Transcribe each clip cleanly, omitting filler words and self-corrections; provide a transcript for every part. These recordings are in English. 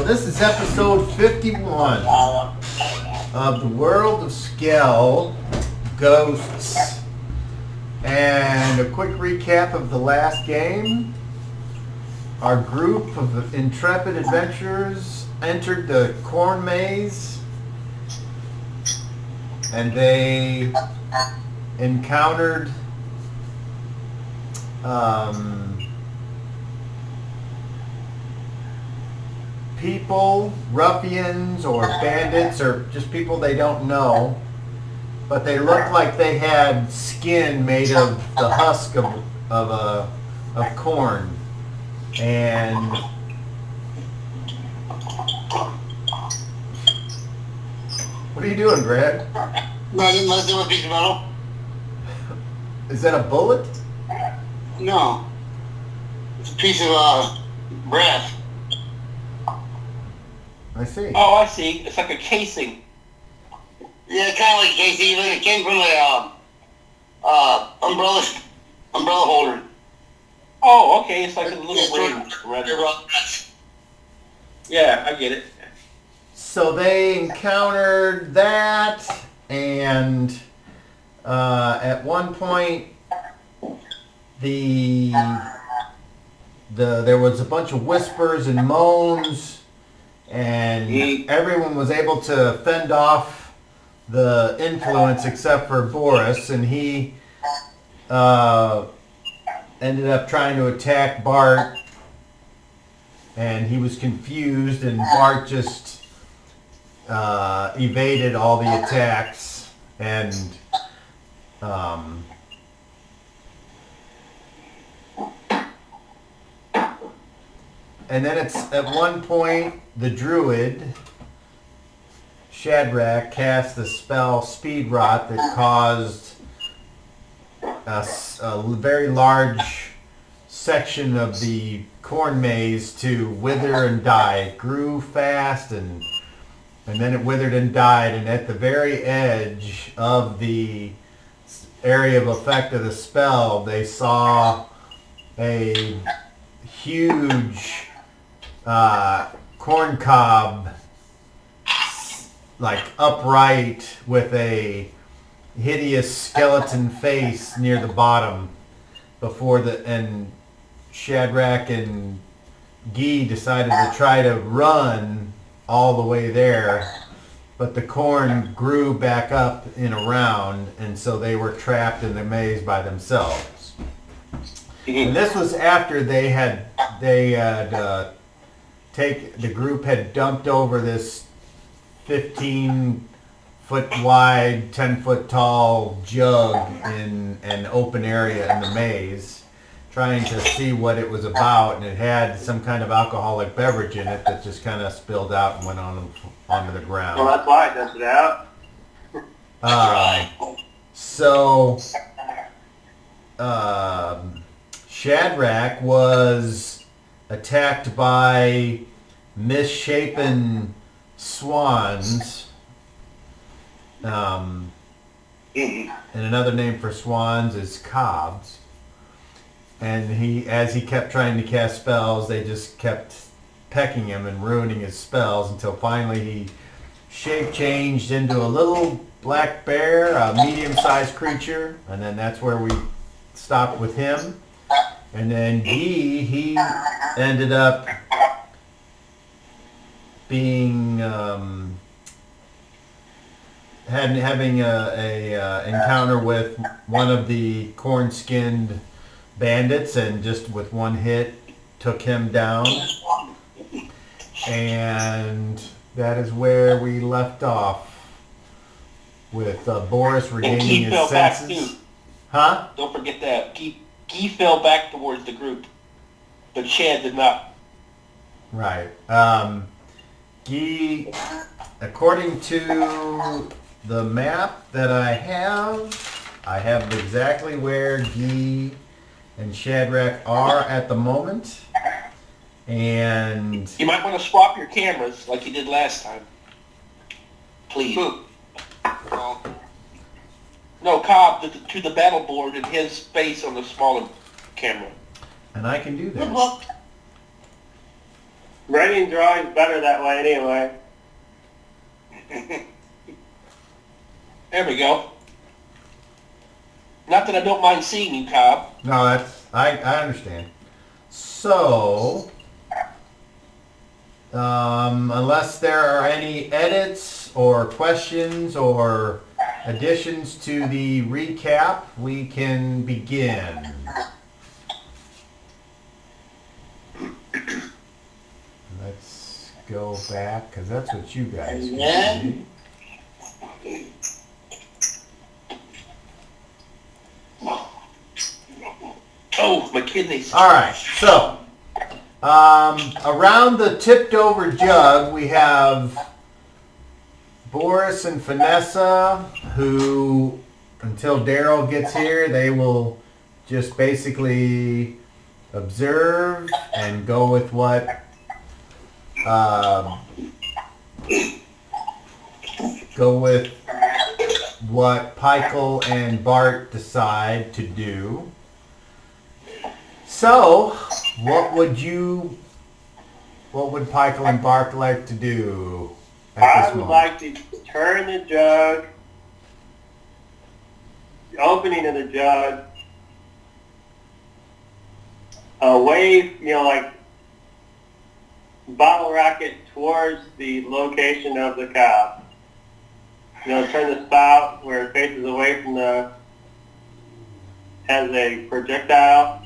this is episode 51 of the world of Skell-Ghosts. And a quick recap of the last game. Our group of intrepid adventurers entered the corn maze, and they encountered people, ruffians, or bandits, or just people they don't know, but they looked like they had skin made of the husk of corn. And what are you doing, Brad? Nothing less than a piece of metal. Is that a bullet? No. It's a piece of brass. I see. Oh, I see. It's like a casing. Yeah, kind of like Casey, but it came from a umbrella holder. Oh, okay. It's like a little ring. Yeah, I get it. So they encountered that, and at one point, there was a bunch of whispers and moans, and everyone was able to fend off the influence except for Boris, and he ended up trying to attack Bart, and he was confused, and Bart just evaded all the attacks, and then it's at one point the Druid, Shadrach, cast the spell Speed Rot that caused a very large section of the corn maze to wither and die. It grew fast, and then it withered and died, and at the very edge of the area of effect of the spell, they saw a huge corn cob, like upright, with a hideous skeleton face near the bottom. And Shadrach and Guy decided to try to run all the way there, but the corn grew back up in a round, and so they were trapped in the maze by themselves. And this was after the group had dumped over this 15-foot wide, 10-foot tall jug in an open area in the maze, trying to see what it was about, and it had some kind of alcoholic beverage in it that just kind of spilled out and went onto the ground. Well, that's why it does it out. So Shadrach was attacked by misshapen swans, and another name for swans is cobs. And as he kept trying to cast spells, they just kept pecking him and ruining his spells, until finally he shape changed into a little black bear, a medium-sized creature, and then that's where we stopped with him. And then he ended up being having a encounter with one of the corn-skinned bandits, and just with one hit took him down. And that is where we left off, with Boris regaining his senses. Huh? Don't forget that. Guy fell back towards the group, but Shad did not. Right. Guy, according to the map that I have exactly where Guy and Shadrach are at the moment. And you might want to swap your cameras like you did last time. Please. No, Cobb to the battle board and his face on the smaller camera. And I can do that. Writing drawing's better that way anyway. There we go. Not that I don't mind seeing you, Cobb. No, I understand. So, unless there are any edits or questions or additions to the recap, we can begin. Let's go back, because that's what you guys can see. Oh, my kidneys. All right, so around the tipped over jug, we have Boris and Vanessa, who, until Daryl gets here, they will just basically observe and go with what Pikel and Bart decide to do. So, what would Pikel and Bart like to do at I this would moment? like to turn the jug, the opening of the jug, away, like bottle rocket towards the location of the cob. Turn the spout where it faces away from has a projectile.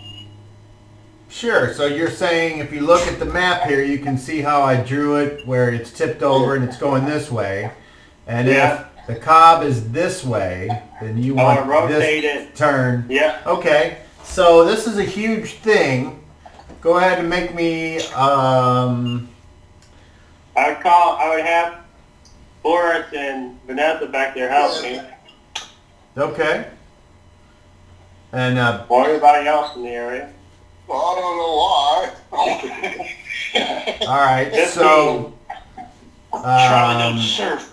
Sure, so you're saying if you look at the map here, you can see how I drew it where it's tipped over and it's going this way. And Yeah. if the cob is this way, then you I want wanna rotate this it. turn. Yeah. Okay, so this is a huge thing. Go ahead and make me, I would have Boris and Vanessa back there helping me, okay. And, or anybody else in the area. Well, I don't know why. all right, Just so, Trying to surf.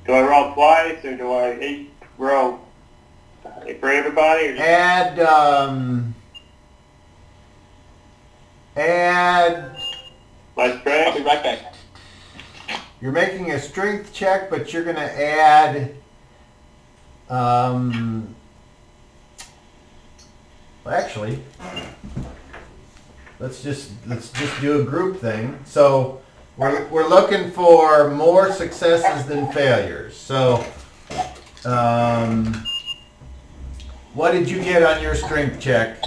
Do I roll twice, or do I each roll for everybody? Or just add my I'll strength? be right back. you're making a strength check, but you're gonna add, well, actually, let's just do a group thing. So we're looking for more successes than failures. So, what did you get on your strength check?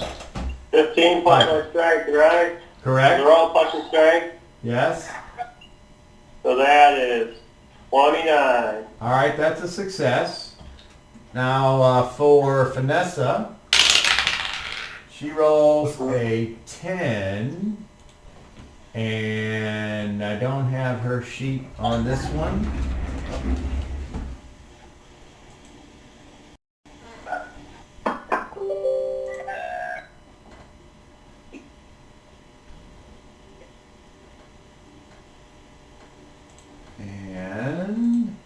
15 plus my strength, right? Correct? They're all plus your strength, Yes. so that is 29. All right, that's a success. Now for Vanessa, she rolls a 10, and I don't have her sheet on this one. And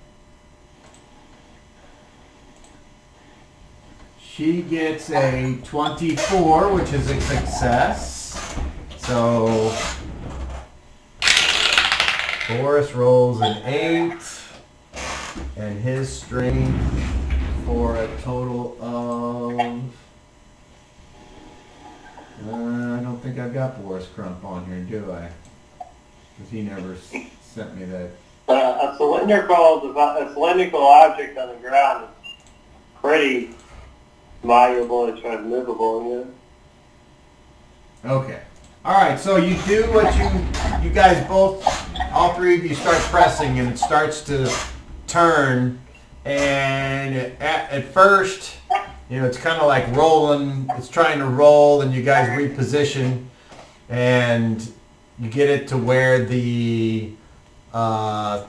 she gets a 24, which is a success. So Boris rolls an 8, and his strength for a total of... I don't think I've got Boris Crump on here, do I? Because he never sent me that. A cylindrical object on the ground is pretty malleable and movable, Okay. All right, so you do what you guys both, all three of you start pressing, and it starts to turn. And at first, it's kind of like rolling. It's trying to roll, and you guys reposition, and you get it to where the I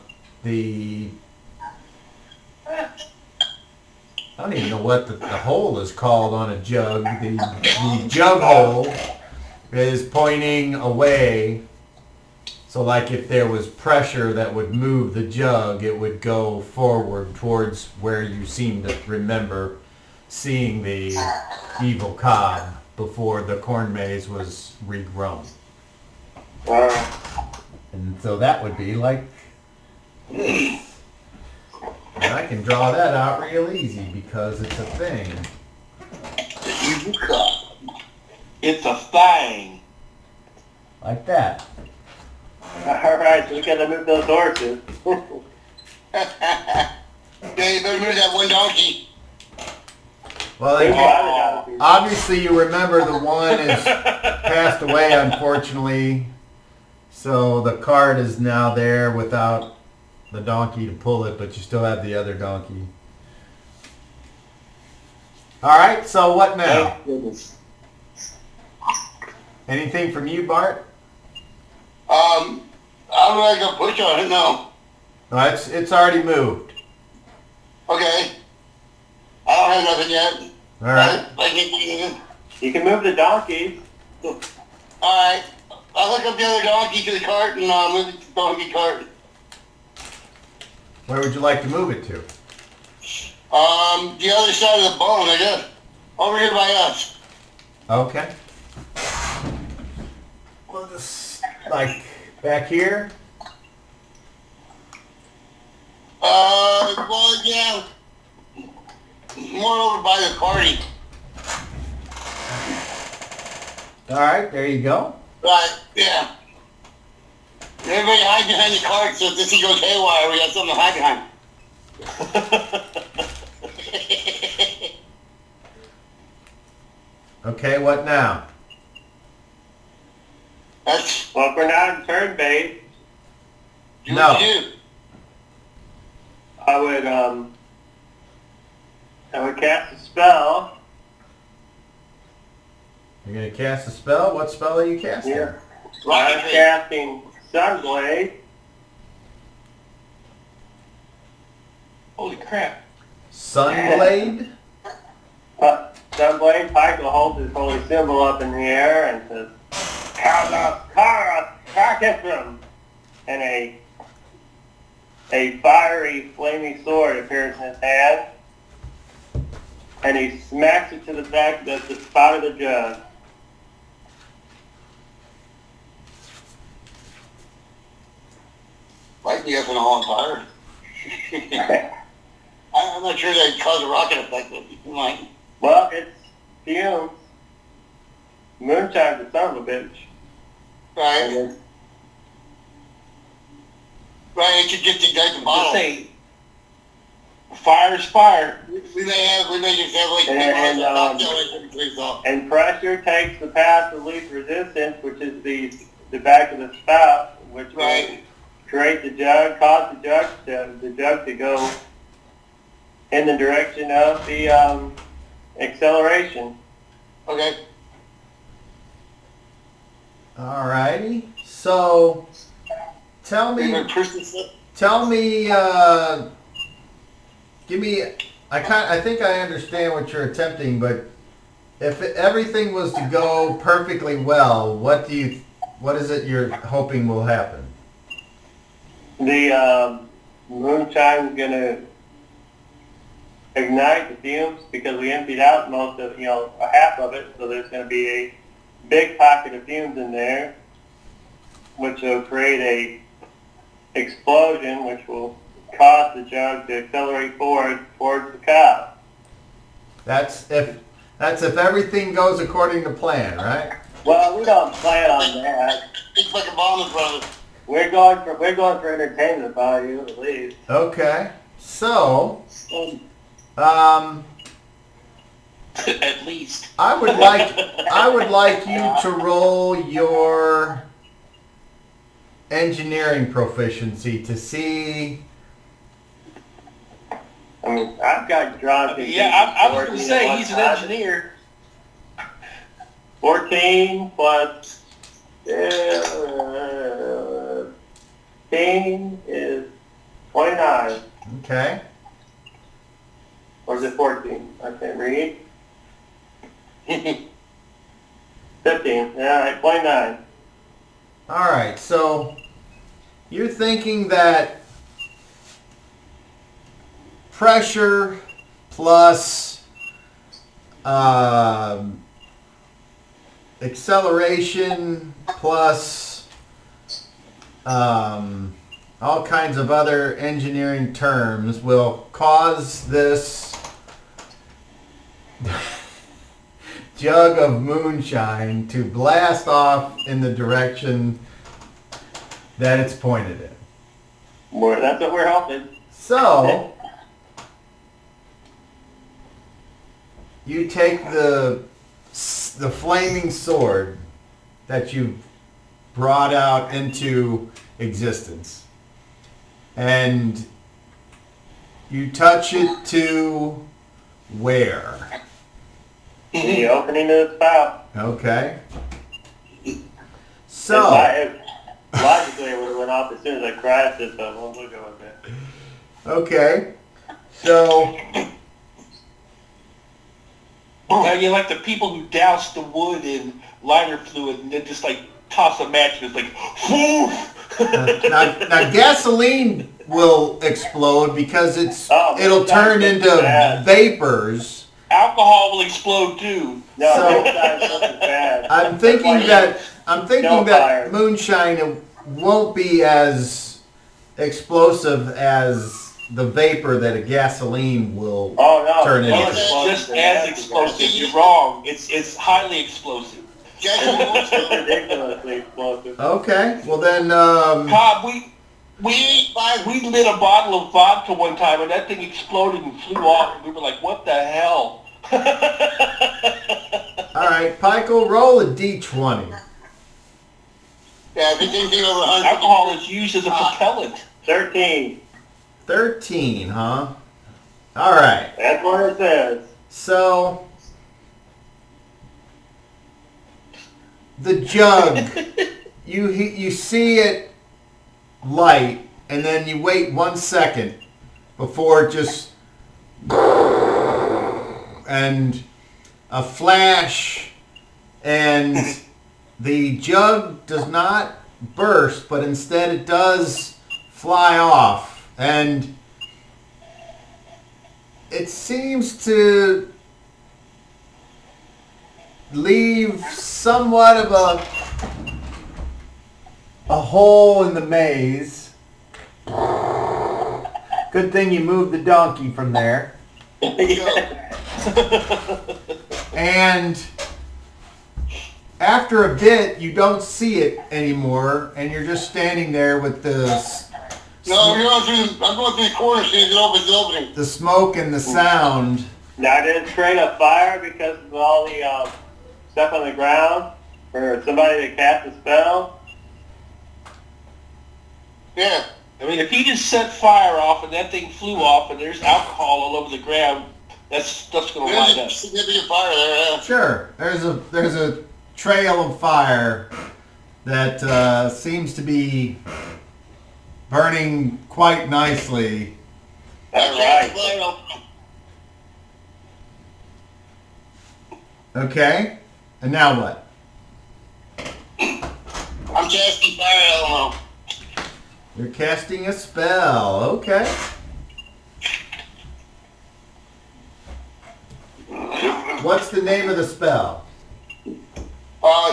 don't even know what the hole is called on a jug. The jug hole is pointing away. So like if there was pressure that would move the jug, it would go forward towards where you seem to remember seeing the evil cob. before the corn maze was regrown. And so that would be like this. And I can draw that out real easy because it's a thing. It's a thing. Like that. Alright, so we gotta move those horses. Yeah, you better move that one donkey. Well, There's they, the other donkey. obviously you remember the one is passed away, unfortunately. So the cart is now there without the donkey to pull it, but you still have the other donkey. All right, so what now? Thank goodness. Anything from you, Bart? I'm not gonna push on it, no. No, it's already moved. Okay. I don't have nothing yet. All right. I can't do anything. You can move the donkeys. Alright. I'll hook up the other donkey to the cart and move it to the donkey cart. Where would you like to move it to? The other side of the bone, I guess. Over here by us. Okay. Well, just like back here. Well, yeah. More over by the party. All right, there you go. Right, yeah. Everybody hide behind the cart so if this thing goes haywire, we got something to hide behind. Okay, what now? That's Well, if we're not in turn based, do No. what you do. I would cast a spell. You're gonna cast a spell. What spell are you casting? Yeah. Rocket I'm tree. casting Sunblade. Holy crap. Sunblade. Sunblade, Michael holds his holy symbol up in the air and says, Kara, Kakithram! And a fiery, flaming sword appears in his hand. And he smacks it to the back of the spout of the jug. Might be up in all on fire. I'm not sure that'd cause a rocket effect, but it might. Well, it's fumes. Moonshine's a son of a bitch. Right. Right, it should just ignite the Just bottle. say, fire's fire. We may just have like And, off. And pressure takes the path of least resistance, which is the back of the spout, which will Right. create the jug, cause the jug to go in the direction of the acceleration. Okay. All righty. So, tell You're me. gonna push this up? Tell me. Give me. I think I understand what you're attempting, but if everything was to go perfectly well, what is it you're hoping will happen? The moonshine's gonna ignite the fumes because we emptied out most of, a half of it, so there's gonna be a big pocket of fumes in there, which will create a explosion, which will cause the jug to accelerate forward towards the cow. That's if everything goes according to plan, right? Well, we don't plan on that. Big fucking bomb in front of us. We're going for entertainment value at least. Okay. So, At least. I would like you to roll your engineering proficiency to see. I mean, I've got drawn. Yeah, I was going to say, he's an engineer. 14 plus 15 is 29. Okay. Or is it 14? I can't read. 15. Yeah, right, 29. All right. So you're thinking that pressure plus acceleration plus all kinds of other engineering terms will cause this jug of moonshine to blast off in the direction that it's pointed in. That's what we're hoping. So, you take the flaming sword that you brought out into existence and you touch it to where? The opening of the spout. Okay. So, logically, it would have went off as soon as I crashed it, but we'll go with it. okay. So, Now you're like the people who douse the wood in lighter fluid and then just like toss a match and it's like, whoosh! now gasoline will explode because it'll turn into vapors. Alcohol will explode too. No, So- next time something's bad. I'm thinking that fire. moonshine won't be as explosive as the vapor that a gasoline will turn into. It's just as explosive. You're wrong. It's highly explosive. Just Ridiculously explosive. Okay, well then, Bob, we lit a bottle of vodka one time and that thing exploded and flew off and we were like, what the hell? all right, Pikel, roll a d20. yeah, if it's anything over 100. Alcohol is used as a propellant. 13. 13, huh? All right, That's what it says. so the jug, you see it light, and then you wait 1 second before it just and a flash, and the jug does not burst, but instead it does fly off, and it seems to leave somewhat of a hole in the maze. Good thing you moved the donkey from there. And after a bit, you don't see it anymore, and you're just standing there with the No, I'm going through the corner as soon as it opens the opening. the smoke and the sound. Now, did it create a fire because of all the stuff on the ground for somebody to cast a spell? Yeah. I mean, if he just set fire off and that thing flew off and there's alcohol all over the ground, that's stuff's going to light There's a up. significant fire there, yeah. Sure, there's a trail of fire that seems to be burning quite nicely. That's right. right. Okay, and now what? I'm casting fire element. You're casting a spell. Okay. What's the name of the spell?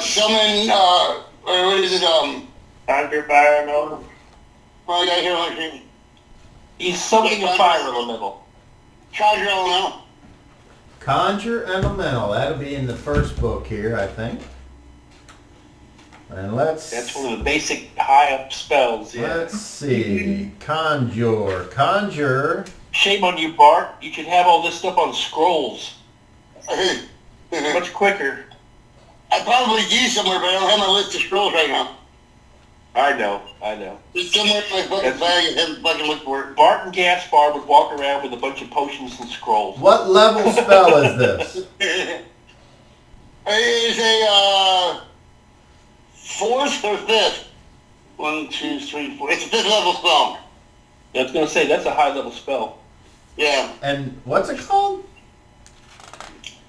Summon, or what is it, Conjure fire element? well, I got here on the screen. He's summoning a fire elemental. Conjure element. Conjure Elemental. That'll be in the first book here, I think. And That's one of the basic high-up spells, yeah. let's see. Conjure. Shame on you, Bart. You should have all this stuff on scrolls. Much quicker. I probably do somewhere, but I don't have my list of scrolls right now. I know. It's somewhere in my fucking bag and haven't fucking looked for it. Bart and Gaspar would walk around with a bunch of potions and scrolls. What level spell is this? It's a, fourth or fifth? 1, 2, 3, 4. It's a fifth level spell. I was going to say, that's a high-level spell. Yeah. And what's it called?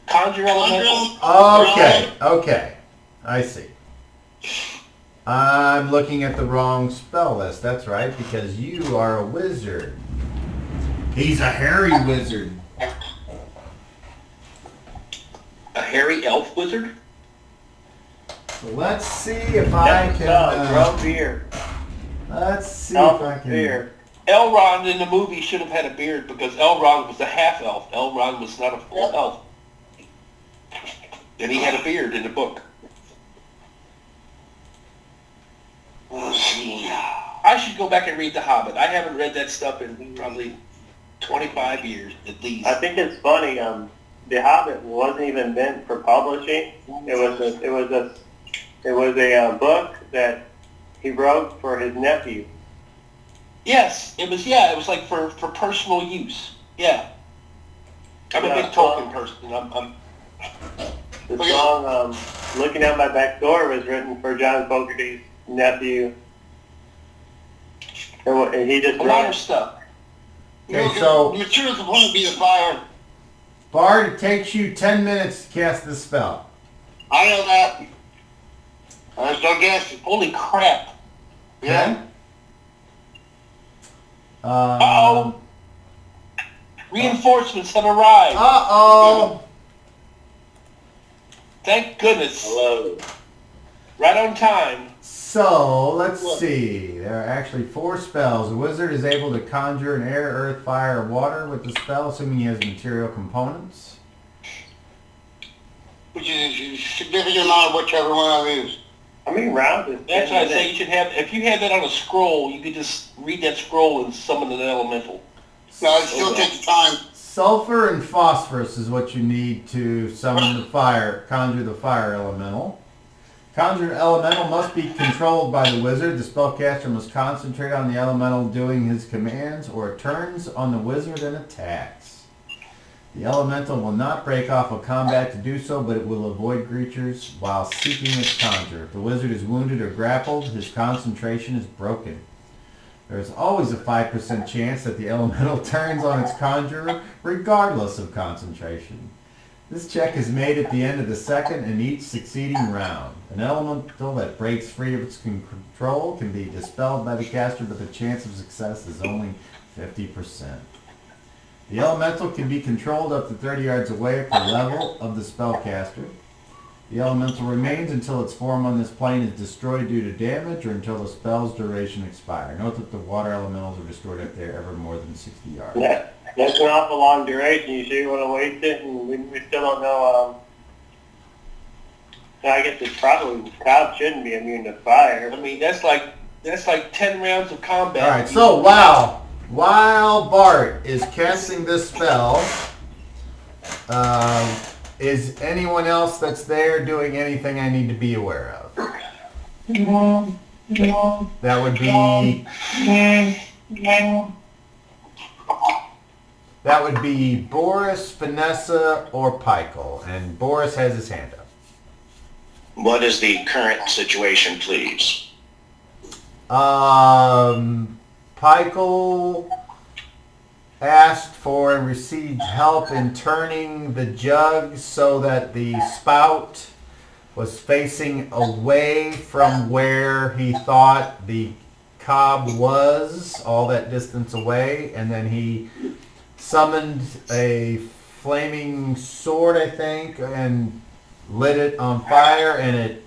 Conjure elemental. Okay. I see. I'm looking at the wrong spell list. That's right, because you are a wizard. He's a hairy wizard. A hairy elf wizard? So let's see if I can. Grow beer. Let's see if I can. Beer. Elrond in the movie should have had a beard because Elrond was a half elf. Elrond was not a full elf. And he had a beard in the book. Let's see. I should go back and read The Hobbit. I haven't read that stuff in probably 25 years at least. I think it's funny. The Hobbit wasn't even meant for publishing. It was a book that he wrote for his nephew. Yes, it was. Yeah, it was like for personal use. Yeah, I'm a big Tolkien person. The song "Looking Out My Back Door" was written for John Fogerty's nephew, and he just a lot of stuff. Okay, so materials will only be the fire. Bard, it takes you 10 minutes to cast this spell. I know that. I still guess. Holy crap! Yeah. Uh-oh! Reinforcements have arrived. Uh-oh! Thank goodness. Hello. Right on time. So, let's see. There are actually 4 spells. The wizard is able to conjure an air, earth, fire, or water with the spell, assuming he has material components. Which is a significant amount of whichever one I use. How many rounds is That's why I say you should have, if you had that on a scroll, you could just read that scroll and summon an elemental. No, it still takes time. Sulfur and phosphorus is what you need to summon the fire, conjure the fire elemental. Conjured elemental must be controlled by the wizard. The spellcaster must concentrate on the elemental doing his commands, or it turns on the wizard and attacks. The elemental will not break off a combat to do so, but it will avoid creatures while seeking its conjure. If the wizard is wounded or grappled, his concentration is broken. There is always a 5% chance that the elemental turns on its conjurer, regardless of concentration. This check is made at the end of the second and each succeeding round. An elemental that breaks free of its control can be dispelled by the caster, but the chance of success is only 50%. The elemental can be controlled up to 30 yards away per level of the spellcaster. The elemental remains until its form on this plane is destroyed due to damage or until the spell's duration expires. Note that the water elementals are destroyed if they are ever more than 60 yards. That's an awful long duration. You sure you want to waste it? And we still don't know. I guess it's probably Cobb shouldn't be immune to fire. I mean, that's like 10 rounds of combat. All right, so while Bart is casting this spell, is anyone else that's there doing anything I need to be aware of? That would be Boris, Vanessa, or Pikel, and Boris has his hand up. What is the current situation, please? Pikel asked for and received help in turning the jug so that the spout was facing away from where he thought the cob was, all that distance away, and then he summoned a flaming sword, I think, and lit it on fire, and it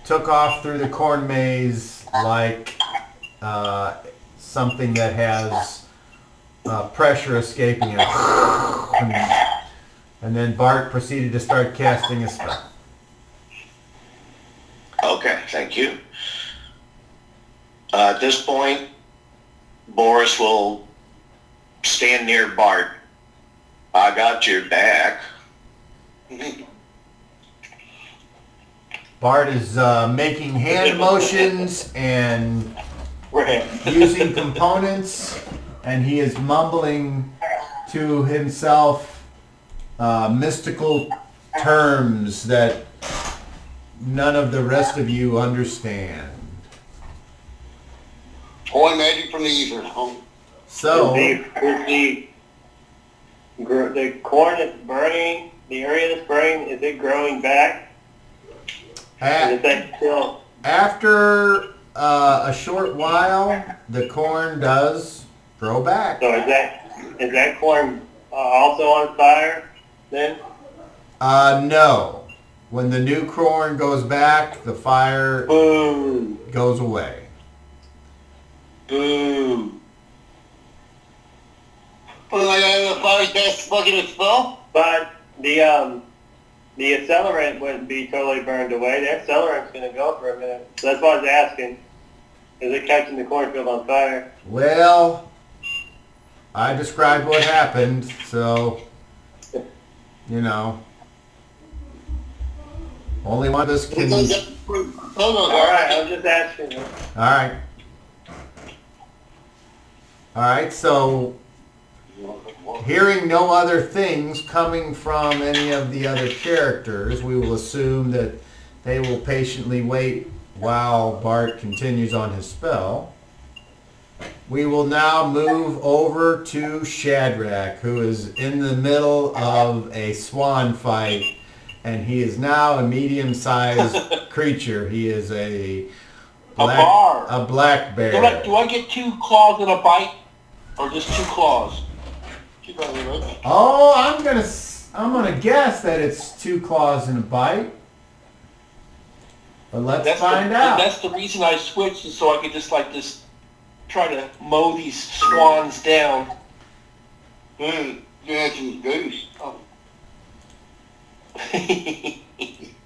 took off through the corn maze like something that has pressure escaping it. And then Bart proceeded to start casting a spell. Okay, thank you. At this point, Boris will stand near Bart. I got your back. Bart is making hand motions and using components, and he is mumbling to himself mystical terms that none of the rest of you understand. Holy magic from the ether. So, the corn that's burning, the area that's burning, is it growing back? Is that still? After a short while, the corn does grow back. So is that corn also on fire then? No. When the new corn goes back, the fire Boo. goes away. Boo. Well, the fire's best fucking with spell? But the accelerant wouldn't be totally burned away. The accelerant's going to go for a minute. So that's why I was asking. Is it catching the cornfield on fire? Well, I described what happened, so, you know, only one of us can... All right, I was just asking. Alright. Alright, so hearing no other things coming from any of the other characters, we will assume that they will patiently wait while Bart continues on his spell. We will now move over to Shadrach, who is in the middle of a swan fight, and he is now a medium-sized creature. He is a black bear. Do I get 2 claws and a bite, or just 2 claws? Oh, I'm gonna guess that it's 2 claws and a bite. But let's find out. That's the reason I switched, is so I could just try to mow these swans down. Yeah, some goose. Oh. Hey,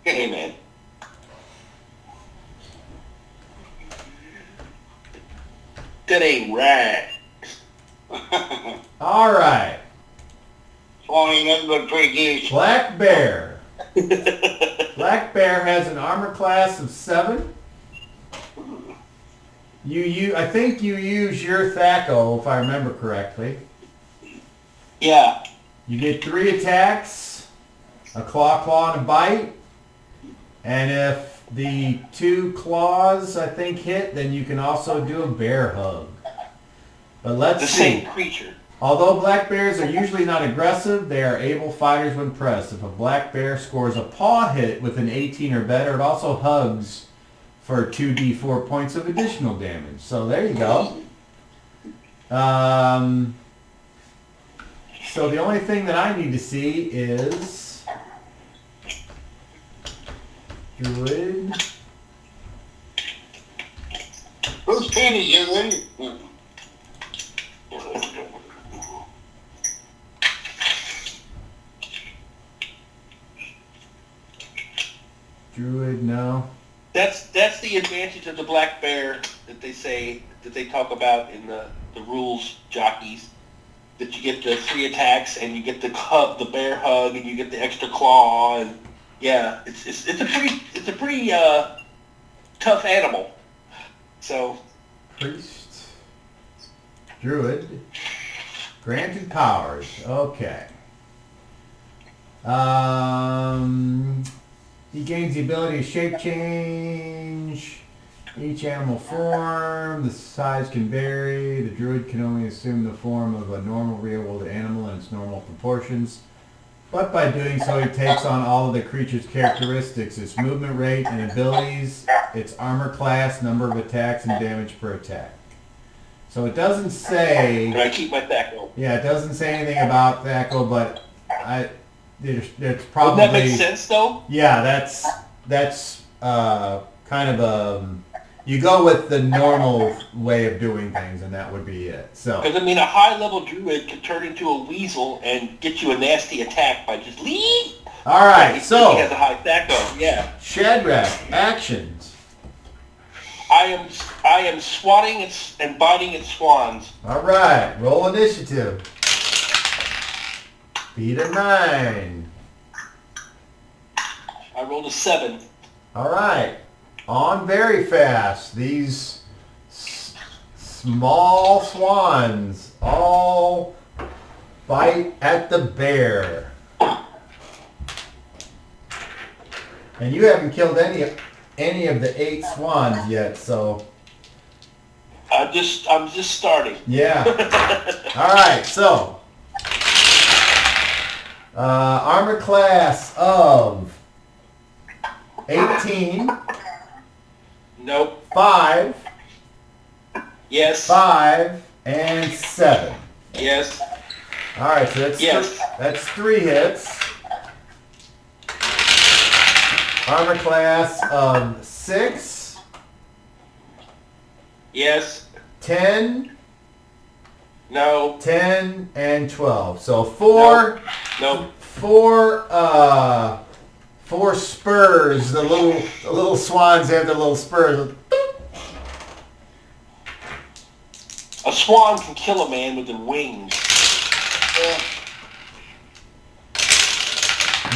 man. That ain't right. All right. Swan ain't nothing but pretty goose. Black bear. Black bear has an armor class of 7. I think you use your Thaco, if I remember correctly. Yeah. You get 3 attacks, a claw, and a bite. And if the 2 claws, I think, hit, then you can also do a bear hug. But let's see. The same creature. Although black bears are usually not aggressive, they are able fighters when pressed. If a black bear scores a paw hit with an 18 or better, it also hugs for 2d4 points of additional damage. So there you go. So the only thing that I need to see is Druid. Whose turn is it then? Druid, no. That's the advantage of the black bear that they talk about in the rules jockeys. That you get the 3 attacks and you get the bear hug and you get the extra claw, and yeah, it's a pretty tough animal. So Priest. Druid. Granted powers. Okay. He gains the ability to shape change each animal form. The size can vary. The druid can only assume the form of a normal real-world animal in its normal proportions. But by doing so, he takes on all of the creature's characteristics, its movement rate and abilities, its armor class, number of attacks, and damage per attack. So it doesn't say... Can I keep my Thaco? Yeah, it doesn't say anything about Thaco, but there's probably... Wouldn't that make sense, though? Yeah, that's kind of a... You go with the normal way of doing things, and that would be it. So. Because, I mean, a high-level druid could turn into a weasel and get you a nasty attack by just leave. All right, so... He has a high Thaco, yeah. Shadrach, actions. I am swatting and biting at swans. All right, roll initiative. Beat a 9. I rolled a 7. All right. On very fast. These small swans all bite at the bear. And you haven't killed any of the 8 swans yet, so... I'm just starting. Yeah. All right, so... armor class of 18. Nope. 5. Yes. 5 and 7. Yes. All right, so that's Yes. that's 3 hits. Armor class of 6, Yes. 10, No. 10, and 12. So 4, No. 4 spurs. The little swans have their little spurs. A swan can kill a man with the wings.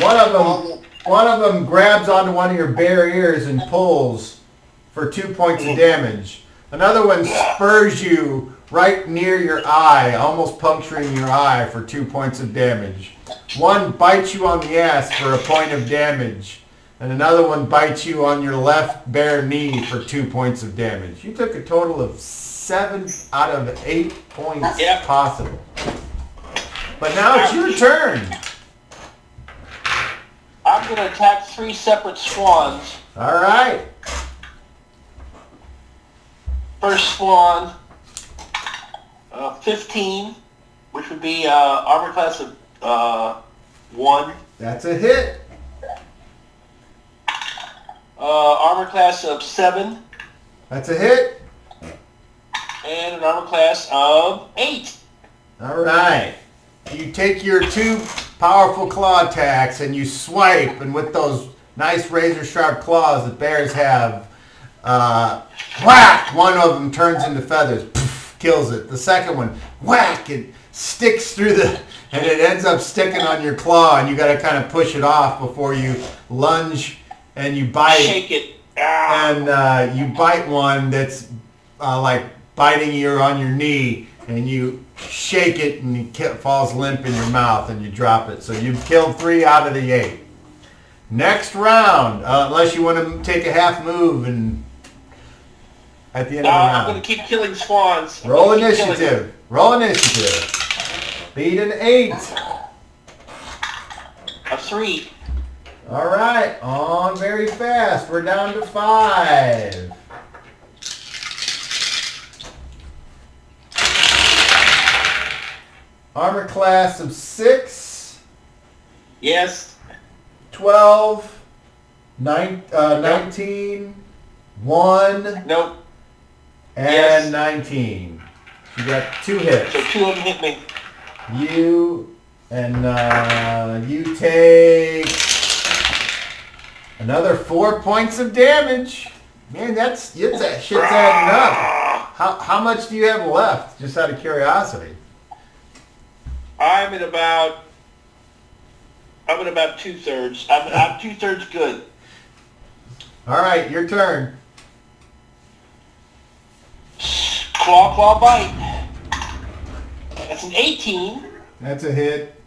One of them grabs onto one of your bare ears and pulls for 2 points of damage. Another one spurs you right near your eye, almost puncturing your eye for 2 points of damage. One bites you on the ass for a point of damage. And another one bites you on your left bare knee for 2 points of damage. You took a total of 7 out of 8 points possible. But now it's your turn. I'm going to attack 3 separate swans. All right. First swan, 15, which would be armor class of 1. That's a hit. Armor class of 7. That's a hit. And an armor class of 8. All right. You take your 2 powerful claw attacks and you swipe, and with those nice razor sharp claws that bears have, whack! One of them turns into feathers, poof, kills it. The second one, whack! It sticks through and it ends up sticking on your claw, and you got to kind of push it off before you lunge and you bite. Shake it. And you bite one that's like biting you on your knee, and you shake it and it falls limp in your mouth and you drop it. So you've killed 3 out of the 8. Next round, unless you want to take a half move and at the end of the round. I'm going to keep killing swans. Roll initiative. Roll initiative. Beat an 8. A 3. All right, on very fast. We're down to 5. Armor class of 6, Yes. 12, 19, 1, Nope. and Yes. 19. You got 2 hits. So 2 of them hit me. You take another 4 points of damage. Man, that shit's adding up. How much do you have left? Just out of curiosity. I'm at about 2/3. I'm 2/3 good. All right, your turn. Claw, bite. That's an 18. That's a hit.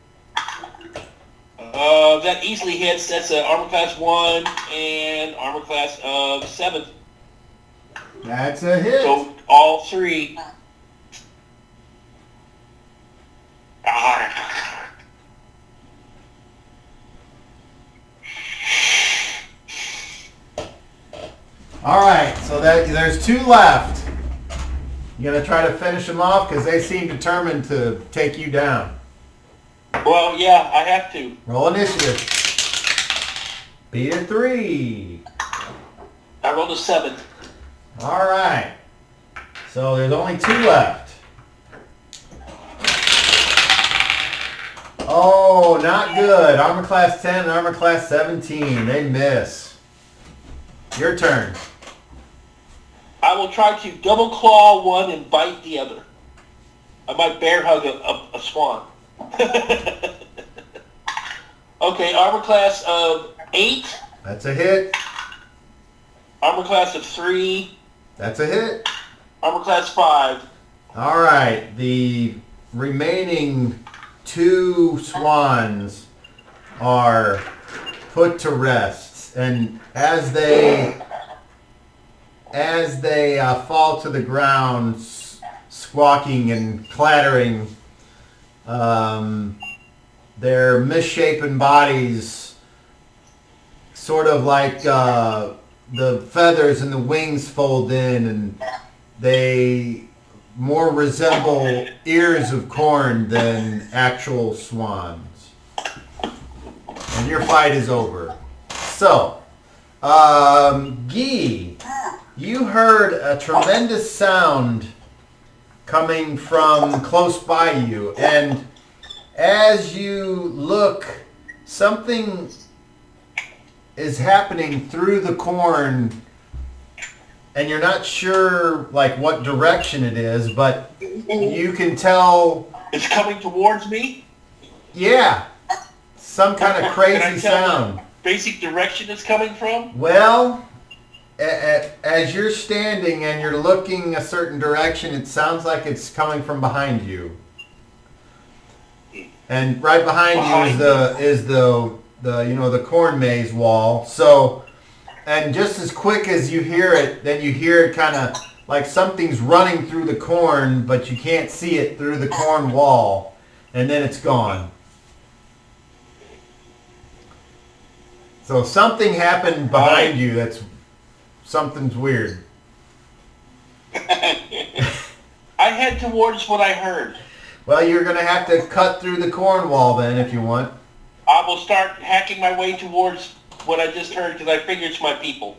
That easily hits. That's an armor class 1 and armor class of 7. That's a hit. So all 3. All right, so there's 2 left. You gonna try to finish them off because they seem determined to take you down. Well, yeah, I have to. Roll initiative. Beat a 3. I rolled a 7. All right. So there's only 2 left. Oh, not good. Armor class 10 and armor class 17. They miss. Your turn. I will try to double claw one and bite the other. I might bear hug a swan. Okay, armor class of 8. That's a hit. Armor class of 3. That's a hit. Armor class 5. All right. The remaining 2 swans are put to rest, and as they fall to the ground, squawking and clattering, their misshapen bodies, sort of like the feathers and the wings fold in, and they more resemble ears of corn than actual swans. And your fight is over. So, Guy, you heard a tremendous sound coming from close by you, and as you look, something is happening through the corn, and you're not sure like what direction it is, but you can tell It's coming towards me. yeah, some kind of Can I crazy tell sound. the basic direction it's coming from? Well, as you're standing and you're looking a certain direction, it sounds like it's coming from behind you. And right behind you is the the corn maze wall. So, and just as quick as you hear it, then you hear it kind of like something's running through the corn, but you can't see it through the corn wall, and then it's gone. So something happened behind you something's weird. I head towards what I heard. Well, you're going to have to cut through the corn wall then if you want. I will start hacking my way towards what I just heard because I figure it's my people.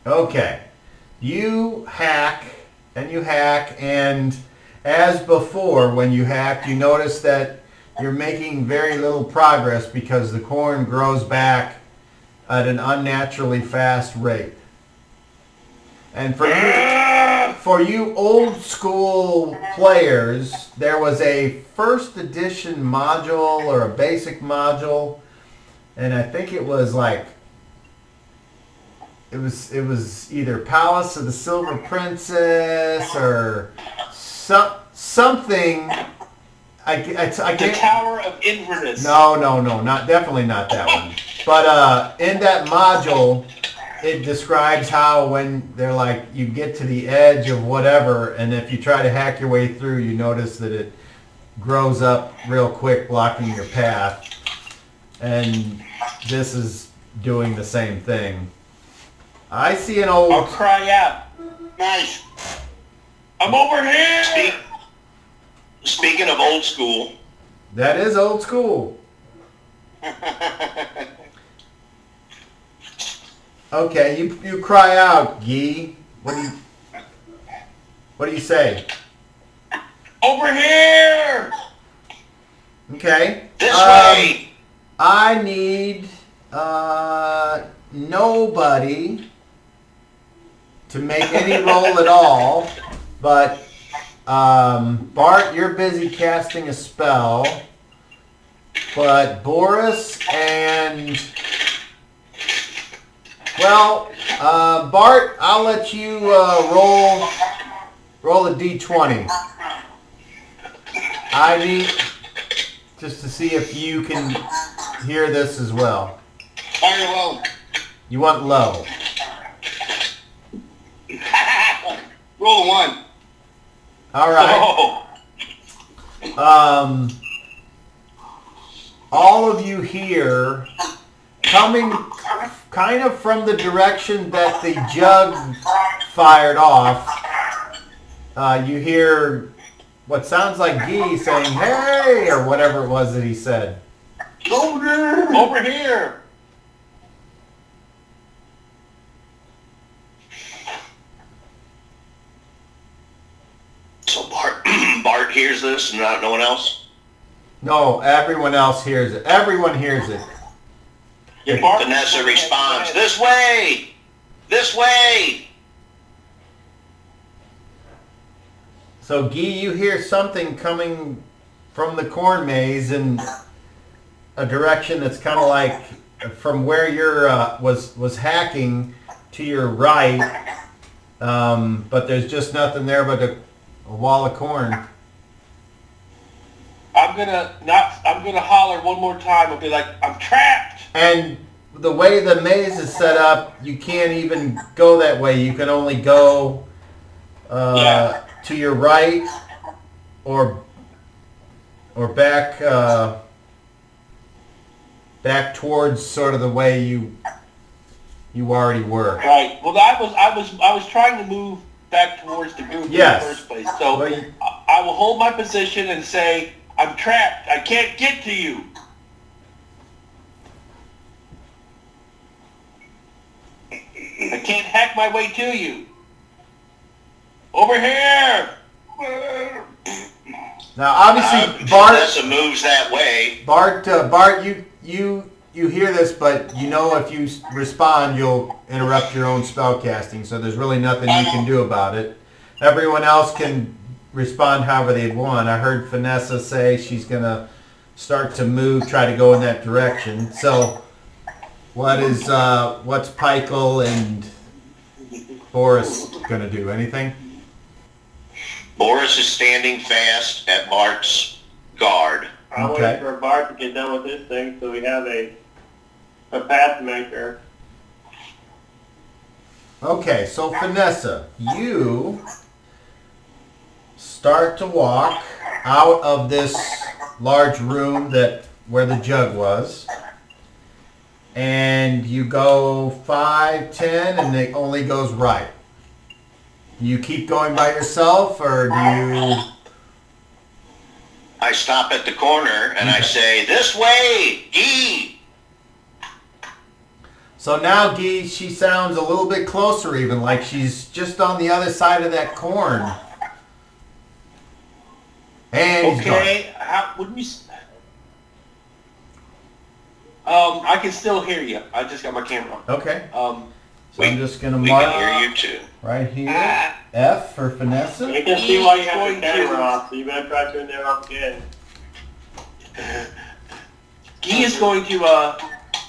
Okay. You hack, and as before, when you hack, you notice that you're making very little progress because the corn grows back at an unnaturally fast rate. And for you old school players, there was a first edition module or a basic module, and I think it was like it was either Palace of the Silver Princess or something. I The can't. Tower of Inverness. No, definitely not that one. But in that module, it describes how when they're like you get to the edge of whatever, and if you try to hack your way through, you notice that it grows up real quick, blocking your path. And this is doing the same thing. I see an I'll old. cry out. Nice. I'm over here! Speaking of old school, That is old school. Okay, you cry out, Guy. What do you say? Over here! Okay. this way. I need nobody to make any roll at all, but Bart, you're busy casting a spell, but Boris and Bart, I'll let you roll a d20. I need just to see if you can hear this as well. Fire low. You want low. Roll a 1. All right. Oh, All of you here, coming kind of from the direction that the jug fired off, you hear what sounds like Guy saying, "Hey," or whatever it was that he said. over here! So Bart hears this and not no one else? No, everyone else hears it. Everyone hears it. Yeah, Bart- Vanessa responds, this way! This way! So Guy, you hear something coming from the corn maze in a direction that's kind of like from where you're was hacking to your right, but there's just nothing there but a wall of corn. I'm gonna holler one more time and be like, I'm trapped! And the way the maze is set up, you can't even go that way. You can only go to your right or back back towards sort of the way you already were. Right. Well, I was trying to move back towards the group Yes. in the first place. So Well, you- I will hold my position and say, I'm trapped. I can't get to you. can't hack my way to you. Over here! Now, obviously, Bart. Vanessa moves that way. Bart, you hear this, but you know if you respond, you'll interrupt your own spell casting. So there's really nothing you can do about it. Everyone else can respond however they want. I heard Vanessa say she's gonna start to move, try to go in that direction. So, what's Pykel and Boris gonna do? Anything? Boris is standing fast at Bart's guard. I'll Okay. wait for Bart to get done with this thing so we have a path maker. Okay, so Vanessa, you start to walk out of this large room where the jug was, and you go 5, 10, and it only goes right. You keep going by yourself, or do you? I stop at the corner and I say, "This way, Gee!" So now, Guy, she sounds a little bit closer, even like she's just on the other side of that corn. And he's gone. Okay, how would we? I can still hear you. I just got my camera on. Okay, Um, so I'm just gonna We mark can hear you too. right here F for Vanessa. You can see why you have Going the camera to- off, so you better try turning that off again. Guy is going to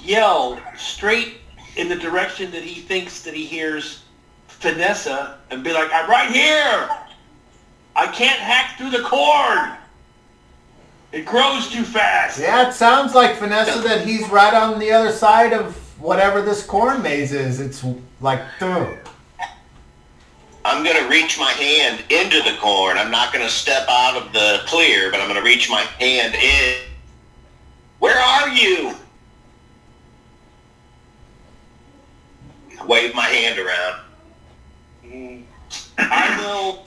yell straight in the direction that he thinks that he hears Vanessa and be like, "I'm right here! I can't hack through the corn! It grows too fast!" Yeah, it sounds like Vanessa that he's right on the other side of whatever this corn maze is. It's like, ugh. I'm going to reach my hand into the corn. I'm not going to step out of the clear, but I'm going to reach my hand in. Where are you? I wave my hand around. I will,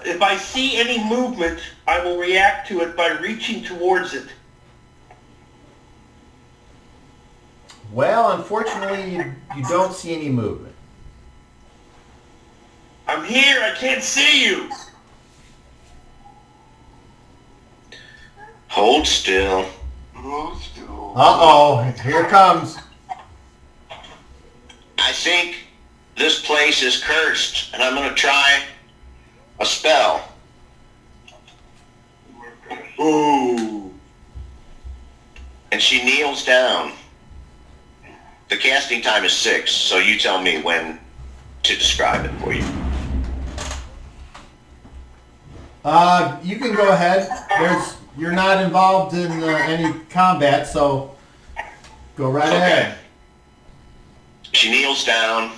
if I see any movement, I will react to it by reaching towards it. Well, unfortunately, you don't see any movement. I'm here, I can't see you! Hold still. Uh-oh, here it comes. I think this place is cursed, and I'm going to try a spell. Ooh. And she kneels down. The casting time is 6, so you tell me when to describe it for you. You can go ahead. You're not involved in any combat, so go right ahead. She kneels down,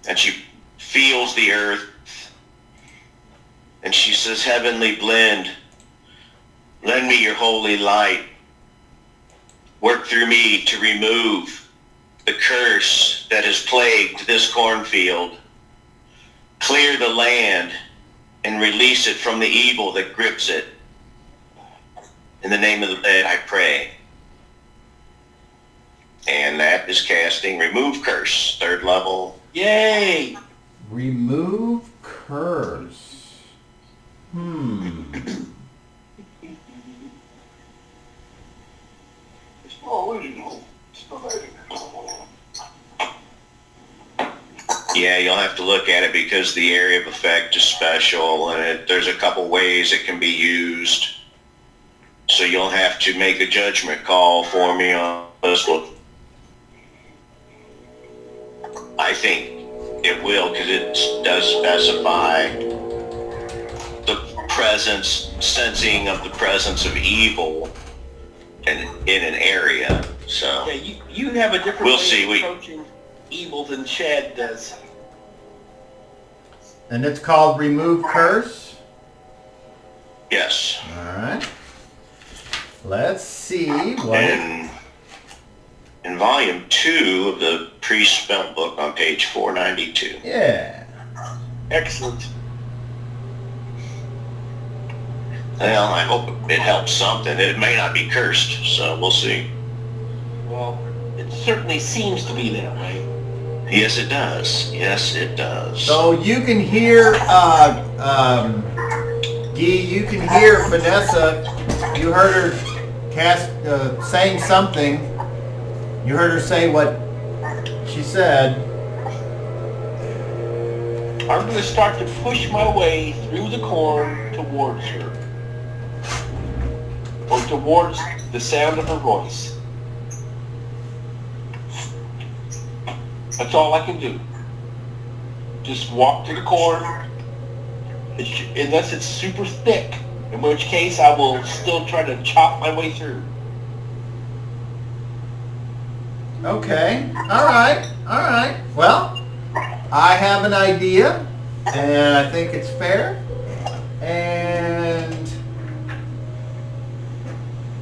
and she feels the earth, and she says, "Heavenly blend, lend me your holy light. Work through me to remove the curse that has plagued this cornfield. Clear the land and release it from the evil that grips it. In the name of the dead, I pray." And that is casting Remove Curse, 3rd level. Yay! Remove curse. Yeah, you'll have to look at it because the area of effect is special, and there's a couple ways it can be used. So you'll have to make a judgment call for me on this one. I think it will, because it does specify the presence, sensing of the presence of evil in an area. So Yeah, you have a different We'll way see, of we- approaching evil than Chad does. And it's called Remove Curse. yes, Alright. Let's see what and in volume 2 of the priest spell book on page 492. Yeah. Excellent. Well, I hope it helps something. It may not be cursed, so we'll see. Well, it certainly seems to be that way. Yes, it does. Yes, it does. So you can hear, Guy, you can hear Vanessa. You heard her saying something. You heard her say what she said. I'm going to start to push my way through the corn towards her. Or towards the sound of her voice. That's all I can do. Just walk to the corn, unless it's super thick, in which case I will still try to chop my way through. Okay. All right. Well, I have an idea, and I think it's fair. And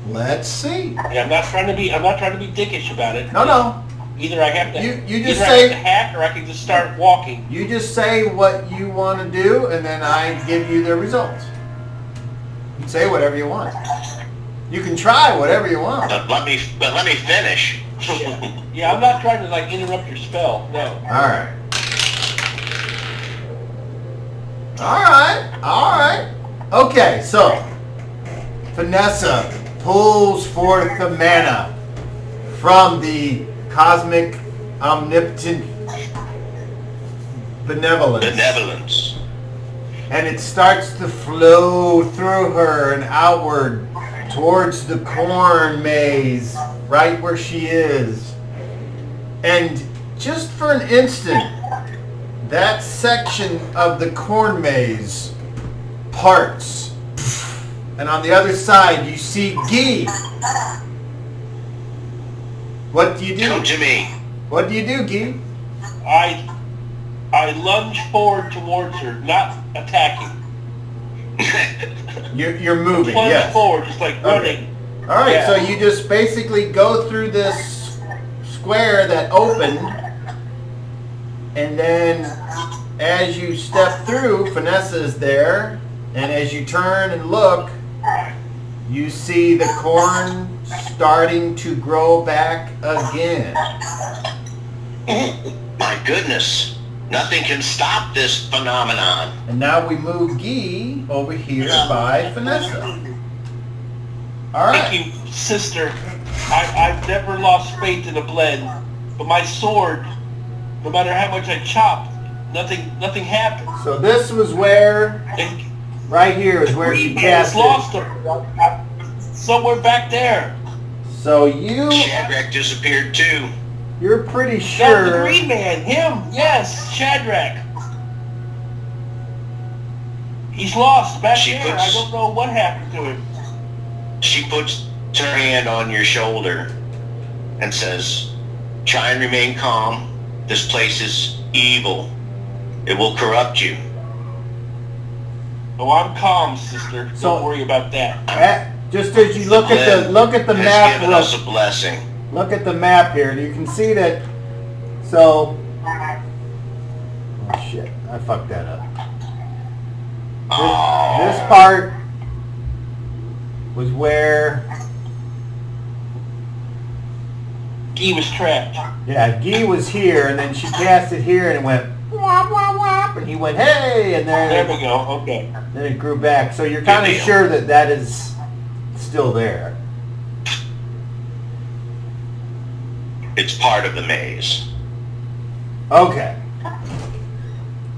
let's see. Yeah, I'm not trying to be dickish about it. No. Either I have to, You just I say have to hack, or I can just start walking. You just say what you want to do, and then I give you the results. You can say whatever you want. You can try whatever you want. But let me finish. Yeah, I'm not trying to interrupt your spell. No. All right. Okay, so Vanessa pulls forth the mana from the cosmic omnipotent benevolence. And it starts to flow through her and outward towards the corn maze, right where she is. And just for an instant, that section of the corn maze parts. And on the other side, you see Guy. What do you do? Come to me. What do you do, Guy? I lunge forward towards her, not attacking. You're moving, Plunge yes. forward, just running. All right, Yeah. so you just basically go through this square that opened, and then as you step through, Vanessa is there, and as you turn and look, you see the corn starting to grow back again. My goodness. Nothing can stop this phenomenon. And now we move Guy over here by Vanessa. All right. Thank you, sister. I've never lost faith in a blend, but my sword, no matter how much I chopped, nothing happened. So this was where, And right here is where she cast it. lost her. Somewhere back there. So you, Shadrach disappeared too. you're pretty No, the sure. green man, him, yes, Shadrach. He's lost back there. I don't know what happened to him. She puts her hand on your shoulder and says, try and remain calm. This place is evil. It will corrupt you. Oh, I'm calm, sister. So- Don't worry about that. Just as you look at the Has map, given us a blessing. look at the map here, and you can see that. So, oh shit, I fucked that up. This part was where, He was trapped. yeah, Guy was here, and then she cast it here, and it went whop whop whop, and he went hey, and There we then go. Okay. it grew back. So you're kind of deal. sure that that is still there. It's part of the maze. Okay.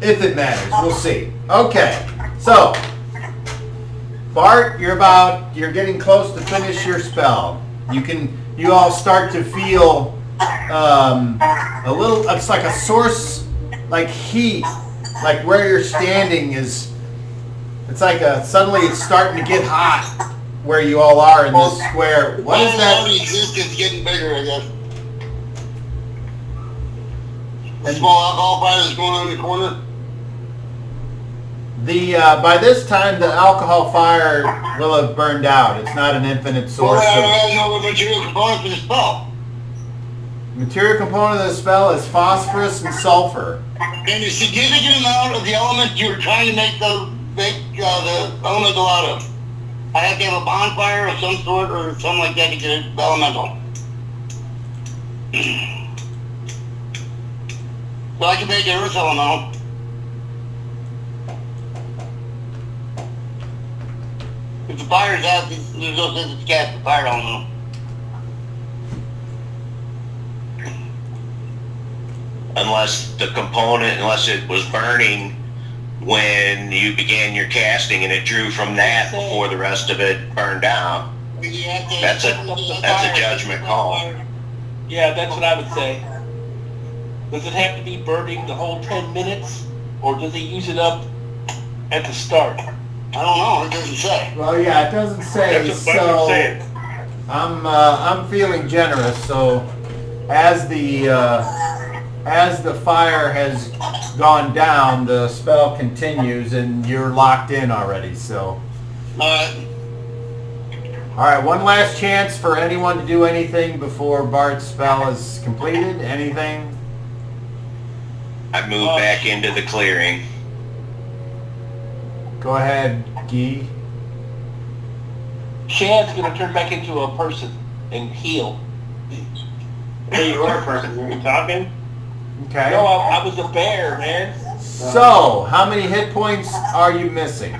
If it matters, we'll see. Okay, so Bart, you're getting close to finish your spell. You all start to feel a little. It's like a source, like heat, like where you're standing is. It's like suddenly it's starting to get hot where you all are in this square. What is that? The existence getting bigger, I guess. The small alcohol fire that's going on in the corner. By this time, the alcohol fire will have burned out. It's not an infinite Well, source I of. don't have no material component for the spell. Material component of the spell is phosphorus and sulfur. And a significant amount of the element you're trying to make the elemental out of. I have to have a bonfire of some sort or something like that to get it elemental. But I can make an earth elemental. If the fire's out, there's no sense to cast the fire elemental. Unless it was burning when you began your casting and it drew from that before the rest of it burned out. That's a judgment call. Yeah, that's what I would say. Does it have to be burning the whole 10 minutes, or does he use it up at the start? I don't know. It doesn't say. Well, yeah, it doesn't say. That's what I'm saying. I'm feeling generous. So as the fire has gone down, the spell continues, and you're locked in already. So. All right, one last chance for anyone to do anything before Bart's spell is completed. Anything? I moved back into the clearing. Go ahead, Guy. Shad's gonna turn back into a person and heal. Hey, you are a person. Are you talking? Okay. No, I was a bear, man. So, how many hit points are you missing?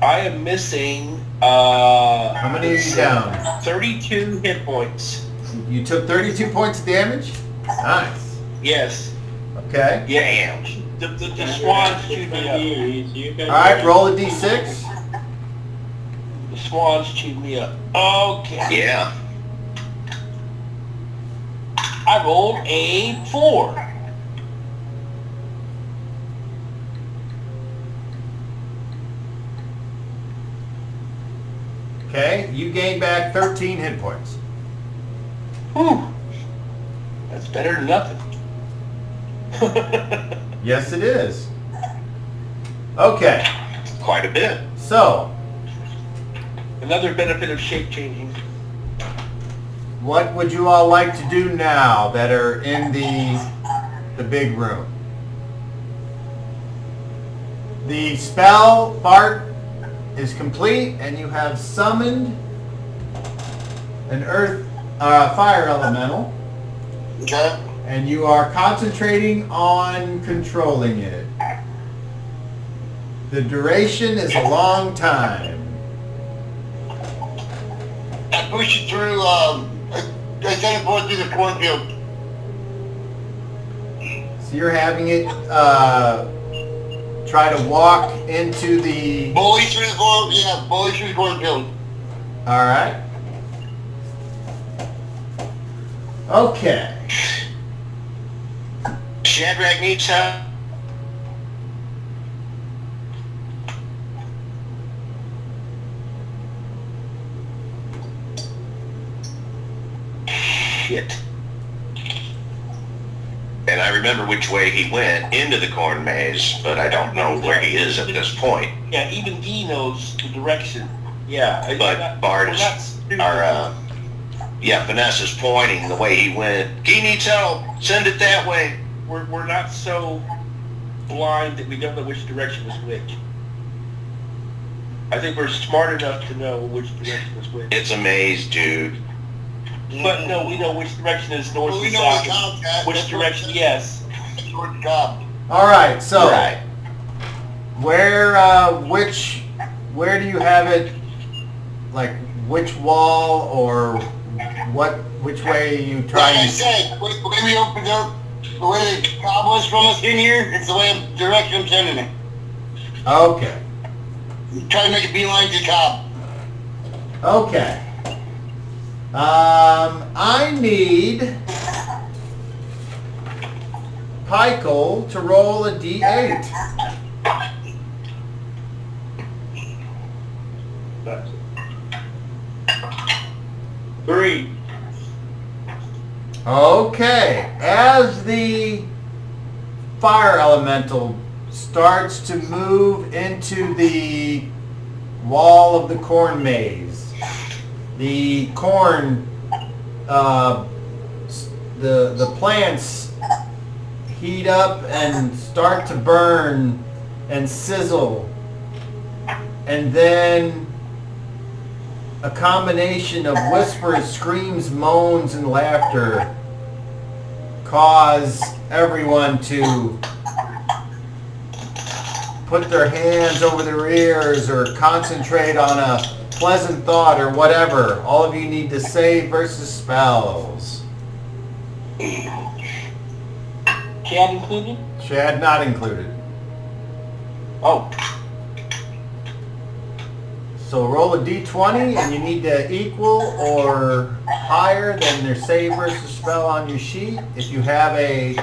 I am missing, How many are you down? 32 hit points. You took 32 points of damage? Nice. Yes. Okay. Yeah. The swans chewed me up. Alright, roll a d6. The swans chewed me up. Okay. Yeah. I rolled a 4. Okay, you gain back 13 hit points. Whew. That's better than nothing. Yes, it is. Okay, Quite a bit. so, Another benefit of shape changing. what would you all like to do now that are in the big room? The spell, Bart, is complete, and you have summoned an fire elemental, Okay. and you are concentrating on controlling it. The duration is a long time. I push it through, I send it forward through the cornfield. So you're having it try to walk into the... Bully through the cornfield, yeah, bully through the cornfield. Alright. Okay. Shadrach needs help. Shit. And I remember which way he went into the corn maze, but I don't know where he is at this point. Yeah, even he knows the direction. Yeah. But Bart is, Vanessa's pointing the way he went. He needs help. Send it that way. We're not so blind that we don't know which direction was which. I think we're smart enough to know which direction was which. It's a maze, dude. But no, we know which direction is north Well, we and know where south. the cob's at. Which That's direction, where- yes. Towards the cob. Alright, so Right. where do you have it, like which wall or which way you Like I trying? said, the way we opened up, the way the cob was from us in here, it's the way direction I'm sending it. Okay. Try to make a beeline to the cob. Okay. I need Pykel to roll a d8. That's it. 3. Okay. As the fire elemental starts to move into the wall of the corn maze, the corn, the plants heat up and start to burn and sizzle, and then a combination of whispers, screams, moans, and laughter cause everyone to put their hands over their ears or concentrate on a pleasant thought or whatever. All of you need to save versus spells. Chad included? Chad not included. Oh. So roll a d20 and you need to equal or higher than their save versus spell on your sheet. If you have a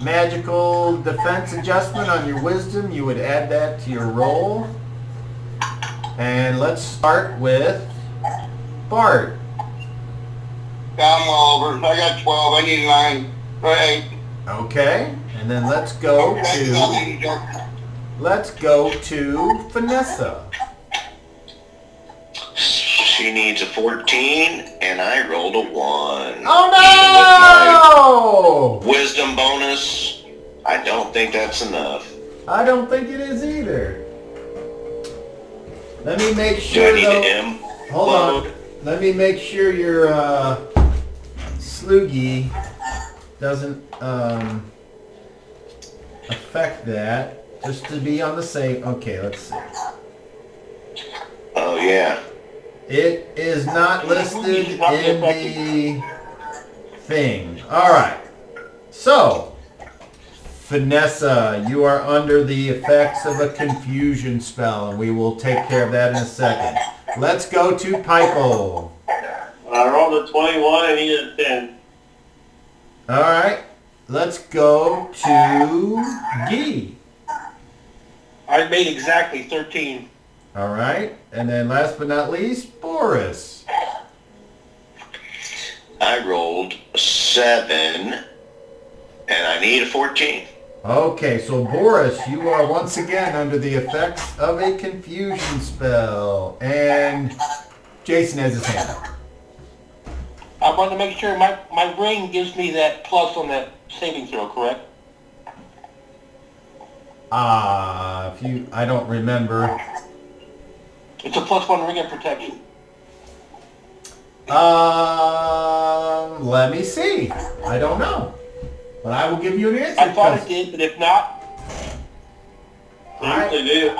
magical defense adjustment on your wisdom, you would add that to your roll. And let's start with Bart. Yeah, I'm all over. I got 12. I need 9 or 8. Okay, and then let's go to Vanessa. She needs a 14, and I rolled a 1. Oh no! Wisdom bonus, I don't think that's enough. I don't think it is either. Let me make Do I sure need though. to M? Hold on. Let me make sure your sloogie doesn't affect that. Just to be on the safe. Okay, let's see. Oh, yeah. It is not listed in the thing. All right. So, Vanessa, you are under the effects of a confusion spell, and we will take care of that in a second. Let's go to Pikel. I rolled a 21 and he did a 10. All right. Let's go to Guy. I made exactly 13. All right. And then last but not least, Boris. I rolled a 7, and I need a 14. Okay, so Boris, you are once again under the effects of a confusion spell. And Jason has his hand up. I want to make sure my ring gives me that plus on that saving throw, correct? I don't remember. It's a +1 ring of protection. Let me see. I don't know. But I will give you an answer. I thought it did, but if not... They do.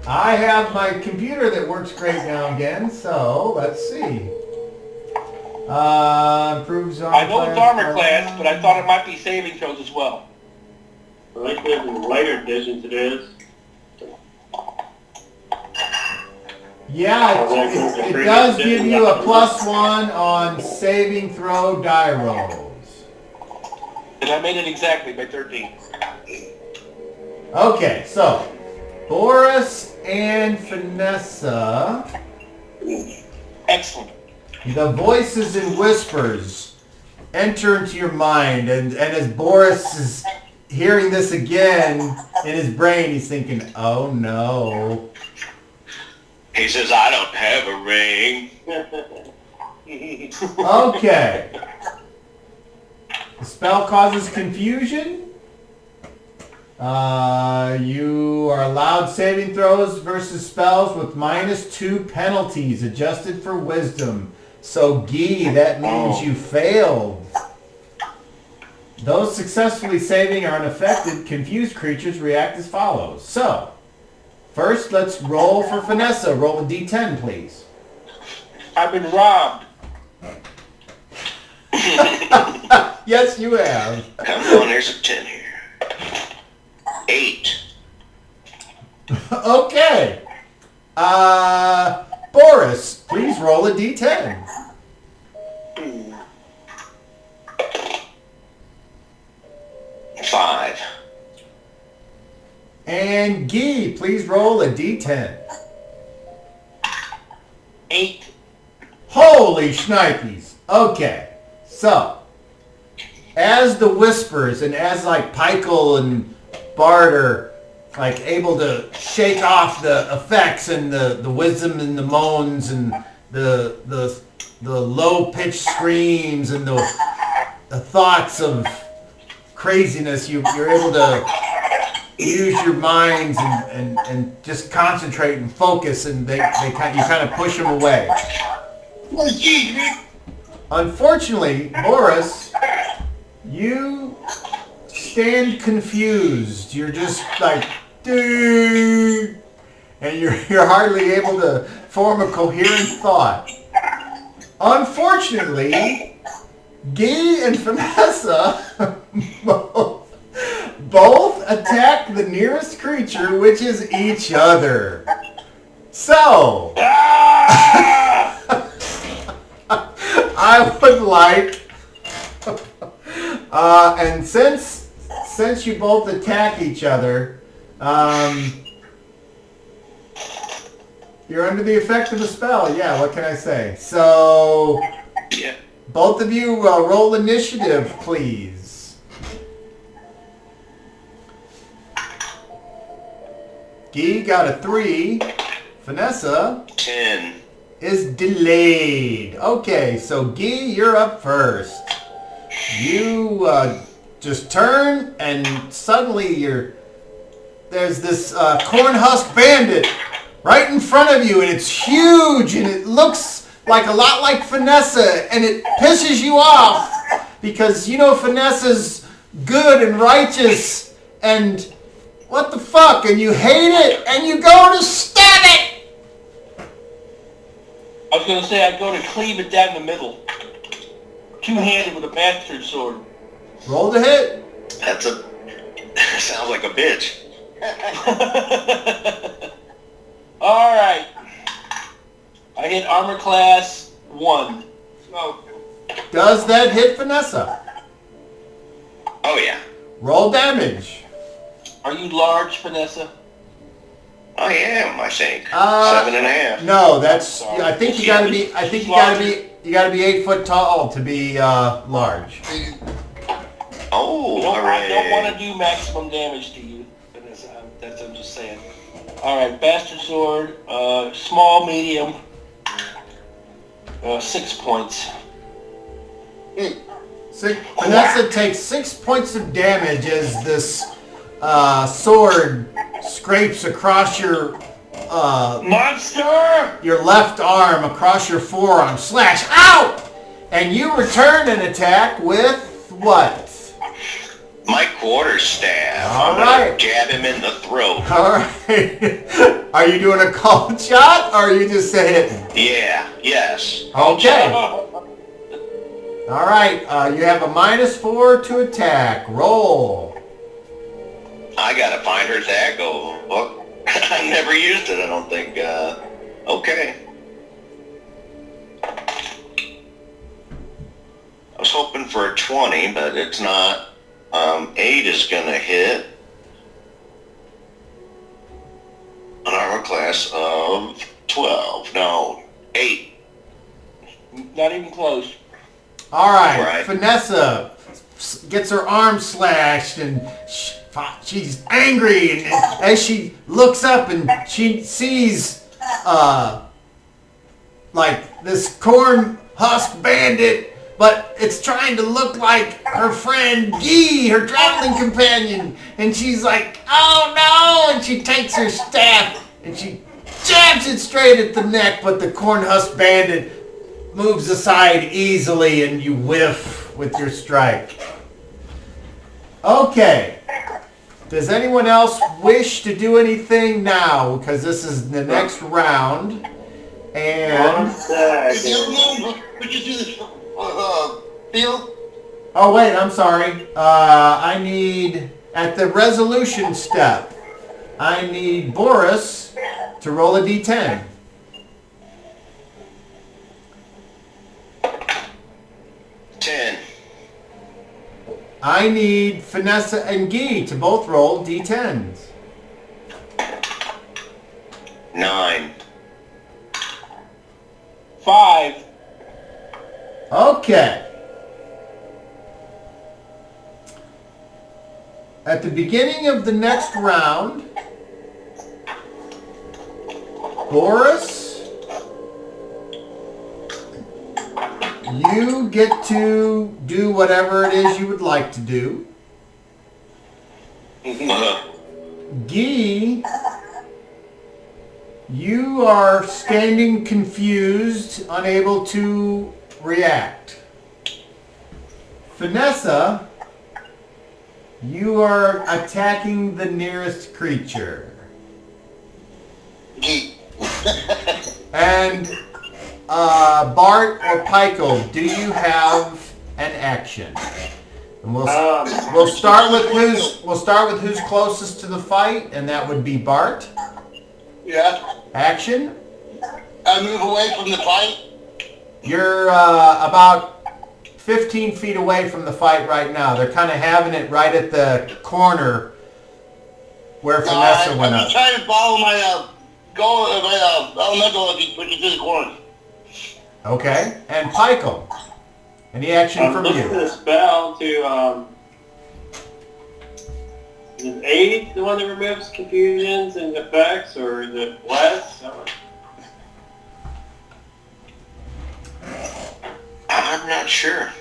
I have my computer that works great now again, so let's see. Improves armor. I know it's armor class, but I thought it might be saving throws as well. At least in the later editions it is. Yeah, it does give you a +1 on saving throw die rolls. And I made it exactly by 13. Okay, so Boris and Vanessa, Excellent. the voices and whispers enter into your mind, and as Boris is hearing this again in his brain, he's thinking, oh no. He says, I don't have a ring. Okay. The spell causes confusion. You are allowed saving throws versus spells with -2 penalties adjusted for wisdom. So, Guy, that means you failed. Those successfully saving are unaffected. Confused creatures react as follows. So, first, let's roll for Vanessa. Roll a d10, please. I've been robbed. Yes, you have. Come on, there's a 10 here. 8. Okay. Boris, please roll a d10. 5. And Guy, please roll a d10. 8. Holy shnikes. Okay. So, as the whispers and as like Pikel and Bart are like able to shake off the effects and the wisdom and the moans and the low-pitched screams and the thoughts of craziness, you're able to use your minds and just concentrate and focus, and you kind of push them away. Unfortunately, Boris, You stand confused. You're just like, dude, and you're hardly able to form a coherent thought. Unfortunately, Guy and Vanessa both attack the nearest creature, which is each other. So, I would like, and since you both attack each other, you're under the effect of the spell. Yeah, what can I say? So, Yeah. both of you roll initiative, please. Guy got a 3. Vanessa 10. is delayed. Okay, so Guy, you're up first. You just turn, and suddenly there's this corn husk bandit right in front of you, and it's huge, and it looks like a lot like Vanessa, and it pisses you off because you know Vanessa's good and righteous, and what the fuck, and you hate it, and you go to stab it. I was going to say I'd go to cleave it down the middle. Two-handed with a bastard sword. Roll to hit. Sounds like a bitch. All right. I hit armor class 1. No. Does that hit Vanessa? Oh yeah. Roll damage. Are you large, Vanessa? I am, I think. 7.5. No, that's. Sorry. I think you gotta be. I think you gotta be 8 foot tall to be large. Oh, I don't want hooray. to do maximum damage to you, Vanessa. I'm just saying. All right, bastard sword, small, medium, 6 points. Vanessa takes 6 points of damage as this sword scrapes across your Monster! your left arm, across your forearm. Slash! Ow! And you return an attack with what? My quarterstaff. All I'm gonna right. jab him in the throat. All right. Are you doing a called shot, or are you just hitting? Yeah, yes. Okay. All right. You have a -4 to attack. Roll. I gotta find her tag. Oh, well, I never used it, I don't think. Okay. I was hoping for a 20, but it's not. 8 is gonna hit. An armor class of 12. No, 8. Not even close. All right. Right. Vanessa gets her arm slashed, and she's angry, and as she looks up and she sees like this corn husk bandit, but it's trying to look like her friend Guy, her traveling companion, and she's like, oh no, and she takes her staff and she jabs it straight at the neck, but the corn husk bandit moves aside easily, and you whiff with your strike. Okay. Does anyone else wish to do anything now? Because this is the next round. And... If you know, would you do this field? oh, wait, I'm sorry. I need, at the resolution step, I need Boris to roll a d10. 10. I need Vanessa and Guy to both roll d10s. 9. 5. Okay. At the beginning of the next round, Boris, you get to do whatever it is you would like to do. Guy, you are standing confused, unable to react. Vanessa, You are attacking the nearest creature. Gee. And Bart or Pyko, do you have an action? And we'll start with who's closest to the fight, and that would be Bart. Yeah. Action. I move away from the fight. You're about 15 feet away from the fight right now. They're kind of having it right at the corner where Vanessa went I'm up. trying to follow my elemental as he pushes through the corner. Okay. And Pyko, any action from looking you? for the spell to is aid the one that removes confusions and effects, or is it less? I'm not sure.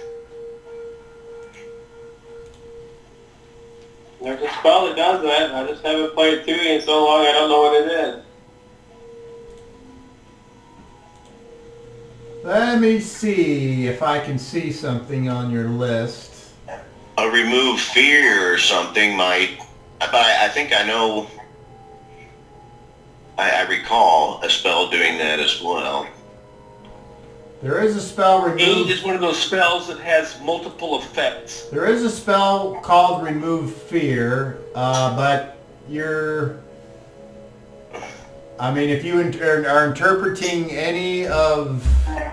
There's a spell that does that. I just haven't played 2E in so long I don't know what it is. Let me see if I can see something on your list. A remove fear or something might. But I think I know. I recall a spell doing that as well. There is a spell Aid remove. is one of those spells that has multiple effects. There is a spell called remove fear, but you're. I mean, if you are interpreting any of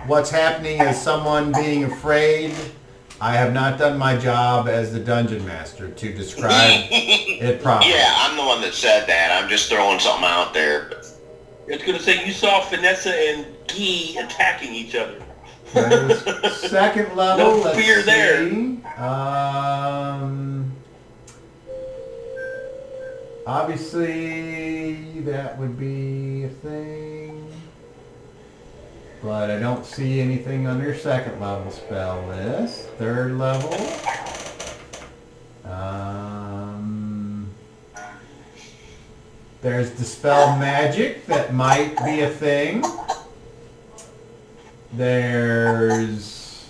what's happening as someone being afraid, I have not done my job as the dungeon master to describe it properly. Yeah, I'm the one that said that. I'm just throwing something out there. It's going to say you saw Vanessa and Guy attacking each other. There's second level. No let's fear there. see. Obviously, that would be a thing. But I don't see anything on your second level spell list. Third level. There's Dispel Magic. That might be a thing. There's...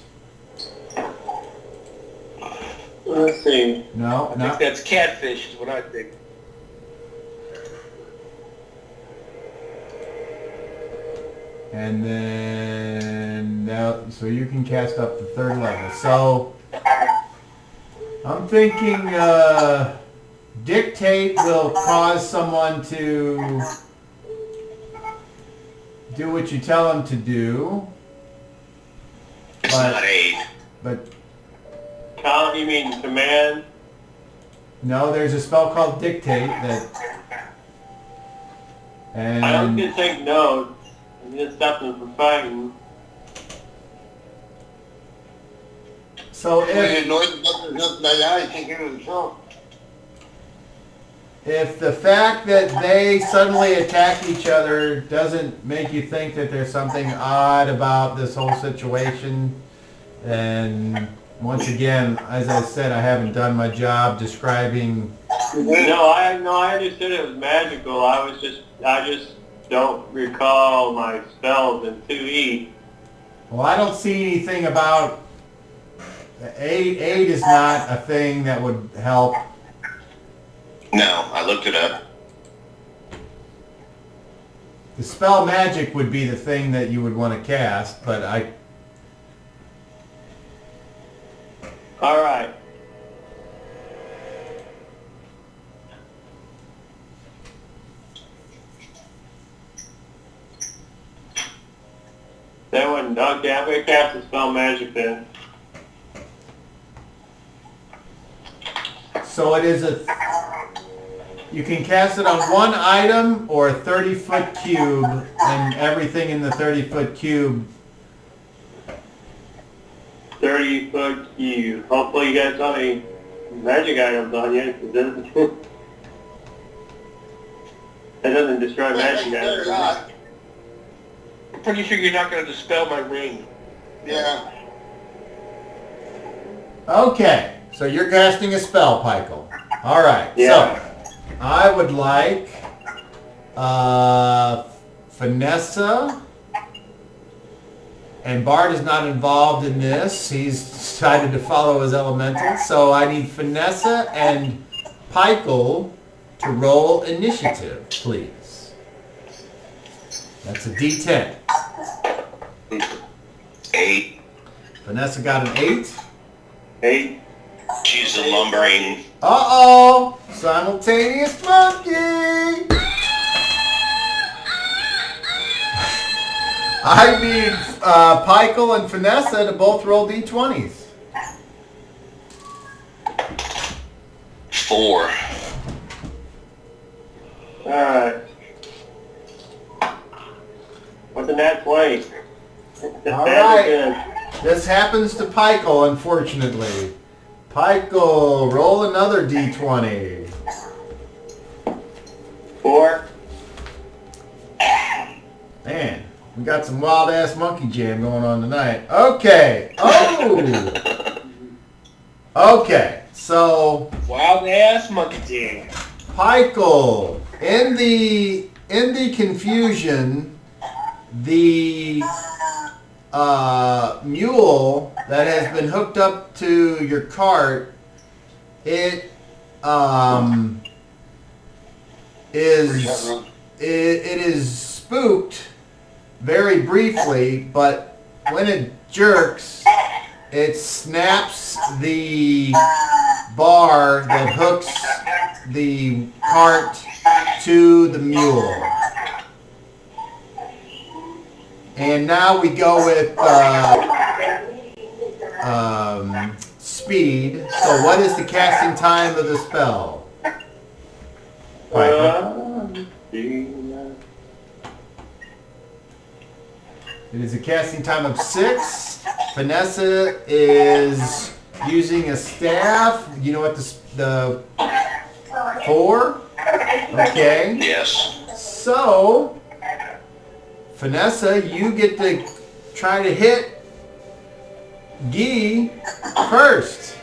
Let's see. No, I not... think that's catfish is what I think. And then... Now, so you can cast up to third level. So... I'm thinking... Dictate will cause someone to do what you tell them to do. It's not aid. But You mean command? no, there's a spell called Dictate that... And I don't get to take notes. I need to stop them from fighting. so We ignore the buttons that eye, take care of themselves. if the fact that they suddenly attack each other doesn't make you think that there's something odd about this whole situation, then once again, as I said, I haven't done my job describing... No, I understood it was magical. I just don't recall my spells in 2E. Well, I don't see anything about... Aid is not a thing that would help. No, I looked it up. The spell magic would be the thing that you would want to cast, but I... All right. That one, okay, I'm going to cast the spell magic then. So it is a... You can cast it on one item or a 30-foot cube, and everything in the 30-foot cube. 30-foot cube. Hopefully you got so many magic items on you. That doesn't destroy magic items. I'm pretty sure you're not going to dispel my ring. Yeah. Okay, so you're casting a spell, Pyko. All right, Yeah. so I would like Vanessa And Bart is not involved in this. He's decided to follow his elemental. So I need Vanessa and Pikel to roll initiative, please. That's a D10. 8. Vanessa got an 8. 8. She's a lumbering. Uh-oh! Simultaneous monkey! I need Pikel and Vanessa to both roll D20s. 4. Alright. What's in that plate? All right. This happens to Pikel, unfortunately. Pikel, roll another D20. 4. Man, we got some wild-ass monkey jam going on tonight. Okay. Oh! Okay, so... Wild ass monkey jam. Pikel, in the confusion, the mule that has been hooked up to your cart, it is spooked very briefly, but when it jerks, it snaps the bar that hooks the cart to the mule. And now we go with speed. So what is the casting time of the spell? It is a casting time of 6. Vanessa is using a staff. You know what the 4? Okay. Yes. So, Vanessa, you get to try to hit Guy first.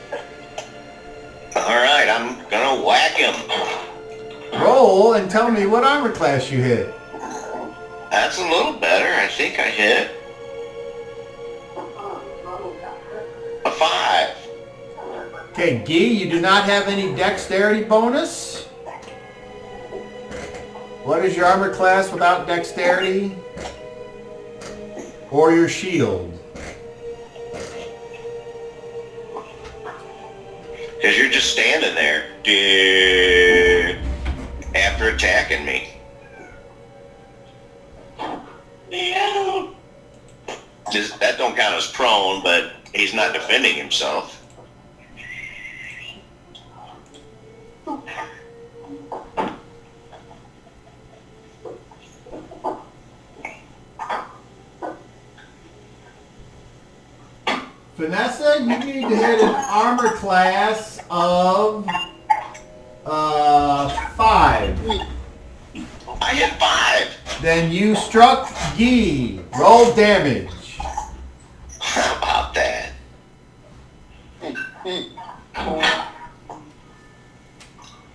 Alright, I'm gonna whack him. Roll and tell me what armor class you hit. That's a little better. I think I hit a 5. Okay, Guy, you do not have any dexterity bonus. What is your armor class without dexterity? Or your shield? Because you're just standing there after attacking me. Just, that don't count as prone, but he's not defending himself. Vanessa, you need to hit an armor class of 5. I hit 5. Then you struck Guy. Roll damage. How about that?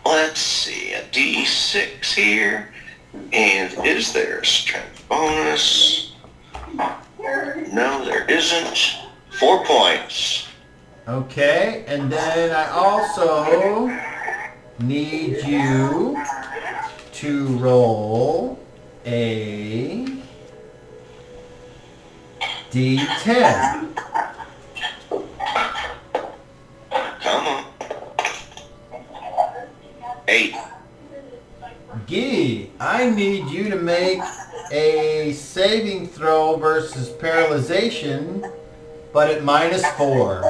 Let's see, a D6 here. And is there a strength bonus? No, there isn't. 4 points. Okay, and then I also need you to roll a D10. Come on. 8. Guy, I need you to make a saving throw versus paralyzation, but at -4.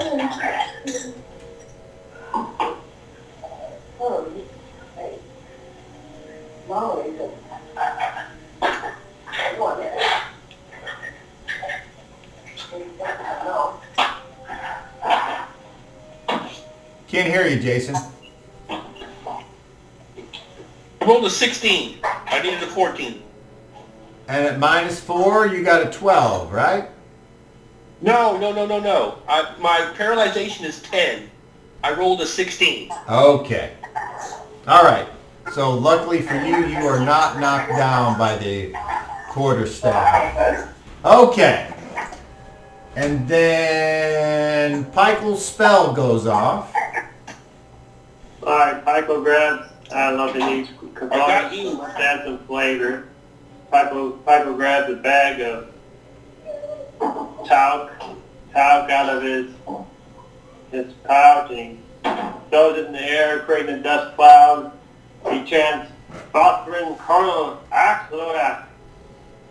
Can't hear you, Jason. I rolled a 16. I needed a 14. And at -4, you got a 12, right? No. My paralyzation is 10. I rolled a 16. Okay. All right. So luckily for you, you are not knocked down by the quarterstaff. Okay. And then Pykel's spell goes off. Alright, Pykel grabs, I love the each got you. component, let's add some flavor. Pykel grabs a bag of talc out of his pouch, and he throws it in the air, creating a dust cloud. He chants, Phosphorus Corno Axlora,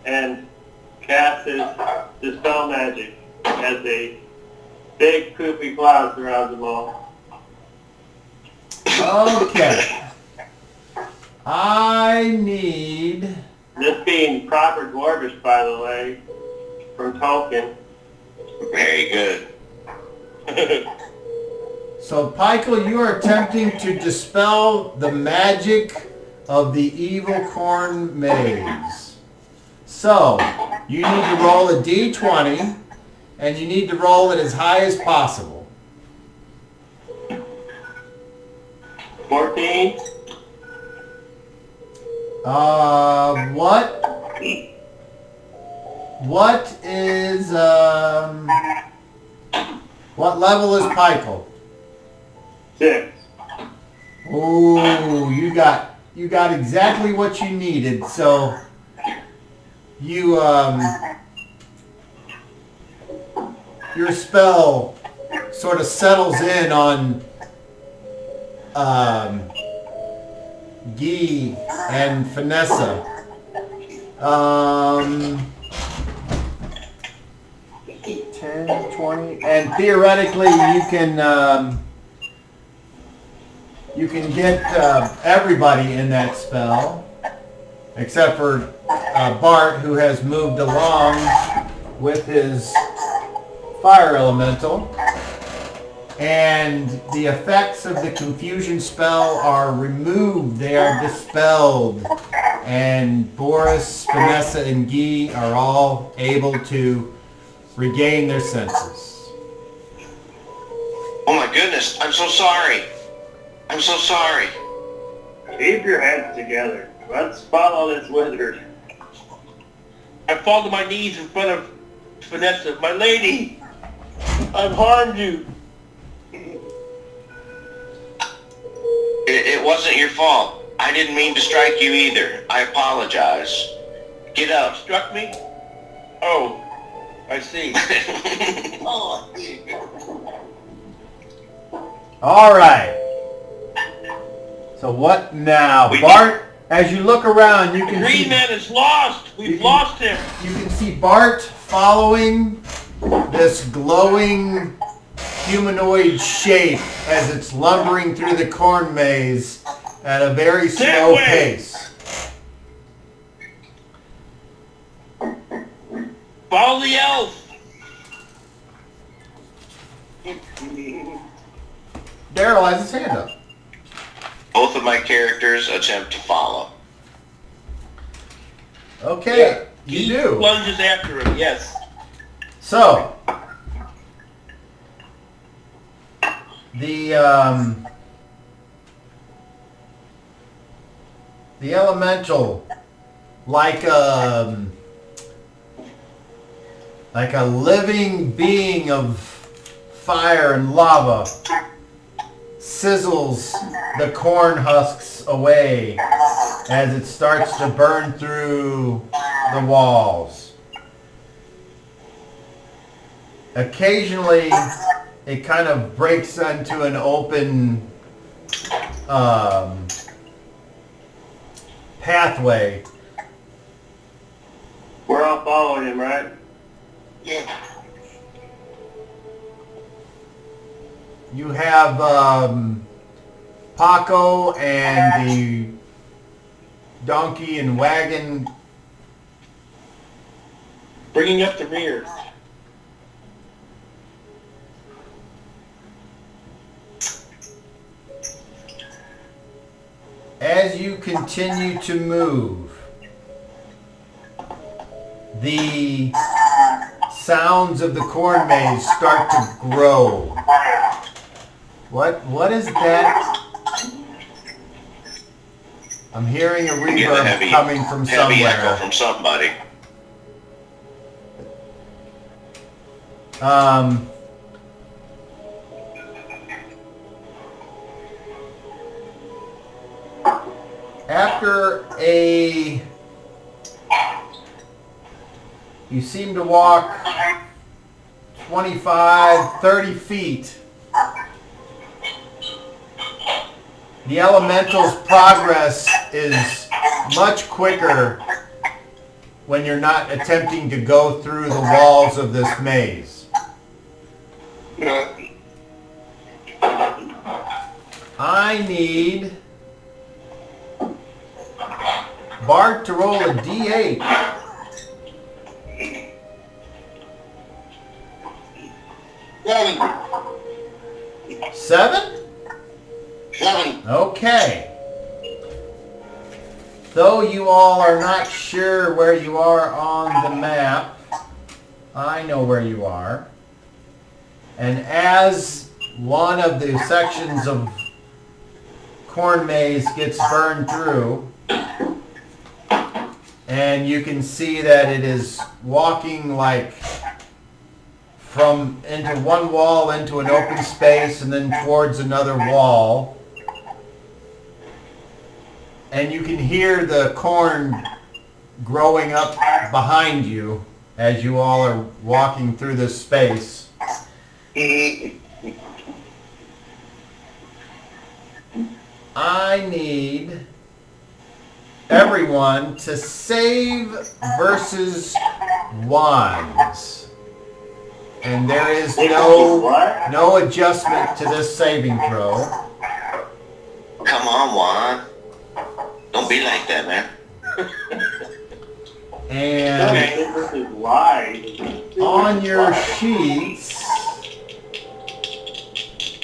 and casts his dispel magic as a big poopy cloud surrounds them all. Okay. I need... This being proper dwarvish, by the way, from Tolkien. Very good. So, Pykel, you are attempting to dispel the magic of the evil corn maze. So, you need to roll a d20, and you need to roll it as high as possible. 14. What level is Pykel? 6. Ooh, you got exactly what you needed. So you your spell sort of settles in on Guy and Vanessa. 10, 20, and theoretically you can get everybody in that spell, except for Bart, who has moved along with his fire elemental. And the effects of the confusion spell are removed. They are dispelled. And Boris, Vanessa, and Guy are all able to regain their senses. Oh my goodness, I'm so sorry. I'm so sorry. Keep your heads together. Let's follow this wizard. I fall to my knees in front of Vanessa. My lady, I've harmed you. It wasn't your fault. I didn't mean to strike you either. I apologize. Get up. Struck me? Oh, I see. Oh, All right. So what now? Bart, as you look around, you can Green see... Man is lost. We've lost him. You can see Bart following this glowing humanoid shape as it's lumbering through the corn maze at a very slow pace. Follow the elf. Daryl has his hand up. Both of my characters attempt to follow. Okay, you He do. plunges after him, yes. So, the elemental, like a living being of fire and lava, sizzles the corn husks away as it starts to burn through the walls. Occasionally, it kind of breaks into an open pathway. We're all following him, right? yeah. You have Paco and the donkey and wagon. Bringing up the rear. As you continue to move, the sounds of the corn maze start to grow. What is that? I'm hearing a reverb coming from heavy echo somewhere. from somebody. After you seem to walk 25, 30 feet. The elemental's progress is much quicker when you're not attempting to go through the walls of this maze. I need Bart to roll a D8. 7? 7. Okay. Though you all are not sure where you are on the map, I know where you are. And as one of the sections of corn maze gets burned through, and you can see that it is walking like from into one wall into an open space and then towards another wall. And you can hear the corn growing up behind you as you all are walking through this space. I need everyone to save versus wands. And there is no adjustment to this saving throw. Come on, Juan. Don't be like that, man. And Versus wide. on your sheets,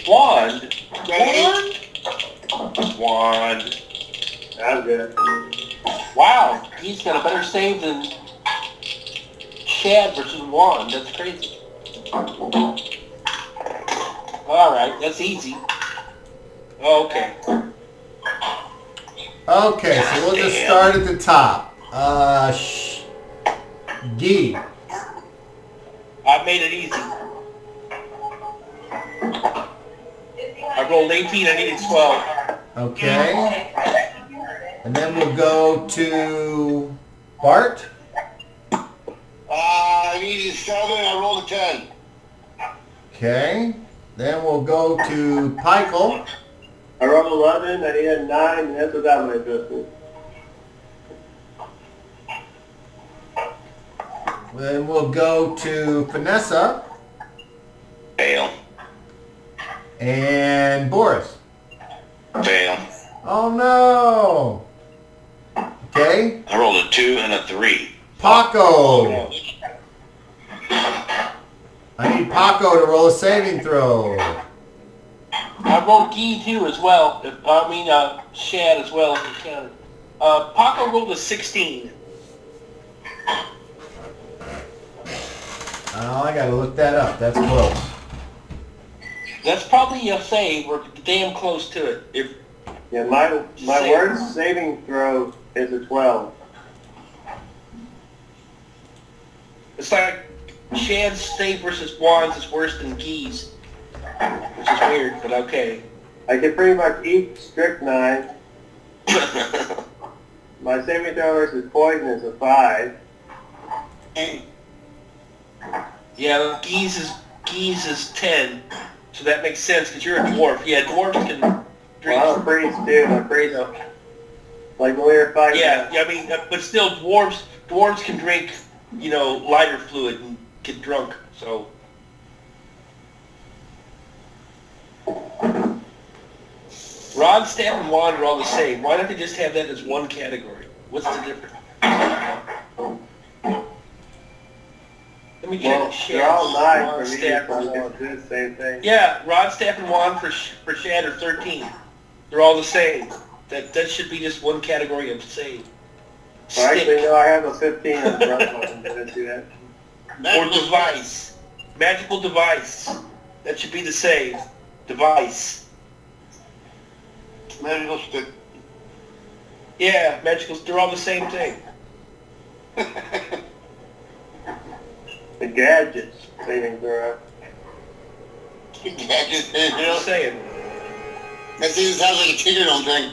Wand. Wand. That's good. Wow, he's got a better save than Shad versus Wand. That's crazy. Alright, that's easy. Okay. okay, so we'll just start at the top. Gee. I made it easy. I rolled 18, I needed 12. Okay. And then we'll go to Bart. I needed 7. I rolled a 10. Okay. Then we'll go to Pikel. I rolled 11, I needed 9, and that's without my adjustment. Then we'll go to Vanessa Fail. and Boris. Fail. Oh no. Okay. I rolled a 2 and a 3. Paco. I need Paco to roll a saving throw. I rolled Gee too as well. Shad as well if you counted. Paco rolled a 16. Oh, I gotta look that up. That's close. That's probably a save. We're damn close to it. If Yeah, my worst saving throw is a 12. it's like Shad's save versus Wands is worse than Gee's, which is weird, but okay. I can pretty much eat strychnine. My saving throw versus poison is a 5. Yeah, Gee's is 10, so that makes sense because you're a dwarf. Yeah, dwarves can drink. Well, I'm a priest too. I'm a priest. Like when we were fighting. Yeah, I mean, but still, dwarves can drink, lighter fluid and get drunk. So. Rod, staff, and wand are all the same. Why don't they just have that as one category? What's the difference? Let me check. Well, they're all 9 Rod, for me, staff, so and I wand. can do the same thing. Yeah, rod, staff, and wand for Shad are 13. They're all the same. That should be just one category of save. Well, actually, no, I have a 15 on the front button. Did I do that? Or device. Magical device. That should be the save. Device. Magical stick. Yeah, magicals, they're all the same thing. The gadgets saving throw. Gadgets, You know what I'm saying? that sounds like a Tinder thing.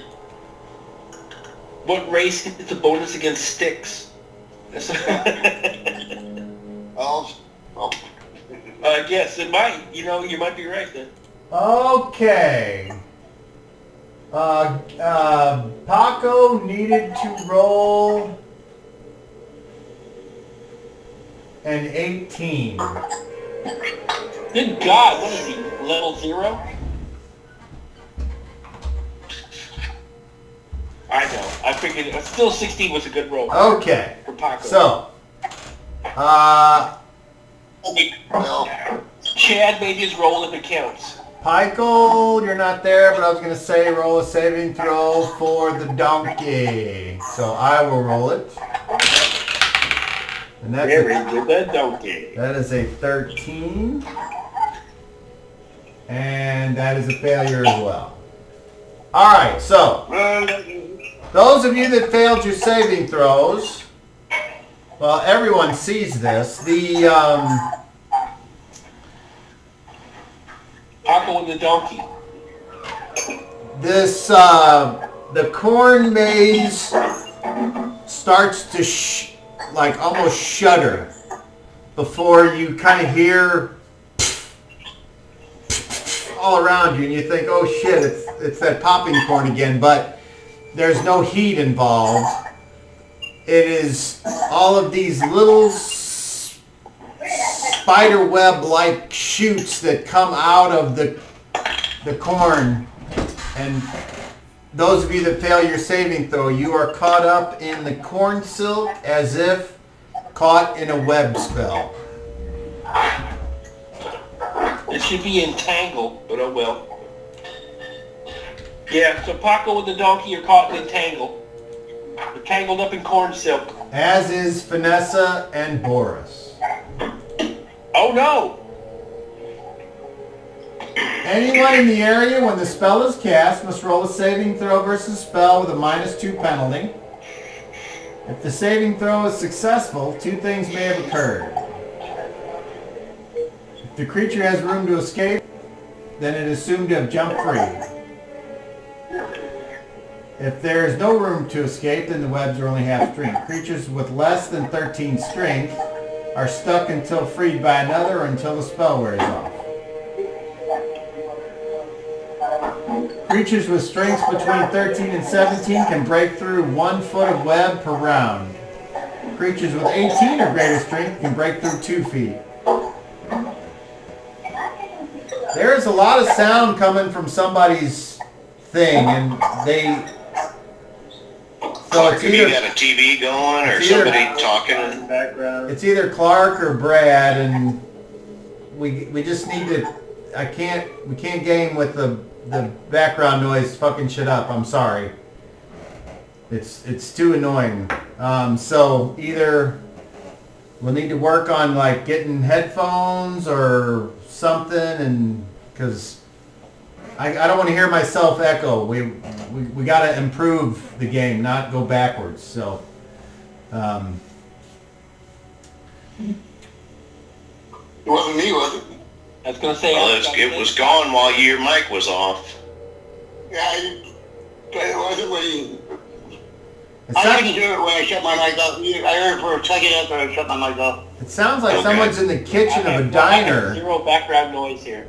What race gets the bonus against sticks? That's Oh. I guess it might. You know, you might be right then. Okay. Paco needed to roll an 18. Good God, what is he? Level 0? I know. I figured still 16 was a good roll Okay. for Paco. So, Well, Chad made his roll if it counts. Pikel, you're not there, but I was going to say roll a saving throw for the donkey. So I will roll it. And that's Very good, that donkey. that is a 13. And that is a failure as well. Alright, so those of you that failed your saving throws, well, everyone sees this. The Paco and the donkey. this the corn maze starts to like almost shudder before you kind of hear all around you, and you think, oh shit, it's that popping corn again, but there's no heat involved. It is all of these little spider web like shoots that come out of the corn, and those of you that fail your saving throw, you are caught up in the corn silk as if caught in a web spell. It should be entangled, but oh well. Yeah, so Paco and the donkey are caught in entangled. They're tangled up in corn silk. As is Vanessa and Boris. Oh no! Anyone in the area when the spell is cast must roll a saving throw versus spell with a -2 penalty. If the saving throw is successful, two things may have occurred. If the creature has room to escape, then it is assumed to have jumped free. If there is no room to escape, then the webs are only half strength. Creatures with less than 13 strength are stuck until freed by another or until the spell wears off. Creatures with strengths between 13 and 17 can break through 1 foot of web per round. Creatures with 18 or greater strength can break through 2 feet. There's a lot of sound coming from somebody's thing, and they... So it's Have you either, got a TV going or it's either- somebody talking? In the background. it's either Clark or Brad, and we just need to... We can't game with the background noise fucking shit up. I'm sorry. It's too annoying. So either we'll need to work on like getting headphones or something, and because I don't want to hear myself echo. We got to improve the game, not go backwards. So it wasn't me, was it? I was gonna say. Well, it was gone while your mic was off. Yeah, but it wasn't when you... it I sounds, couldn't hear it when I shut my mic off. I heard it for a second after I shut my mic off. it sounds like Okay. someone's in the kitchen I of a have diner. 0 background noise here.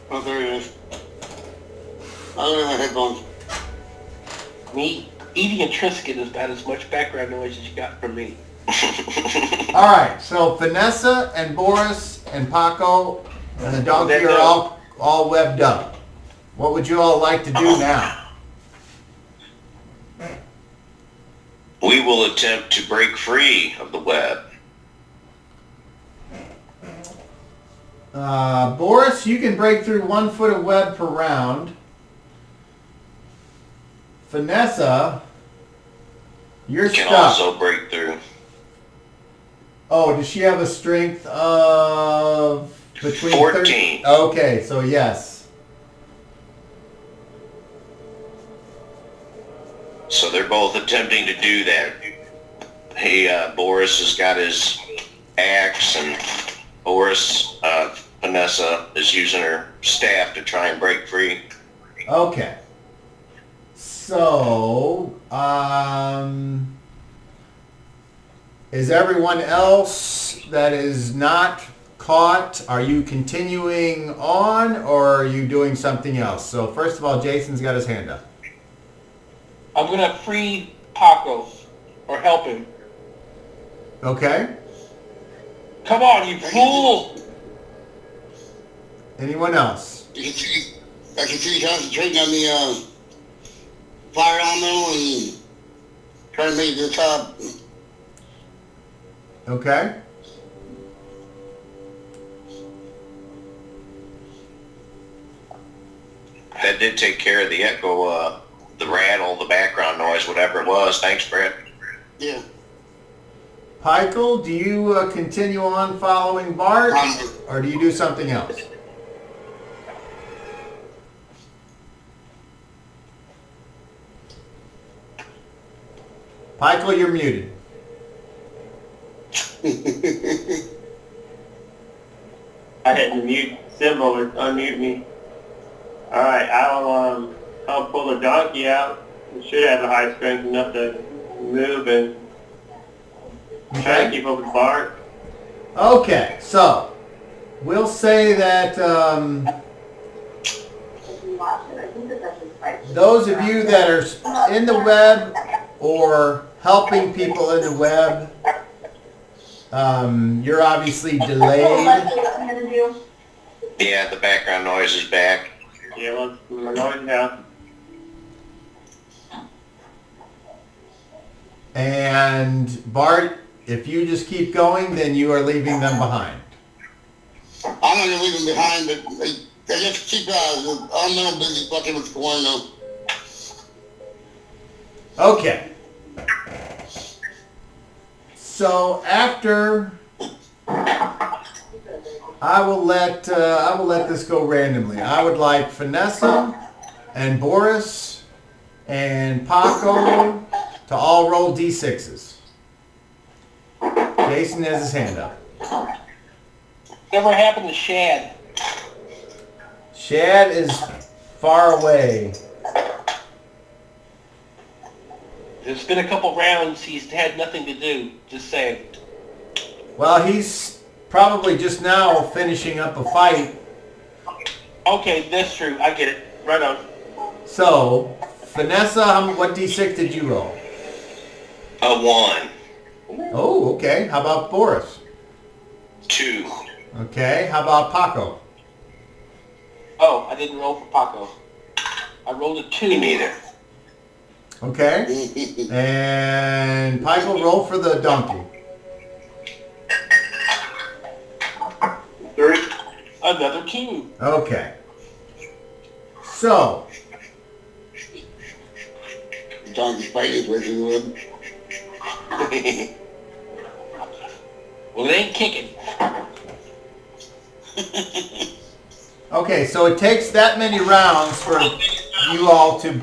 Oh, there it is. I don't have my headphones. Me eating a Triscuit is about as much background noise as you got from me. All right, so Vanessa and Boris and Paco and the donkey are all webbed up. What would you all like to do now? We will attempt to break free of the web. Boris, you can break through 1 foot of web per round. Vanessa, you're Can stuck. also break through. Oh, does she have a strength of between 14. Okay, so yes. So they're both attempting to do that. Hey, Boris has got his axe, and Boris, Vanessa is using her staff to try and break free. Okay. So, is everyone else that is not caught, are you continuing on or are you doing something else? So first of all, Jason's got his hand up. I'm gonna free Paco, or help him. Okay. Come on, you fool! Anyone else? I can see you concentrating on the fire elemental and trying to make it to the top. Okay. That did take care of the echo, the rattle, the background noise, whatever it was. Thanks, Brett. Yeah. Michael, do you continue on following Bart or do you do something else? Michael, you're muted. I hit the mute symbol to unmute me. Alright, I'll pull the donkey out. It should have the high strength enough to move and try to keep up with Bart. Okay, so we'll say that those of you that are in the web or helping people in the web, you're obviously delayed. Yeah, the background noise is back. Yeah, let's noise now. And Bart, if you just keep going, then you are leaving them behind. I'm not gonna leave them behind, but they just keep the elemental busy fucking with the corn though. Okay. So after, I will let this go randomly. I would like Vanessa and Boris and Paco to all roll d6s. Jason has his hand up. Whatever happened to Shad? Shad is far away. It's been a couple rounds. He's had nothing to do. Just saying. Well, he's probably just now finishing up a fight. Okay, that's true. I get it. Right on. So, Vanessa, what d6 did you roll? A 1. Oh, okay. How about Boris? 2. Okay. How about Paco? Oh, I didn't roll for Paco. I rolled a 2. Me neither. Okay. And Paco, roll for the donkey. 3. Another 2. Okay. So, Donkey's fighting his way through the web. Well, it ain't kicking. okay, so it takes that many rounds for you all to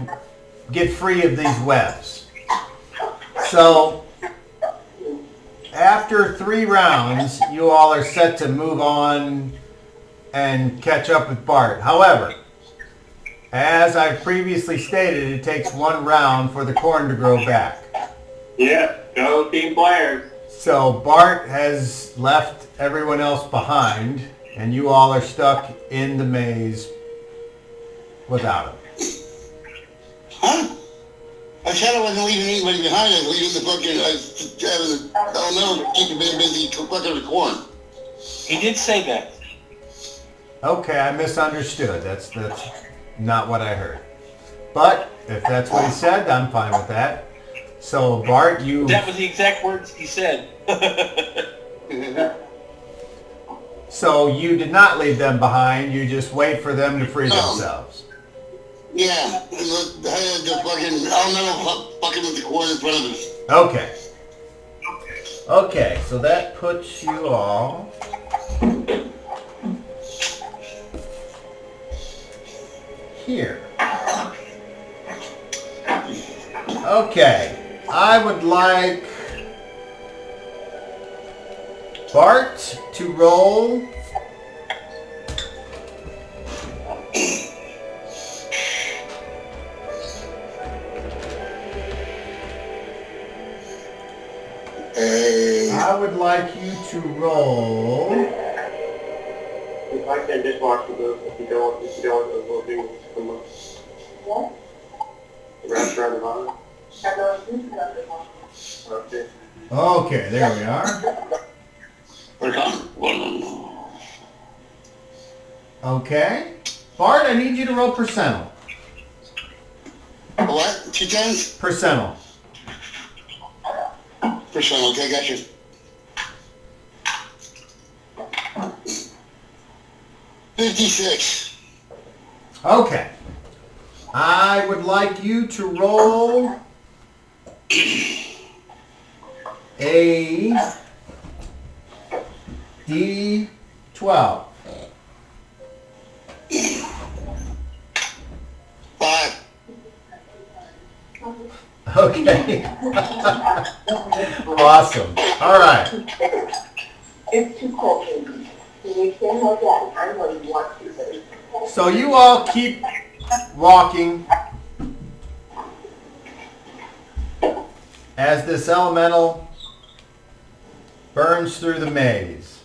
get free of these webs. So, after 3 rounds, you all are set to move on and catch up with Bart. However, as I previously stated, it takes 1 round for the corn to grow back. Yeah, go team players. So Bart has left everyone else behind, and you all are stuck in the maze without him. Huh? I said I wasn't leaving anybody behind. I was leaving the fucking, I was having the elemental keep being busy fucking the corn. He did say that. Okay, I misunderstood. That's not what I heard. But if that's what he said, I'm fine with that. So Bart, you... That was the exact words he said. So you did not leave them behind. You just wait for them to free themselves. Yeah, and I had the fucking elemental fucking with the corn in front of us. Okay. Okay, so that puts you all... here. Okay, I would like Bart to roll I would like you to roll. If I can just watch the move, if you don't, those will be come up. What? The rest around the bottom. Okay. Okay, there we are. We're done. Okay. Bart, I need you to roll percentile. What? 2 times? Percentile. Percent, okay, got you. 56. Okay. I would like you to roll a D12. 5. Okay. Awesome. All right. It's too cold. You can't hold that. I know you want to, but So you all keep walking as this elemental burns through the maze.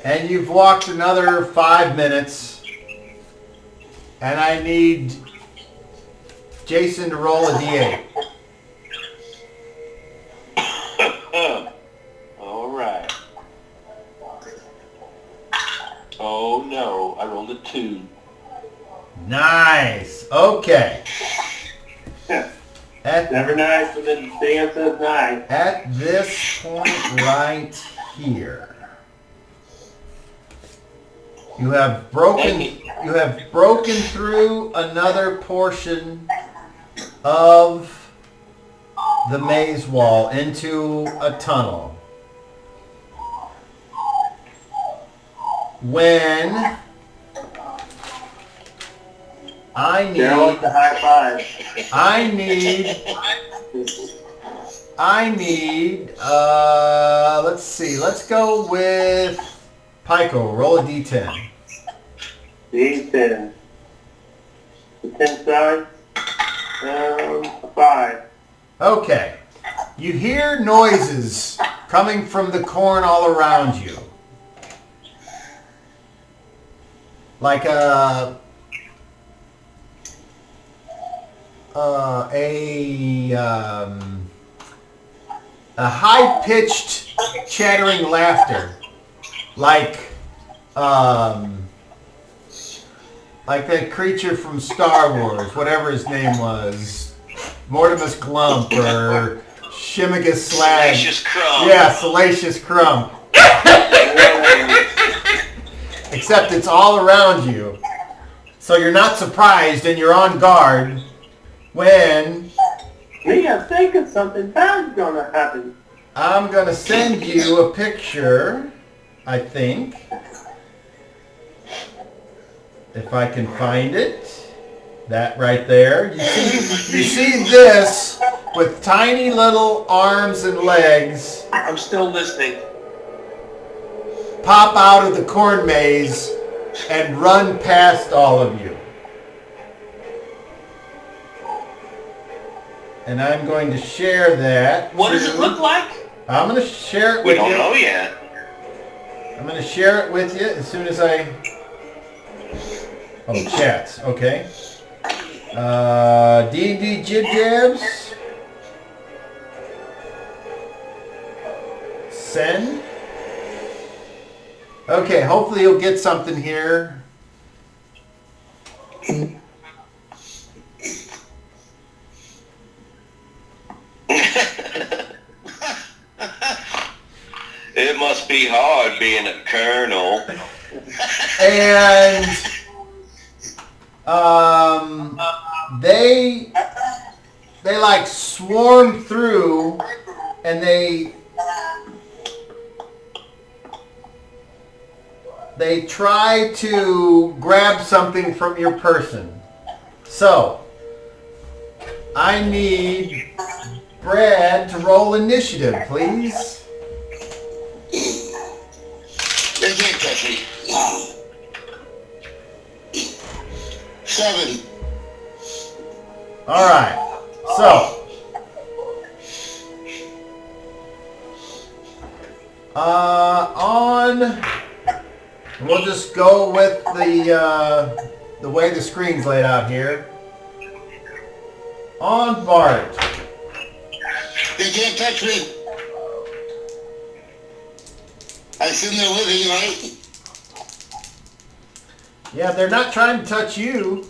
And you've walked another 5 minutes. And I need Jason to roll a D8. All right. Oh no, I rolled a 2. Nice. Okay. Never nice, but then Dan says nice. At this point right here, you have broken through another portion of the maze wall into a tunnel. When I Daryl wants the high five. let's see, let's go with Pico. Roll a D10. D10. The 10 side. 5. Okay. You hear noises coming from the corn all around you. Like a high-pitched chattering laughter. Like that creature from Star Wars, whatever his name was. Mortimus Glump or Shimmigus Slag. Salacious Crumb. Yeah, Salacious Crumb. Except it's all around you. So you're not surprised and you're on guard when Me, I'm thinking something bad's gonna happen. I'm going to send you a picture, I think. If I can find it. That right there. You see this with tiny little arms and legs I'm still listening. pop out of the corn maze and run past all of you. And I'm going to share that. What does it look like? I'm going to share it We with don't you. know yet. I'm going to share it with you as soon as I... Oh, chats. Okay. D&D Jib Jabs. Send. Okay, hopefully you'll get something here. It must be hard being a colonel. And they like swarm through and they try to grab something from your person. So I need Brad to roll initiative, please. They can't touch me. 7. All right. So, we'll just go with the way the screen's laid out here. On Bart. They can't touch me. I assume they're living, right? Yeah, they're not trying to touch you.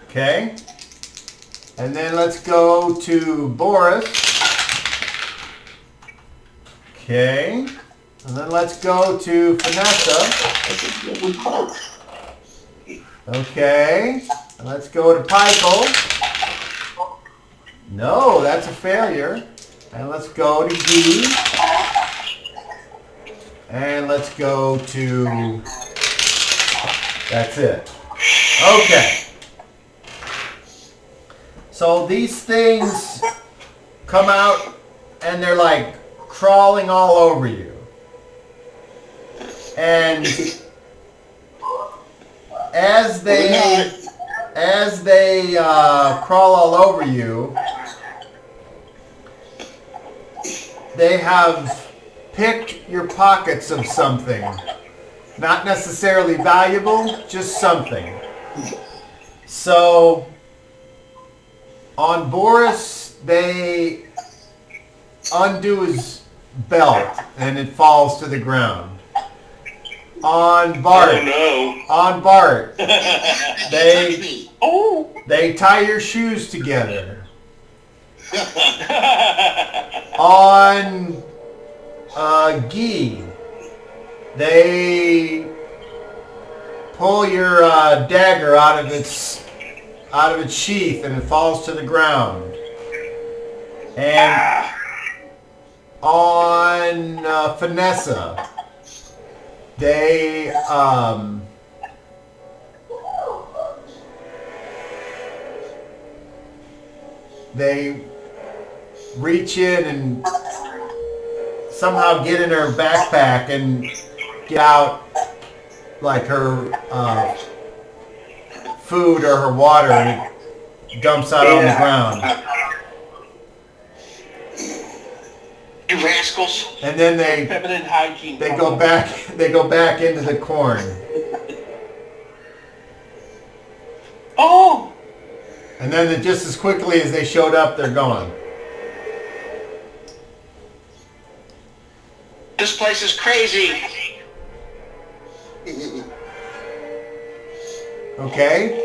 Okay. And then let's go to Boris. Okay. And then let's go to Vanessa. Okay. And let's go to Pykel. No, that's a failure. And let's go to G. And let's go to... That's it. Okay. So these things come out and they're like crawling all over you. And as they crawl all over you, they have picked your pockets of something. Not necessarily valuable, just something. So on Boris, they undo his belt and it falls to the ground. On Bart, on Bart, they tie your shoes together. On Guy, they pull your dagger out of its sheath and it falls to the ground. And on Vanessa, they reach in and somehow get in her backpack and get out like her food or her water, and it dumps out on the ground. You rascals. And then they Feminine hygiene. go back into the corn. Oh! And then just as quickly as they showed up, they're gone. This place is crazy. Okay?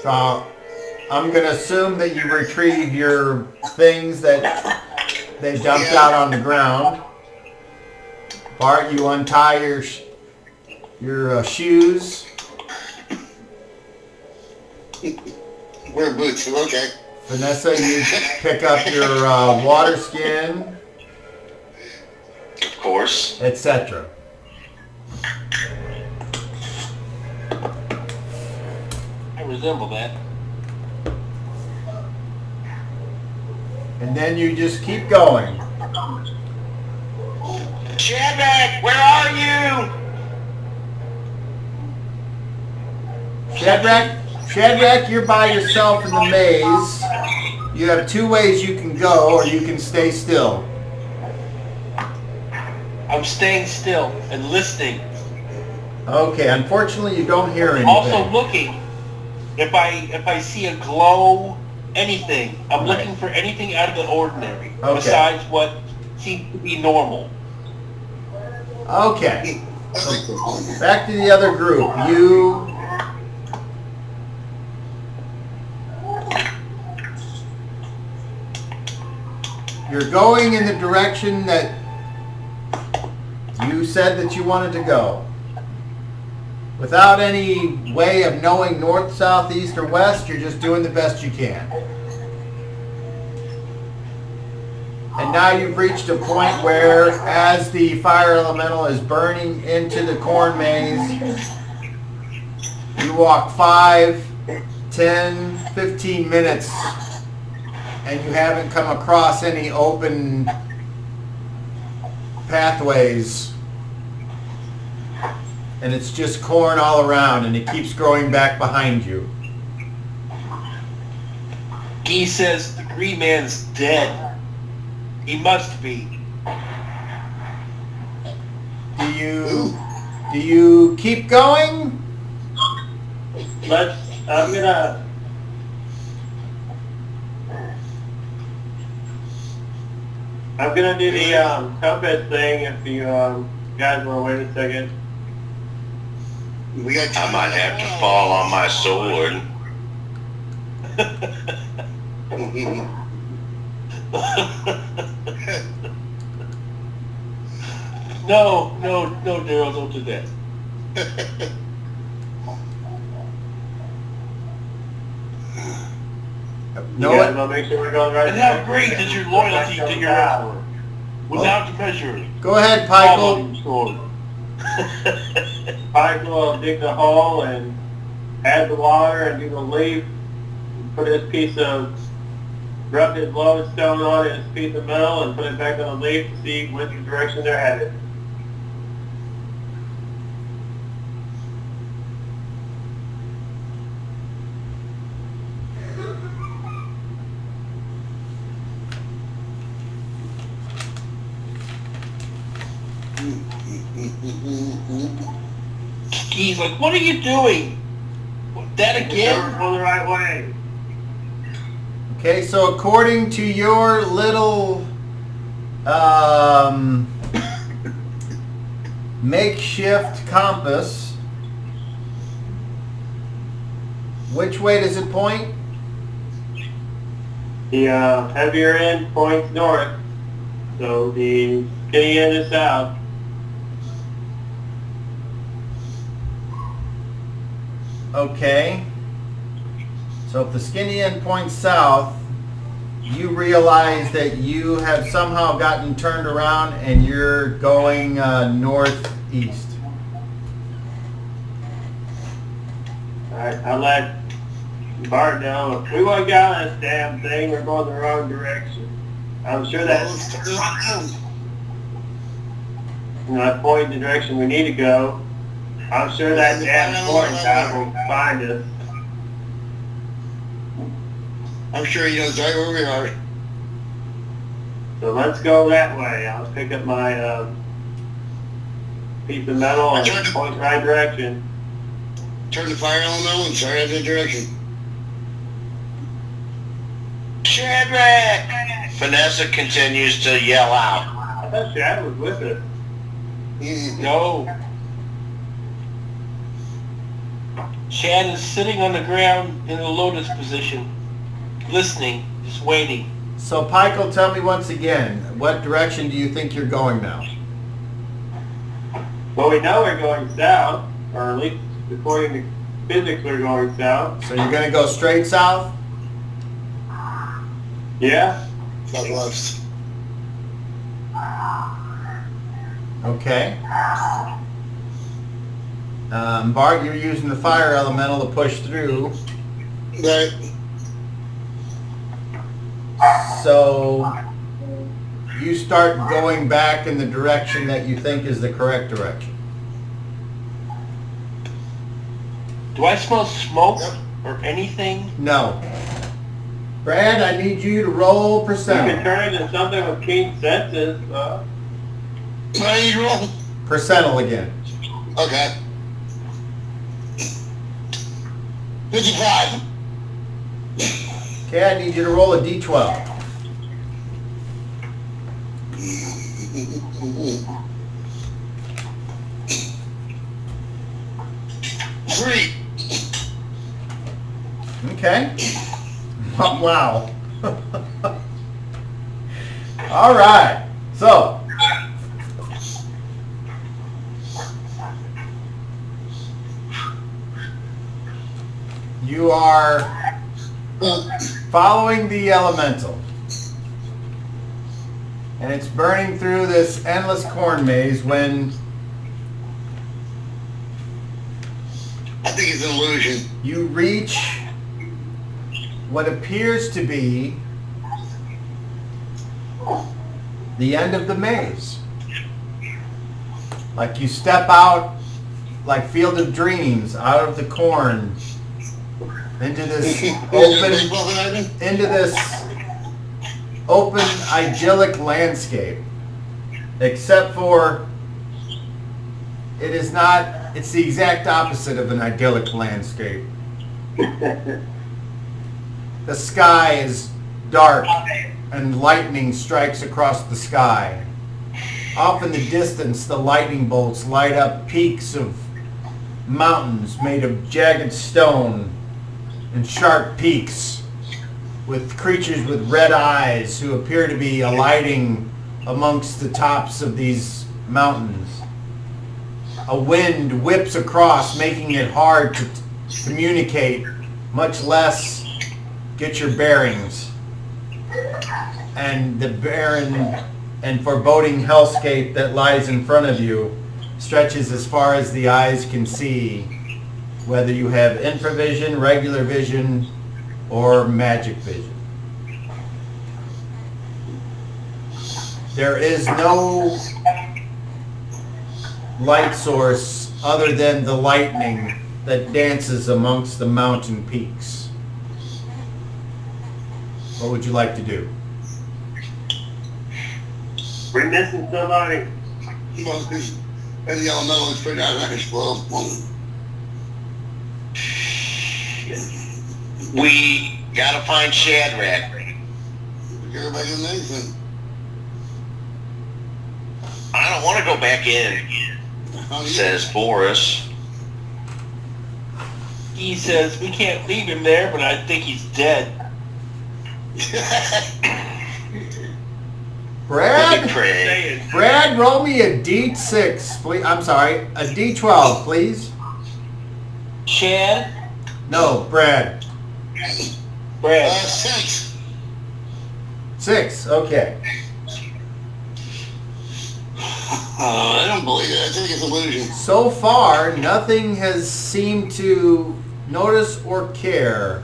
So I'm going to assume that you retrieve your things that they dumped out on the ground. Bart, you untie your shoes. Wear boots, okay. Vanessa, you pick up your water skin, Of course. etc. I resemble that. And then you just keep going. Shadrach, where are you? Shadrach, you're by yourself in the maze. You have two ways you can go, or you can stay still. I'm staying still and listening. Okay, unfortunately you don't hear anything. Also looking. If I see a glow, anything, I'm Right. looking for anything out of the ordinary. Okay. Besides what seems to be normal. Okay, so back to the other group. You're going in the direction that you said that you wanted to go. Without any way of knowing north, south, east, or west, you're just doing the best you can. And now you've reached a point where, as the fire elemental is burning into the corn maze, You walk 5, 10, 15 minutes, and you haven't come across any open pathways. And it's just corn all around, and it keeps growing back behind you. Guy says the green man's dead. He must be. Do you keep going? I'm gonna do the compass thing if you guys want to wait a second. We got I might have to fall on my sword. No, Daryl, don't do that. No, You guys want to make sure we're going right. And how great is your loyalty to your emperor? Without measure. go ahead, Follow Pykel. your sword. Pike will dig the hole and add the water and do the leaf. Put his piece of, rub his lodestone on his piece of metal and put it back on the leaf to see which direction they're headed. He's like, what are you doing? That We're again? going the right way. Okay, so according to your little makeshift compass, which way does it point? The heavier end points north, so the skinny end is south. Okay. So if the skinny end points south, you realize that you have somehow gotten turned around and you're going northeast. Alright, I'll let Bart know. If we want to get on this damn thing, we're going the wrong direction. I'm sure that's, not pointing the direction we need to go. I'm sure that damn corn guy will find us. I'm sure he knows right where we are. So let's go that way. I'll pick up my piece of metal and point the right direction. Turn the fire elemental and start heading the direction. Shadrach! Vanessa continues to yell out. I thought Shad was with us. No. Shad is sitting on the ground in the lotus position, listening, just waiting. So Pykel, tell me once again, what direction do you think you're going now? Well, we know we're going south, or at least according to physics we're going south. So you're going to go straight south? Yeah? Not left. Okay. Bart, you're using the fire elemental to push through. Right. So you start going back in the direction that you think is the correct direction. Do I smell smoke Yep. or anything? No. Brad, I need you to roll You can percent. turn it into something with keen senses. What do I need to roll? Percentile again. Okay. 55. Okay, I need you to roll a d12. Three. Okay. Wow. All right. So, you are following the elemental. And it's burning through this endless corn maze when I think it's an illusion. You reach what appears to be the end of the maze. Like you step out, like Field of Dreams, out of the corn, into this open, idyllic landscape. Except for, it is not, it's the exact opposite of an idyllic landscape. The sky is dark and lightning strikes across the sky. Off in the distance, the lightning bolts light up peaks of mountains made of jagged stone and sharp peaks with creatures with red eyes who appear to be alighting amongst the tops of these mountains. A wind whips across, making it hard to communicate, much less get your bearings. And the barren and foreboding hellscape that lies in front of you stretches as far as the eyes can see, whether you have infravision, regular vision, or magic vision. There is no light source other than the lightning that dances amongst the mountain peaks. What would you like to do? We're missing somebody. And the elemental is pretty out of explode. We gotta find Shadrach. Go back in Nathan. I don't want to go back in, says Boris. He says we can't leave him there, but I think he's dead. Brad, roll me a D6, please. I'm sorry, a D12, please. Chad? No, Brad. Brad. 6. 6, okay. I don't believe it. I think it's illusion. So far, nothing has seemed to notice or care.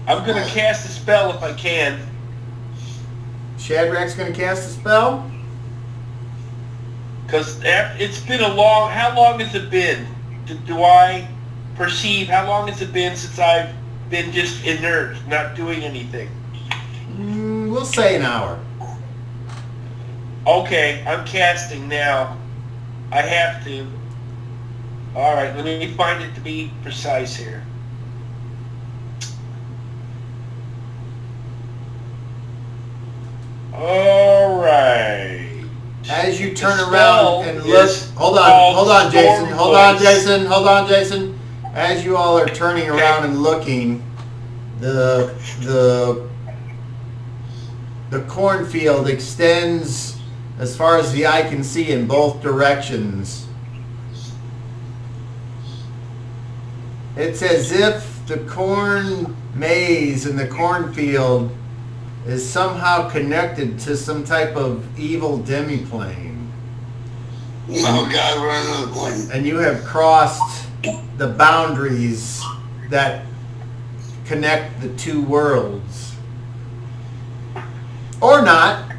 I'm going to cast a spell if I can. Shadrach's going to cast a spell? Because it's been a long... How long has it been? Do I perceive... How long has it been since I've been just inert, not doing anything? We'll say an hour. Okay, I'm casting now. I have to. Alright, let me find it to be precise here. Alright. As you turn around and look... Hold on, Jason. As you all are turning around and looking, the cornfield extends as far as the eye can see in both directions. It's as if the corn maze in the cornfield is somehow connected to some type of evil demiplane. Oh God, we're on another plane. And you have crossed the boundaries that connect the two worlds. Or not.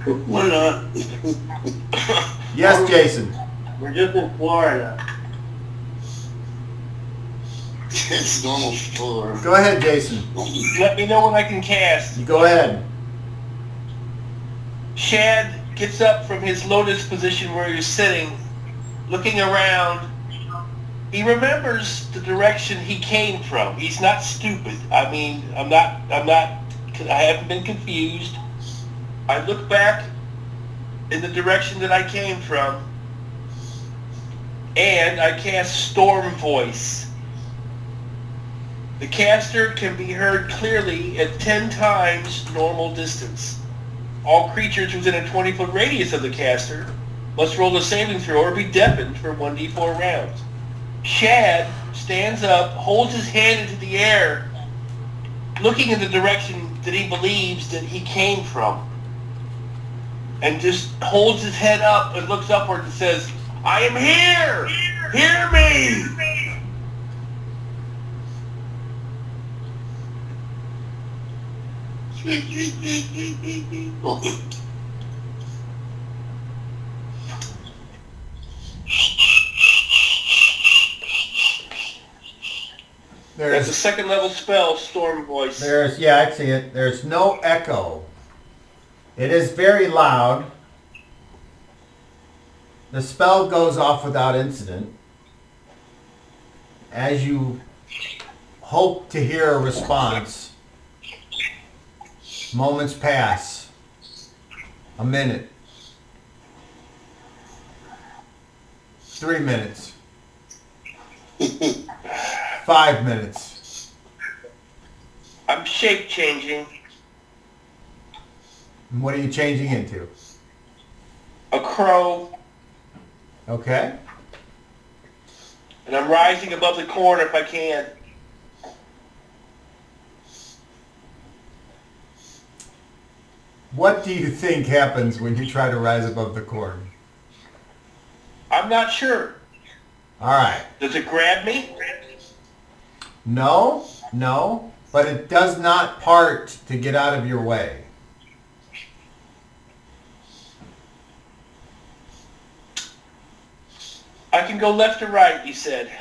Why not? Yes, Jason. We're just in Florida. It's normal for... Go ahead, Jason. Let me know when I can cast. You go ahead. Shad gets up from his lotus position where he's sitting, looking around. He remembers the direction he came from. He's not stupid. I mean, I haven't been confused. I look back in the direction that I came from, and I cast Storm Voice. The caster can be heard clearly at 10 times normal distance. All creatures within a 20-foot radius of the caster must roll a saving throw or be deafened for 1d4 rounds. Shad stands up, holds his hand into the air, looking in the direction that he believes that he came from, and just holds his head up and looks upward and says, I am here! Hear me! That's a second level spell, Storm Voice. Yeah, I see it. There's no echo. It is very loud. The spell goes off without incident. As you hope to hear a response, moments pass. A minute. 3 minutes. 5 minutes. I'm shape changing. What are you changing into? A crow. Okay. And I'm rising above the corn if I can. What do you think happens when you try to rise above the corn? I'm not sure. All right. Does it grab me? No, but it does not part to get out of your way. I can go left or right, you said.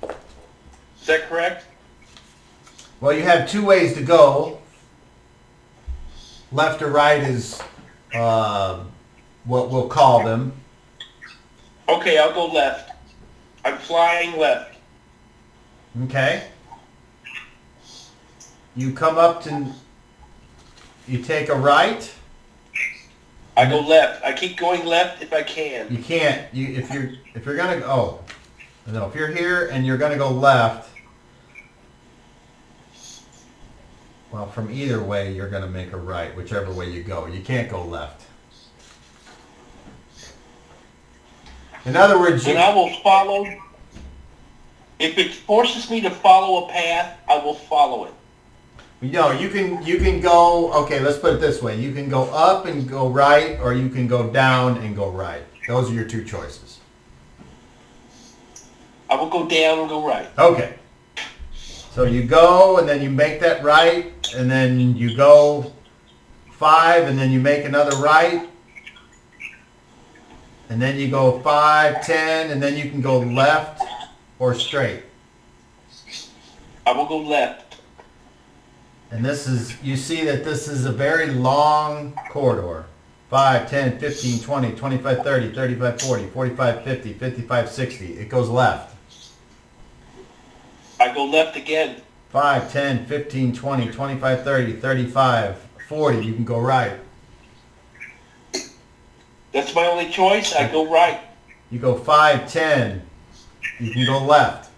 Is that correct? Well, you have 2 ways to go. Left or right is what we'll call them. Okay, I'll go left. I'm flying left. Okay. You come up to, you take a right. I go left. I keep going left if I can. You can't. If you're gonna go. Oh, no. If you're here and you're gonna go left. Well, from either way, you're gonna make a right, whichever way you go. You can't go left. In other words, Then I will follow. If it forces me to follow a path, I will follow it. no, you can go. Okay, let's put it this way: you can go up and go right, or you can go down and go right. Those are your 2 choices. I will go down and go right. Okay. So you go, and then you make that right, and then you go 5, and then you make another right, and then you go 5, 10, and then you can go left or straight. I will go left. And this is, you see that this is a very long corridor. 5, 10, 15, 20, 25, 30, 35, 40, 45, 50, 55, 60. It goes left. I go left again. 5, 10, 15, 20, 25, 30, 35, 40. You can go right. That's my only choice. I go right. You go 5, 10. You can go left.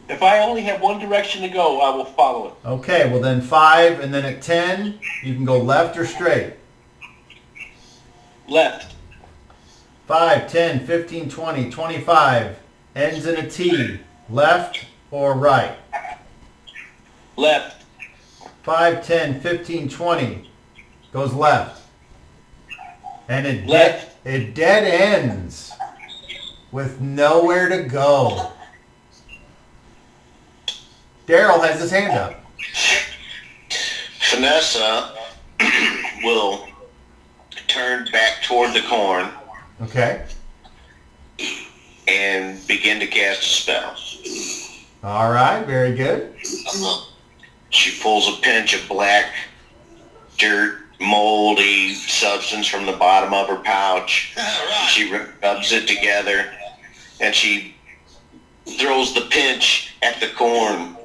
If I only have one direction to go, I will follow it. Okay, well then 5, and then at 10, you can go left or straight. Left. 5, 10, 15, 20, 25. Ends in a T. Left or right. Left. 5, 10, 15, 20. Goes left. And it Left. it dead ends with nowhere to go. Daryl has his hand up. Vanessa will turn back toward the corn Okay. and begin to cast a spell. All right, very good. She pulls a pinch of black dirt, moldy substance from the bottom of her pouch. She rubs it together, and she throws the pinch at the corn,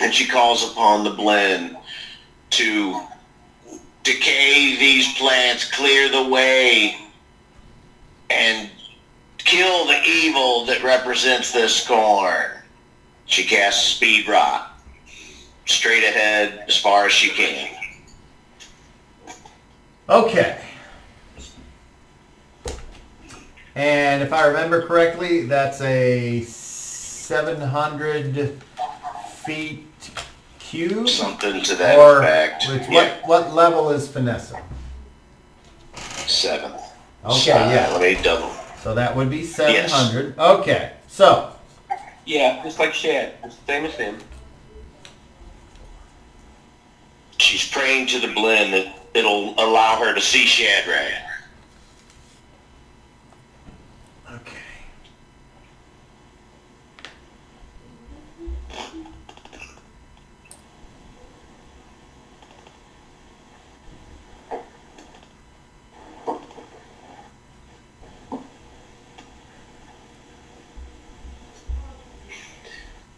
and she calls upon the blend to decay these plants, clear the way, and kill the evil that represents this corn. She casts Speed Rock straight ahead as far as she can. Okay. And if I remember correctly, that's a 700 feet cube? Something to that Or effect. which, Yeah. what level is Vanessa? 7th. Okay, yeah. Let me double. So that would be 700. Yes. Okay, so. Yeah, just like Shad. It's the same as him. She's praying to the blend that it'll allow her to see Shadrach. Okay.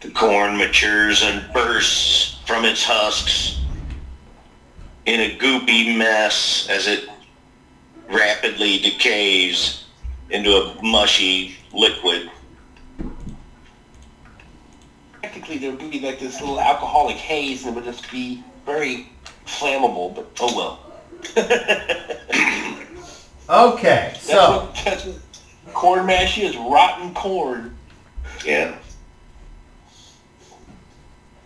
The corn matures and bursts from its husks in a goopy mess as it rapidly decays into a mushy liquid. Technically, there would be like this little alcoholic haze, and it would just be very flammable. But oh well. Okay, so that's what corn mash is, rotten corn. Yeah.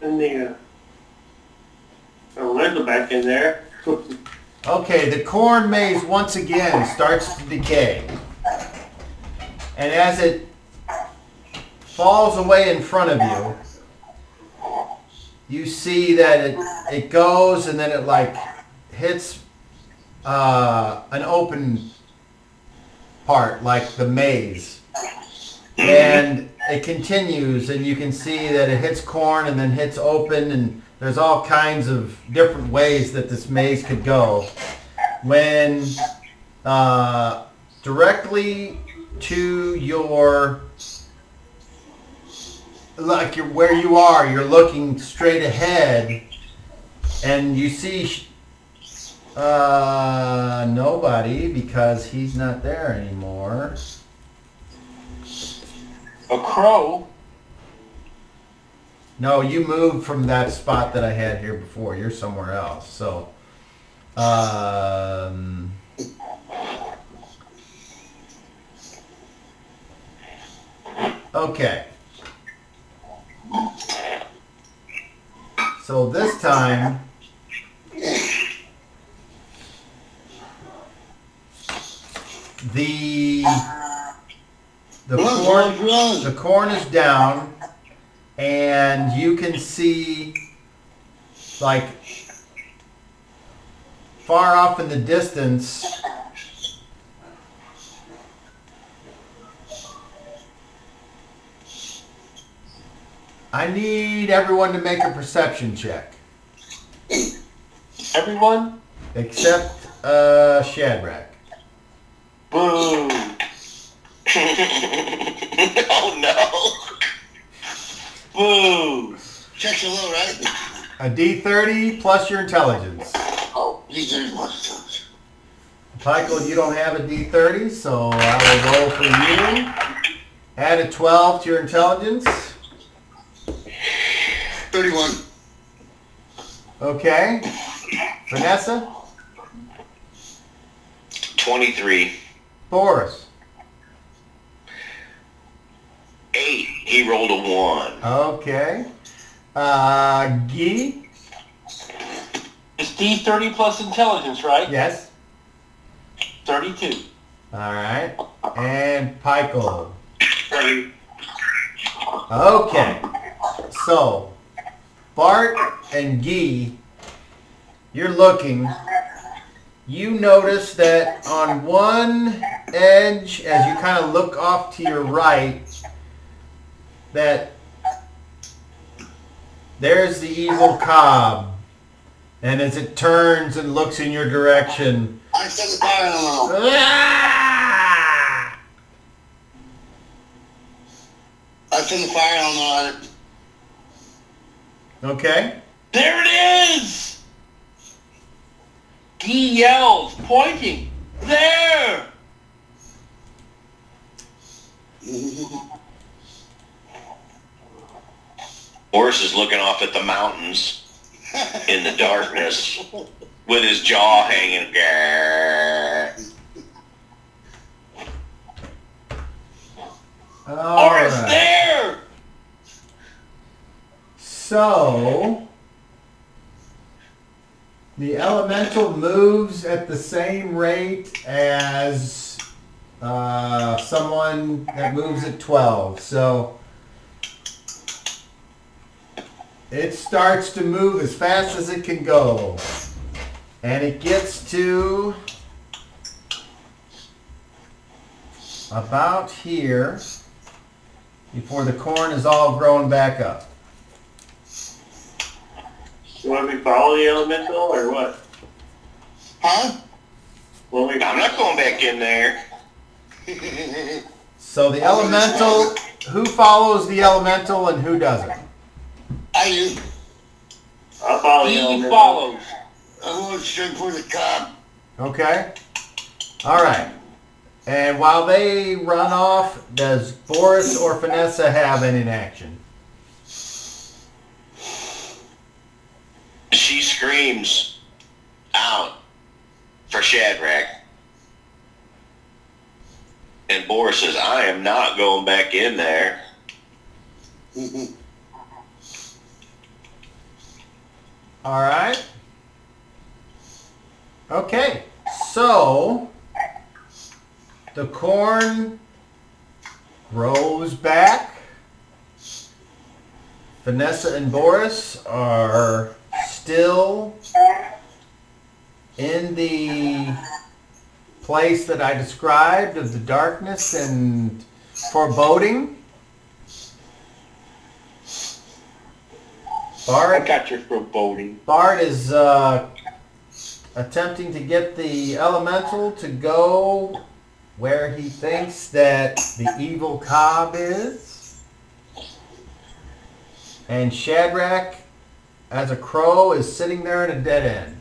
And the lids are back in there. okay, the corn maze once again starts to decay. And as it falls away in front of you, you see that it goes and then it like hits an open part like the maze. And it continues, and you can see that it hits corn and then hits open, and there's all kinds of different ways that this maze could go. When directly to your, like where you are, you're looking straight ahead, and you see nobody because he's not there anymore. A crow. No, you moved from that spot that I had here before. You're somewhere else. So, okay. So this time, the corn is down, and you can see, like, far off in the distance, I need everyone to make a perception check. Everyone? Except Shadrach. Boo. Oh no! Boo. Check's a low, right? A D30 plus your intelligence. Oh, these are my Michael, you don't have a D30, so I will roll for you. Add a 12 to your intelligence. 31. Okay. Vanessa? 23. Boris? 8. He rolled a 1. Okay. Guy? It's D30 plus intelligence, right? Yes. 32. All right. And Michael? 30. Okay. So, Bart and Guy, you're looking. You notice that on one edge, as you kind of look off to your right, that there's the evil cob. And as it turns and looks in your direction, I set the fire alarm. ah! I set the fire alarm on it. Okay. There it is! He yells, pointing. There! Boris is looking off at the mountains in the darkness with his jaw hanging. All Or it's right. there! So, The elemental moves at the same rate as someone that moves at 12. So it starts to move as fast as it can go. And it gets to about here before the corn is all grown back up. Want we follow the elemental or what? Huh? Will we? I'm not going back in there. So the elemental, who follows the elemental and who doesn't? I do. I'll follow the He elemental. follows. I'm going straight for the cop. Okay. All right. And while they run off, does Boris or Vanessa have any action? She screams out for Shadrach. And Boris says, I am not going back in there. All right. Okay. So the corn grows back. Vanessa and Boris are still in the place that I described of the darkness and foreboding. I got your foreboding. Bart is attempting to get the elemental to go where he thinks that the evil cob is. And Shadrach, as a crow, is sitting there in a dead end.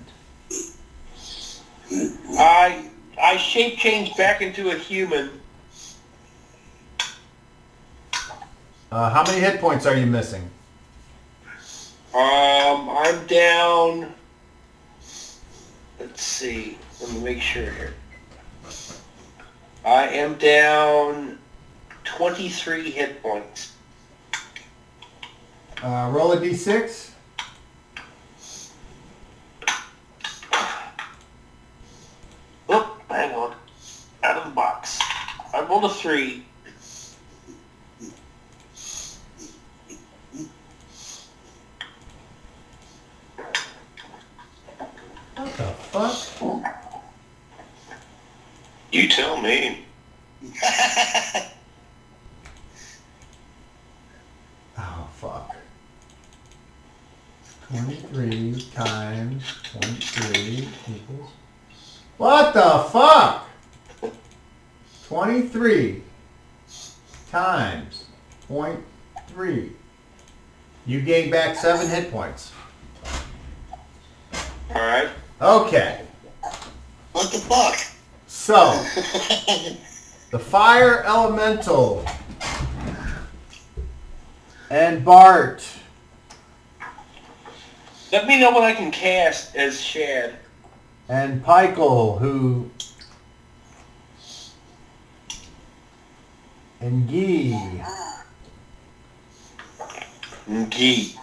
I shape change back into a human. How many hit points are you missing? I'm down. Let's see. Let me make sure here. I am down 23 hit points. Roll a d6. Oh, hang on. Out of the box. I rolled a 3. What the fuck? You tell me. Oh, fuck. 23 times 0.3 equals... What the fuck? 23 times 0.3. You gain back 7 hit points. Alright. Okay. What the fuck? So, the fire elemental and Bart. Let me know what I can cast as Shad. And Pikel, who... And Guy. Gee.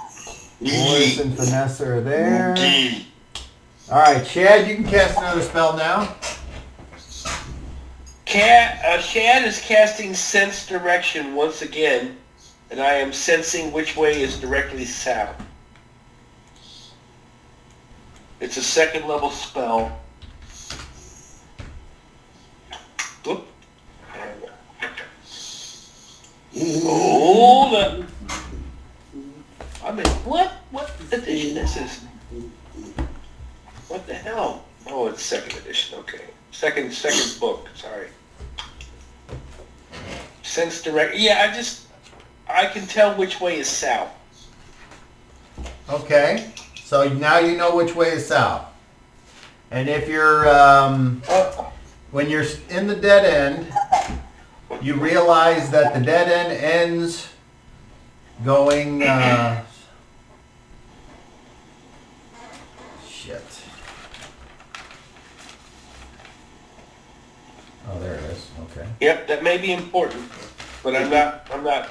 Boris and Vanessa are there. Gee. Alright, Chad, you can cast another spell now. Shad is casting Sense Direction once again, and I am sensing which way is directly south. It's a 2nd level spell. Oop. Hold up. I mean, what edition this is? What the hell? Oh, it's 2nd edition, okay. Second book, sorry. Sense direct. Yeah, I can tell which way is south. Okay. So now you know which way is south. And if you're, when you're in the dead end, you realize that the dead end ends going, shit. Oh, there it is. Okay. Yep, that may be important, but I'm not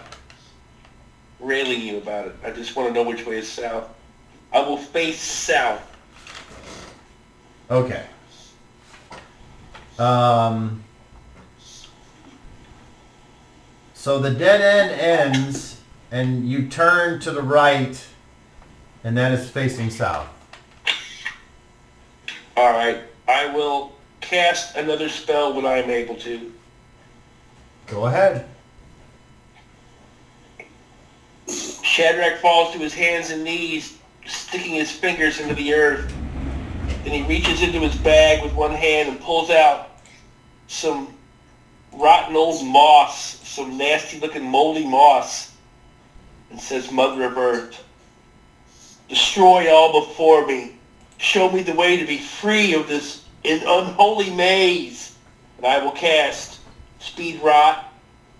railing you about it. I just want to know which way is south. I will face south. Okay. So the dead end ends, and you turn to the right, and that is facing south. All right. I will cast another spell when I am able to. Go ahead. Shadrach falls to his hands and knees, sticking his fingers into the earth. Then he reaches into his bag with one hand and pulls out some rotten old moss, some nasty-looking moldy moss, and says, Mother of Earth, destroy all before me. Show me the way to be free of this unholy maze. And I will cast Speed Rot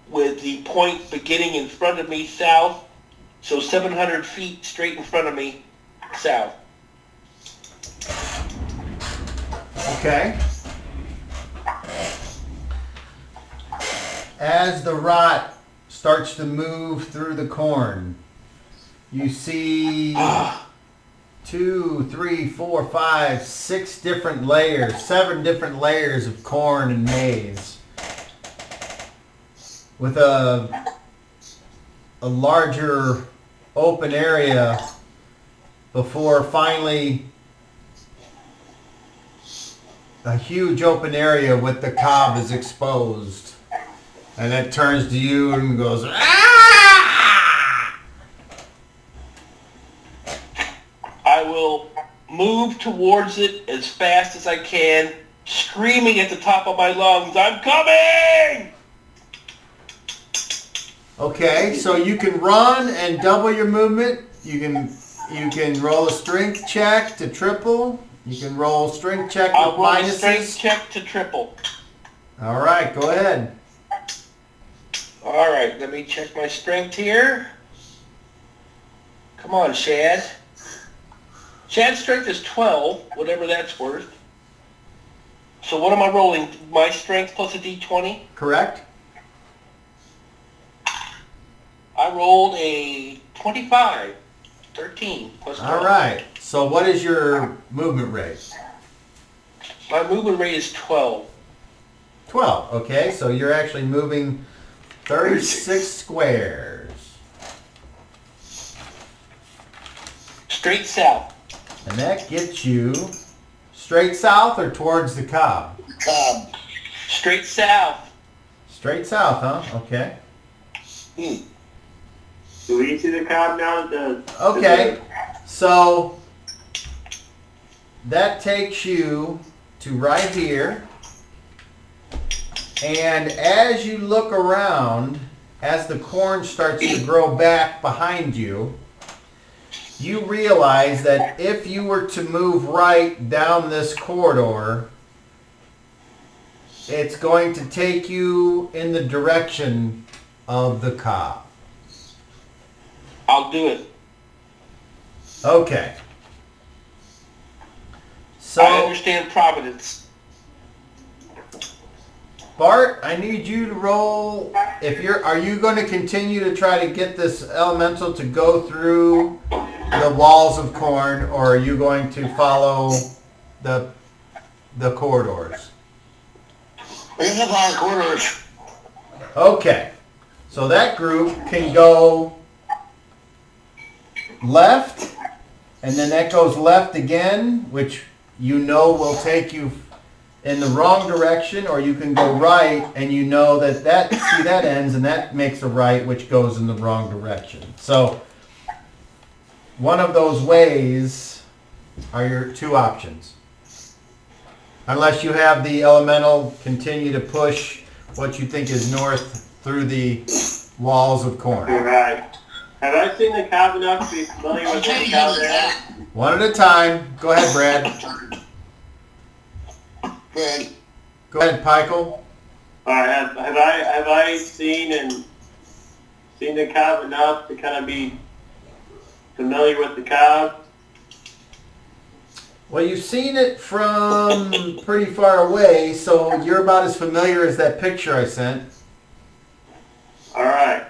with the point beginning in front of me south, so 700 feet straight in front of me south. Okay. As the rot starts to move through the corn, you see 2, 3, 4, 5, 6 different layers, 7 different layers of corn and maize, with a larger open area before finally a huge open area with the cob is exposed. And it turns to you and goes, "Ah!" I will move towards it as fast as I can, screaming at the top of my lungs, I'm coming! Okay, so you can run and double your movement. You can roll a strength check to triple. You can roll a strength check with I'll roll a minuses. strength check to triple. All right, go ahead. All right, let me check my strength here. Come on, Shad. Shad's strength is 12, whatever that's worth. So what am I rolling? My strength plus a d20? Correct? I rolled a 25. 13 plus 12. All right. So what is your movement rate? My movement rate is 12. 12. Okay, so you're actually moving 36 squares. Straight south. And that gets you straight south or towards the cob? Cobb. Straight south. Straight south, huh? Okay. Do we see the cob now? Okay. So that takes you to right here. And as you look around, as the corn starts to grow back behind you, you realize that if you were to move right down this corridor, it's going to take you in the direction of the cob. I'll do it. Okay. I So, understand Providence. Bart, I need you to roll. Are you going to continue to try to get this elemental to go through the walls of corn, or are you going to follow the corridors? We can follow the corridors. Okay. So that group can go left, and then that goes left again, which you know will take you in the wrong direction, or you can go right, and you know that ends, and that makes a right, which goes in the wrong direction. So one of those ways are your two options. Unless you have the elemental continue to push what you think is north through the walls of corn. Right. Have I seen the cob enough to be familiar with the cob there? One at a time. Go ahead, Brad. Good. Go ahead, Pikel. Alright, have I seen the cob enough to kind of be familiar with the cob? Well, you've seen it from pretty far away, so you're about as familiar as that picture I sent. Alright.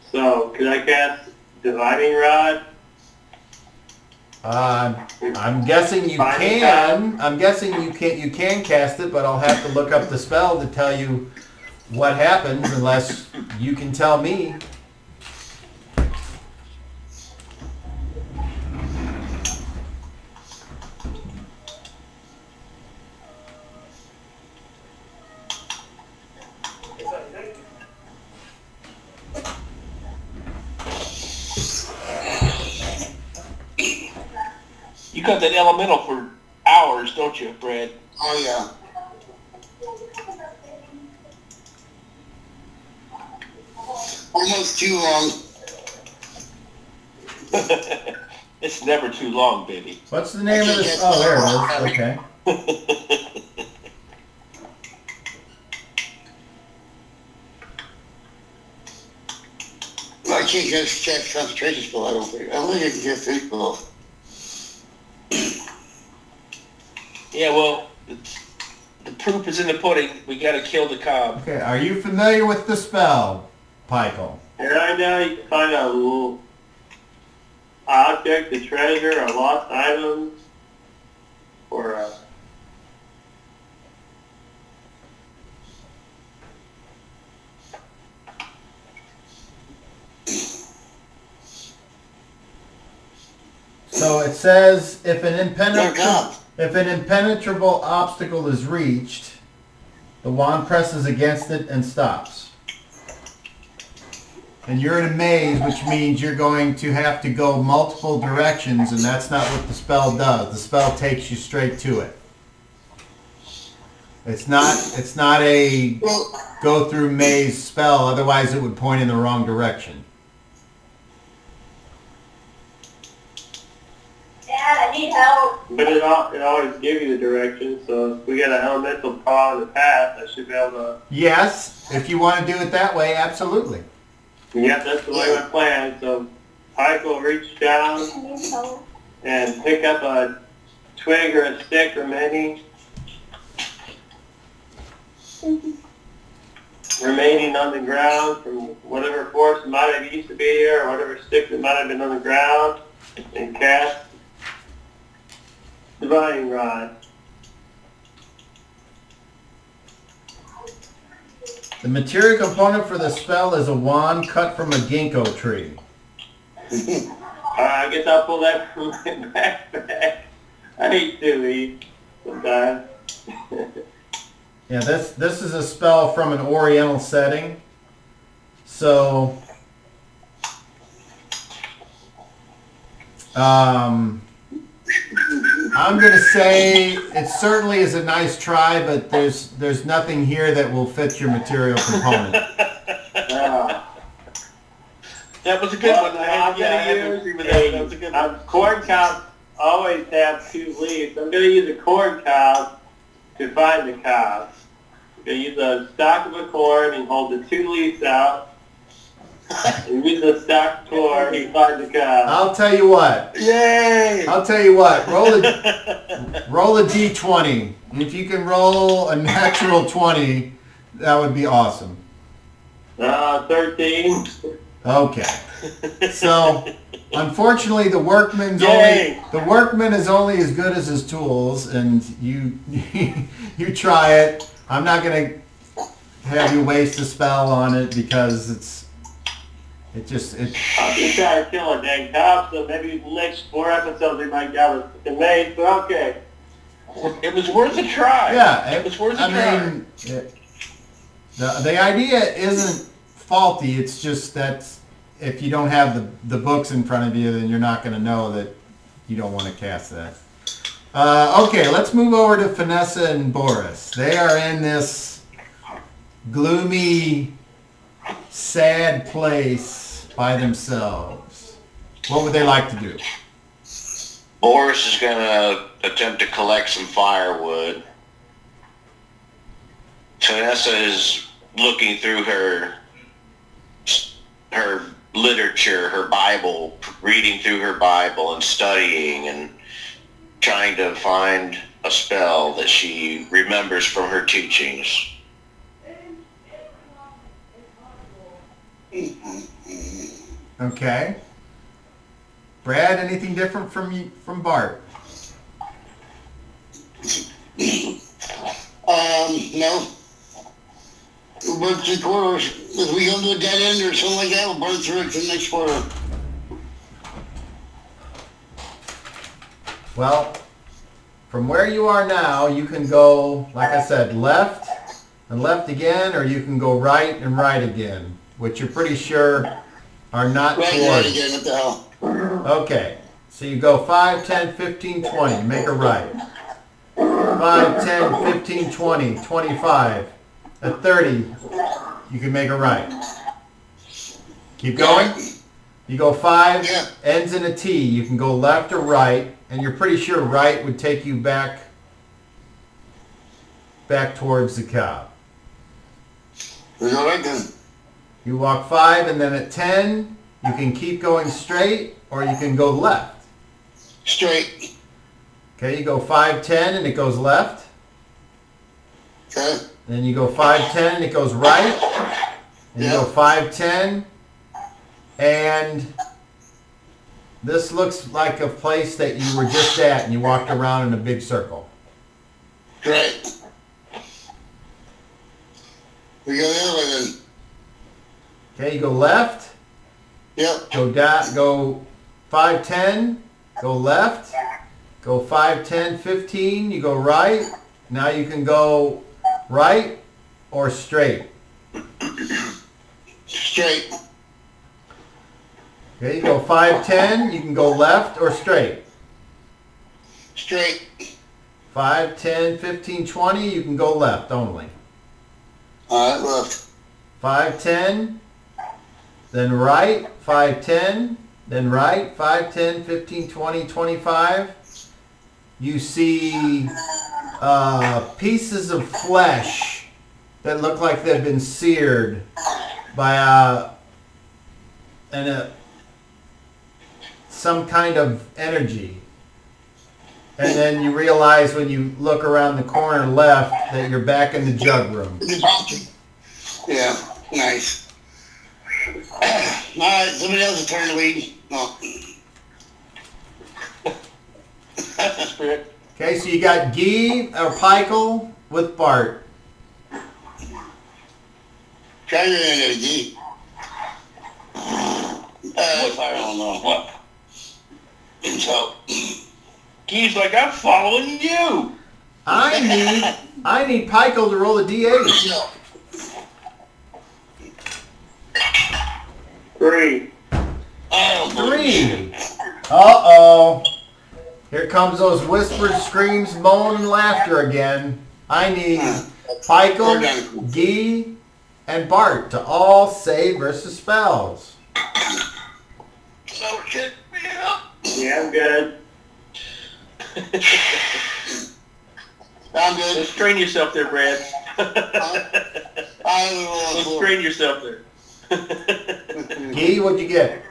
So, could I cast Dividing Rod? I'm guessing you Finding can. I'm guessing you can. You can cast it, but I'll have to look up the spell to tell you what happens, unless you can tell me. You got that elemental for hours, don't you, Brad? Oh, yeah. Almost too long. It's never too long, baby. What's the name of this? Oh, there it is. Okay. I can't just cast concentration spell, I don't think. I don't think I can cast any spell. Yeah, well, the proof is in the pudding. We got to kill the cob. Okay. Are you familiar with the spell, Pykel? And right now you can find a little object, a treasure, or lost items, or a... So it says if an They're gone. impenetrable obstacle is reached, the wand presses against it and stops. And you're in a maze, which means you're going to have to go multiple directions, and that's not what the spell does. The spell takes you straight to it. It's not a Well, go through maze spell, otherwise it would point in the wrong direction. Dad, I need help. But it always gives you the direction, so if we got an elemental paw in the path, I should be able to... Yes, if you want to do it that way, absolutely. Yep, that's the way I planned. So Pike will reach down I need help. and pick up a twig or a stick remaining on the ground from whatever force might have used to be here, or whatever stick that might have been on the ground, and cast Divining Rod. The material component for the spell is a wand cut from a ginkgo tree. I guess I'll pull that from my backpack. I hate to eat sometimes. Yeah, this is a spell from an Oriental setting. So, I'm going to say it certainly is a nice try, but there's nothing here that will fit your material component. That was a good one. I have to agree with that. That was a good one. Corn cobs always have 2 leaves. I'm going to use a corn cob to find the cobs. I'm going to use a stalk of a corn and hold the 2 leaves out. And use the stalk of corn to find the cobs. I'll tell you what. Yay! I'll tell you what. Roll a d20. And if you can roll a natural 20, that would be awesome. 13. Okay. So, unfortunately, the workman is only as good as his tools, and you you try it. I'm not gonna have you waste a spell on it because I'm just trying to kill a dang cop, so maybe the next 4 episodes we might get a Maize, but okay. It was worth a try. Yeah, it was worth a try. I mean, the idea isn't faulty. It's just that if you don't have the books in front of you, then you're not going to know that you don't want to cast that. Okay, let's move over to Vanessa and Boris. They are in this gloomy, sad place by themselves. What would they like to do? Boris is going to attempt to collect some firewood. Vanessa is looking through her literature, her Bible, reading through her Bible and studying and trying to find a spell that she remembers from her teachings. Okay. Brad, anything different from Bart? No. We'll burn 3 quarters. If we go to a dead end or something like that, we'll burn through it to the next quarter. Well, from where you are now, you can go, like I said, left and left again, or you can go right and right again, which you're pretty sure are not Right towards. again, what the hell? Okay, so you go 5, 10, 15, 20, make a right. 5, 10, 15, 20, 25. At 30, you can make a right. Keep going. You go 5, Yeah. ends in a T. You can go left or right, and you're pretty sure right would take you back towards the cow. We go right then. You walk 5, and then at 10, you can keep going straight, or you can go left. Straight. Okay, you go 5, 10, and it goes left. Okay. Then you go 5, 10, and it goes right. And you go 5, 10, and this looks like a place that you were just at, and you walked around in a big circle. Great. We go the other way then. Okay, you go left. Yep. Go down. Go 5, 10. Go left. Go 5, 10, 15. You go right. Now you can go right or straight. Straight. Okay, you go 5, 10. You can go left or straight. Straight. 5, 10, 15, 20. You can go left only. Alright, left. 5, 10. Then right. 5, 10. Then right. 5, 10, 15, 20, 25. You see pieces of flesh that look like they've been seared by some kind of energy. And then you realize when you look around the corner left that you're back in the jug room. Yeah, nice. Alright, somebody else's turn to lead. No. That's the spirit. Okay, so you got Guy or Pikel with Bart. Try your hand at a G. I don't know. What? So, Guy's like, I'm following you. I need Pikel to roll a D8. 3. I don't believe 3. Uh-oh. Here comes those whispered screams, moan, and laughter again. I need Pikel, Guy, and Bart to all save versus spells. So shit me up. Yeah, I'm good. I'm good. Don't strain yourself there, Brad. I will Don't strain yourself there. Guy, what'd you get?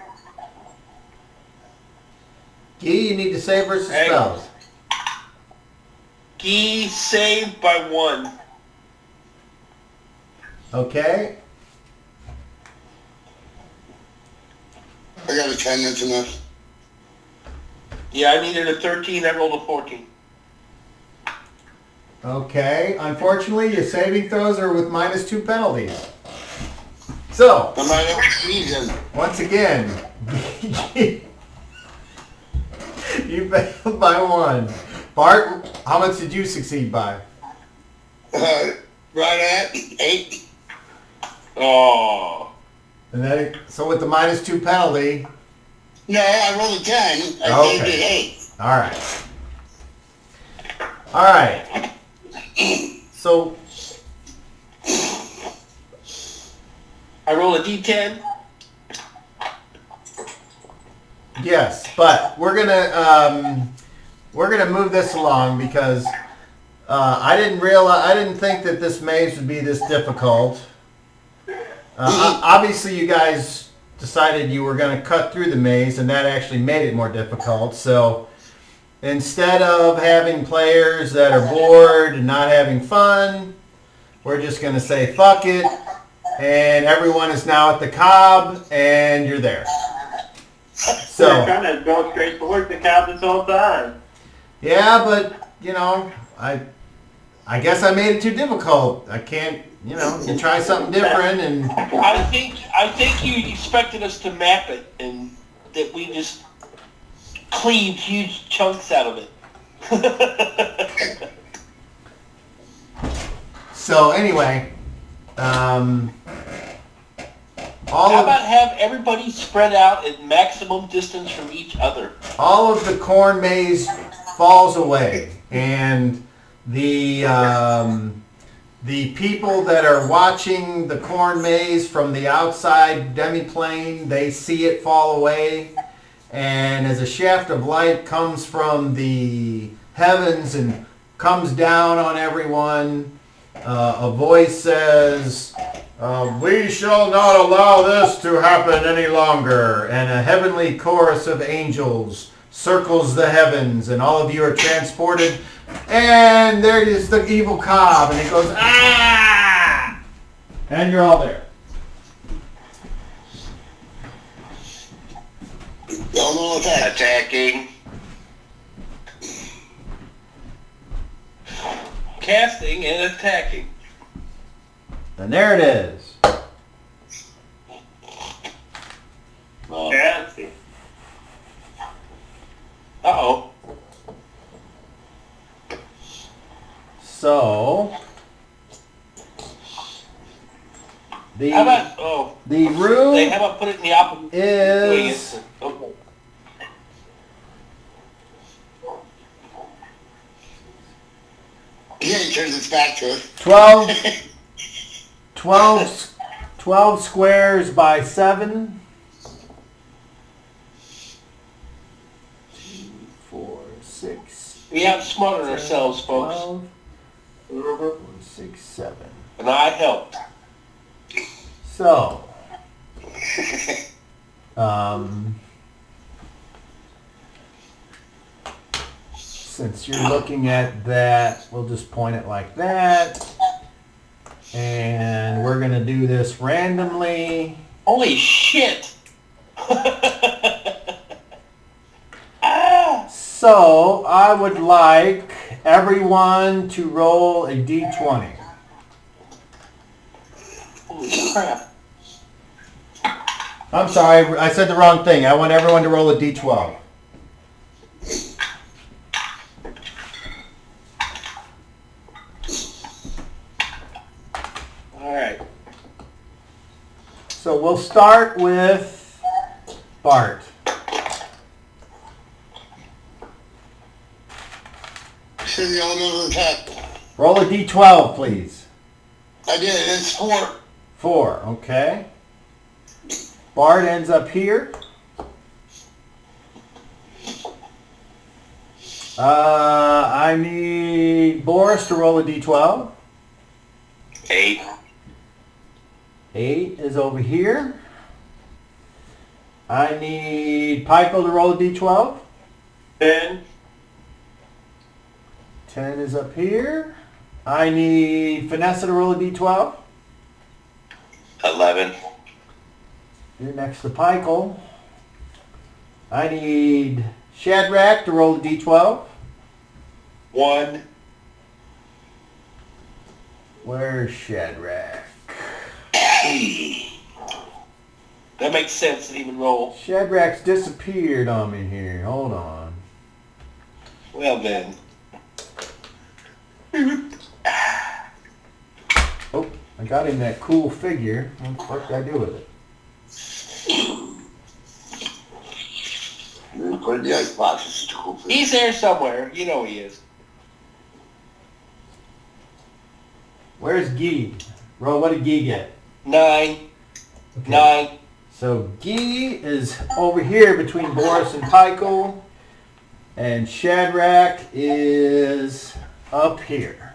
Guy, you need to save versus Hey. spells. Guy saved by 1. Okay. I got a 10, that's enough. Yeah, I needed a 13. I rolled a 14. Okay. Unfortunately, your saving throws are with -2 penalties. So, I might have to use them. once again, you failed by 1. Bart, how much did you succeed by? Right at 8. Oh. And then, so with the -2 penalty, No, I rolled a 10. I Okay. saved it 8. all right. All right. So, I roll a D10. yes, but we're gonna move this along because I didn't think that this maze would be this difficult. Obviously, you guys decided you were going to cut through the maze, and that actually made it more difficult. So instead of having players that are bored and not having fun, we're just going to say fuck it, and everyone is now at the cob, and you're there. So We're trying to go straight towards the cow this whole time. yeah, but you know, I guess I made it too difficult. I can't, you know, you try something different and I think you expected us to map it, and that we just cleaved huge chunks out of it. so anyway, How all about have everybody spread out at maximum distance from each other? of the corn maze falls away, and the people that are watching the corn maze from the outside demiplane, they see it fall away, and as a shaft of light comes from the heavens and comes down on everyone, a voice says, "We shall not allow this to happen any longer," and a heavenly chorus of angels circles the heavens, and all of you are transported, and there is the evil cob, and it goes, "Ah!" And you're all there. Elemental attack. Attacking. Casting and attacking. And there it is. Fancy. Uh-oh. So the How about, the room how about put it in the opposite? is Okay. Yeah, he turns its back to us. 12 squares by 7. 2, 4, 6. We outsmarted ourselves, folks. 12, 4, 6, 7. And I helped. So, since you're looking at that, we'll just point it like that. And we're going to do this randomly. Holy shit! Ah! So, I would like everyone to roll a d20. Holy crap. I'm sorry, I said the wrong thing. I want everyone to roll a d12. Alright. So we'll start with Bart. This is the elemental attack. Roll a d12, please. I did. It's 4. 4, okay. Bart ends up here. I need Boris to roll a d12. 8. 8 is over here. I need Pico to roll a d12. 10. 10 is up here. I need Vanessa to roll a d12. 11. You're next to Pikel. I need Shadrach to roll a d12. 1. Where's Shadrach? That makes sense to even roll. Shadrach's disappeared on me here. Hold on. Well then. Oh, I got him that cool figure. What the fuck did I do with it? Put it in the icebox. It's too cool for He's there somewhere. You know he is. Where's Guy? Roll, what did Guy get? 9. Okay. 9. So Guy is over here between Boris and Pikel. And Shadrach is up here.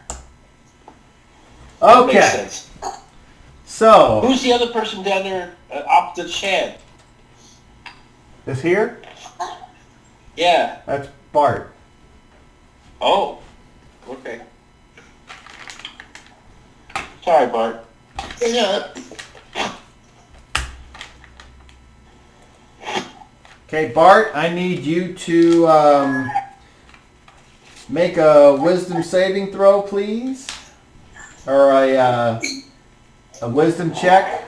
That makes Okay, sense. so Who's the other person down there opposite Shad? this here, Yeah. that's Bart. Oh. Okay. Sorry, Bart. Yeah. Okay, Bart, I need you to make a wisdom saving throw, please. Or a wisdom check.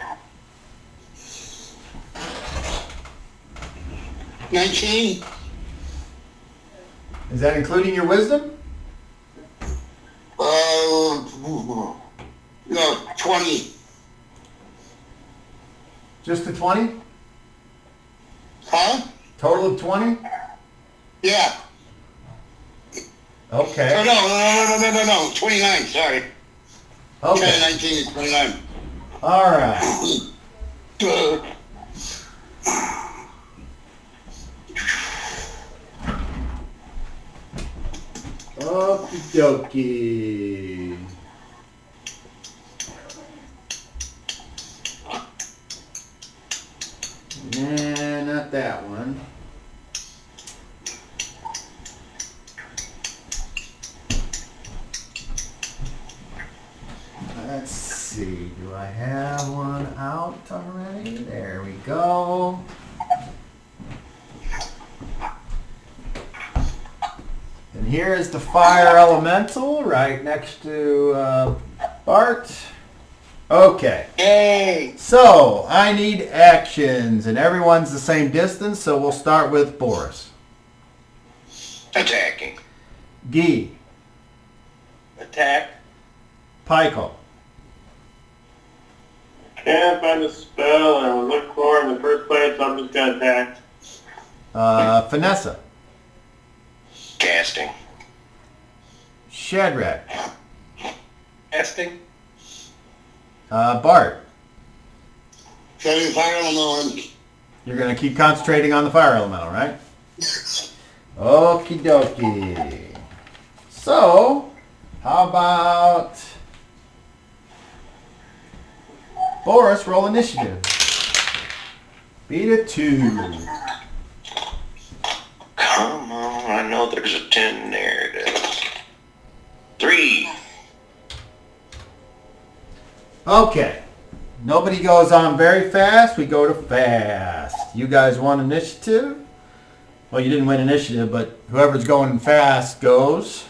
19. Is that including your wisdom? No, 20. Just the 20? Huh? Total of 20? Yeah. Okay. Oh, no. 29, sorry. Okay. 19 is 29. All right. Okie dokie. Nah, not that one. Let's see, do I have one out already? There we go. And here is the fire elemental right next to Bart. Okay. Yay! So, I need actions, and everyone's the same distance, so we'll start with Boris. Attacking. Guy. Attack. Pykel. Can't find the spell I was looking for in the first place, so I'm just gonna attack. Vanessa. Casting. Shadrach. Casting. Bart. Setting fire on the one. You're going to keep concentrating on the fire elemental, right? Okie dokie. So, how about Boris, roll initiative. Beat a 2. Come on, I know there's a 10 there. It is. 3. Okay. Nobody goes on very fast. We go to fast. You guys won initiative? Well, you didn't win initiative, but whoever's going fast goes.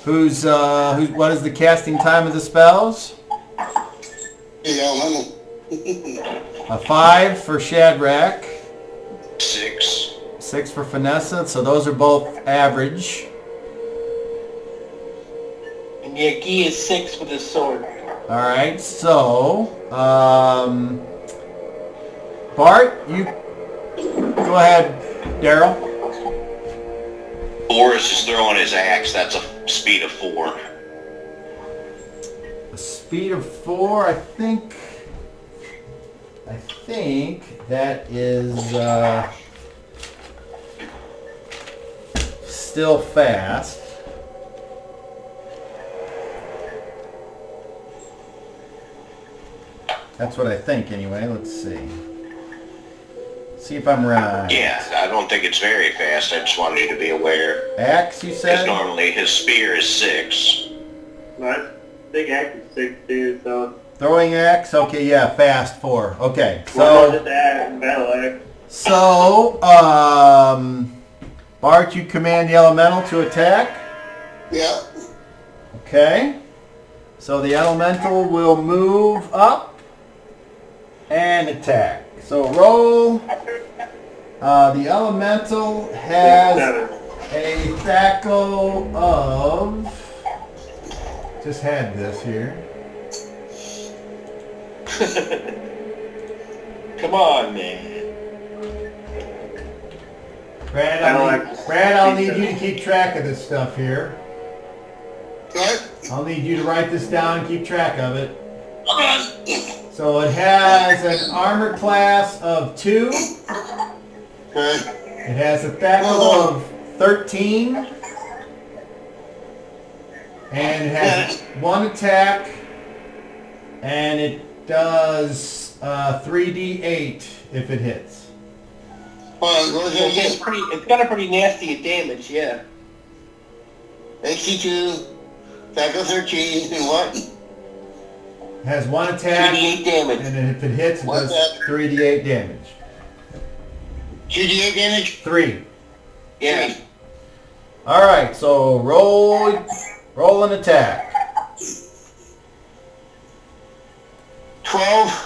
What is the casting time of the spells? Yeah, A 5 for Shadrach. 6. 6 for Vanessa. So those are both average. And Guy is 6 with his sword. All right, so Bart, you go ahead, Daryl. Boris is throwing his axe. That's a speed of 4. A speed of 4. I think that is still fast. That's what I think anyway. Let's see. See if I'm right. Yeah, I don't think it's very fast. I just wanted you to be aware. Axe, you Because said? normally his spear is 6. Nice. Big axe is 6 too, so. Throwing axe? Okay, yeah, fast 4. Okay, Well, so just add battle axe. Bart, you command the elemental to attack. Yeah. Okay. So the elemental will move up and attack. So roll. The elemental has 7. a thackle of. Just had this here. Come on, man. Brad, I'll need you to keep track of this stuff here. What? I'll need you to write this down and keep track of it. Okay. So it has an armor class of 2. Okay. It has a thackle of 13. And it has 1 attack. And it does 3d8 if it hits. Hold on, go ahead It's again. it's got a pretty nasty damage, yeah. AC2, Tackle 13, and what? It has 1 attack. 3d8 damage. And then if it hits, it One does attack. 3d8 damage. 2d8 damage? 3. Yeah. All right, so roll an attack. 12.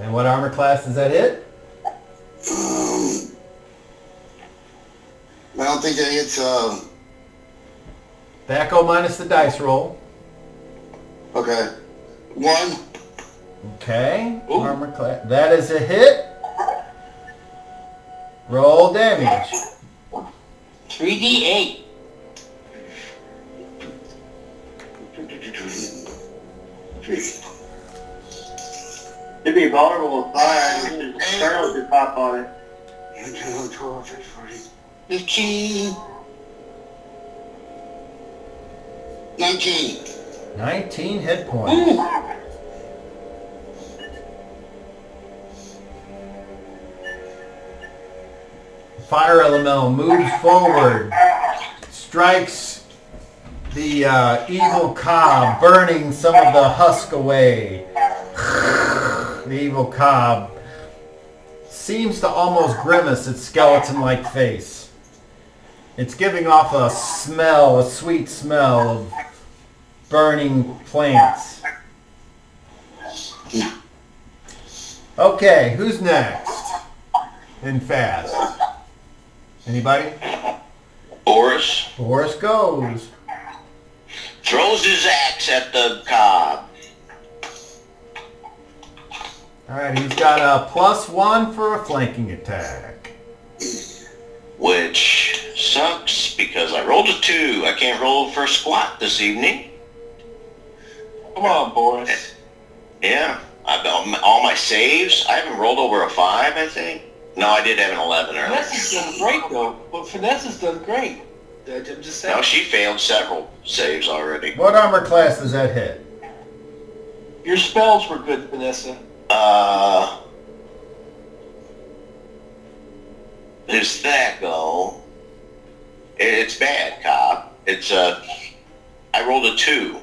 And what armor class does that hit? I don't think that hits, Thaco minus the dice roll. okay. 1. Okay. Ooh. Armor class. That is a hit. Roll damage. 3d8. It'd be vulnerable to fire. Turtles could pop on it. 12, 15. 19. 19 hit points. Fire elemental moves forward, strikes the evil cob, burning some of the husk away. The evil cob seems to almost grimace its skeleton-like face. It's giving off a smell, a sweet smell of burning plants. Okay, who's next? And fast. Anybody? Boris Boris goes. throws his axe at the cob. Alright, he's got a +1 for a flanking attack. Which sucks because I rolled a 2. I can't roll for squat this evening. Come on, Boris. Yeah, all my saves. I haven't rolled over a 5, I think. No, I did have an 11 earlier. Vanessa's done great, though. But Vanessa's done great. I'm just saying. No, she failed several saves already. What armor class does that hit? Your spells were good, Vanessa. There's that go. It's bad, Cobb. It's I rolled a 2.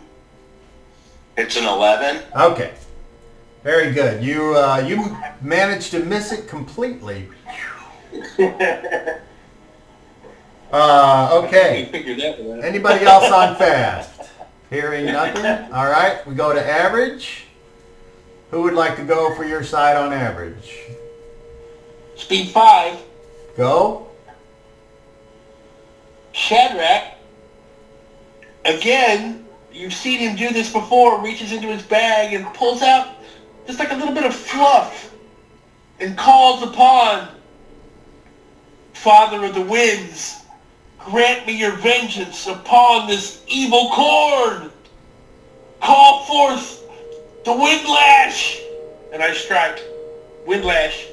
It's an 11. Okay. Very good. You managed to miss it completely. Okay. You figured that one out. Anybody else on fast? Hearing nothing? All right, we go to average. Who would like to go for your side on average? Speed 5. Go. Shadrach. Again, you've seen him do this before. Reaches into his bag and pulls out just like a little bit of fluff and calls upon Father of the Winds, grant me your vengeance upon this evil corn. Call forth the Windlash. And I strike. Windlash.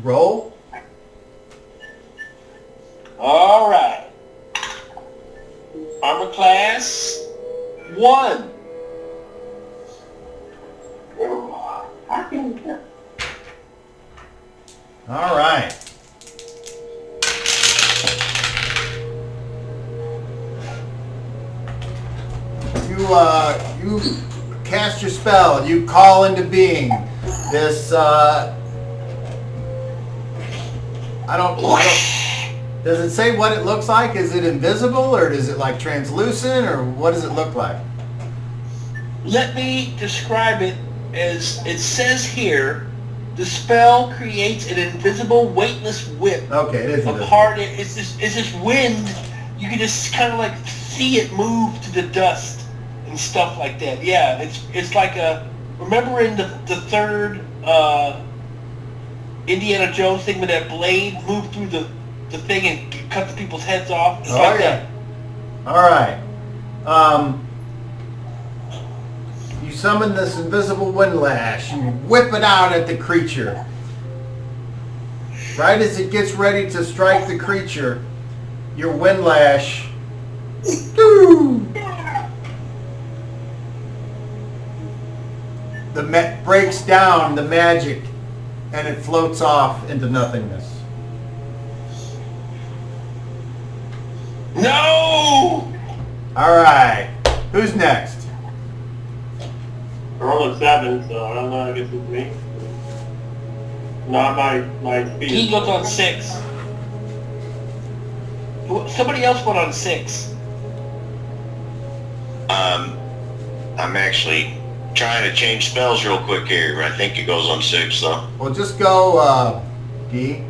Roll. All right. Armor class 1. All right. You cast your spell. You call into being this. I don't. Does it say what it looks like? Is it invisible, or is it like translucent, or what does it look like? Let me describe it as it says here. The spell creates an invisible, weightless whip. Okay, it is invisible. Apart, it's this wind. You can just kind of like see it move to the dust and stuff like that. Yeah, it's like a. Remember in the third Indiana Jones thing when that blade moved through the thing and cut the people's heads off? It's like that. All right. You summon this invisible windlash. You whip it out at the creature. Right as it gets ready to strike the creature, your windlash breaks down the magic, and it floats off into nothingness. No! All right. Who's next? rolled a 7, so I don't know, I guess it's me. Not my speed. He goes on 6. Somebody else went on 6. I'm actually trying to change spells real quick here. I think it goes on 6 though. Well, just go, Gee.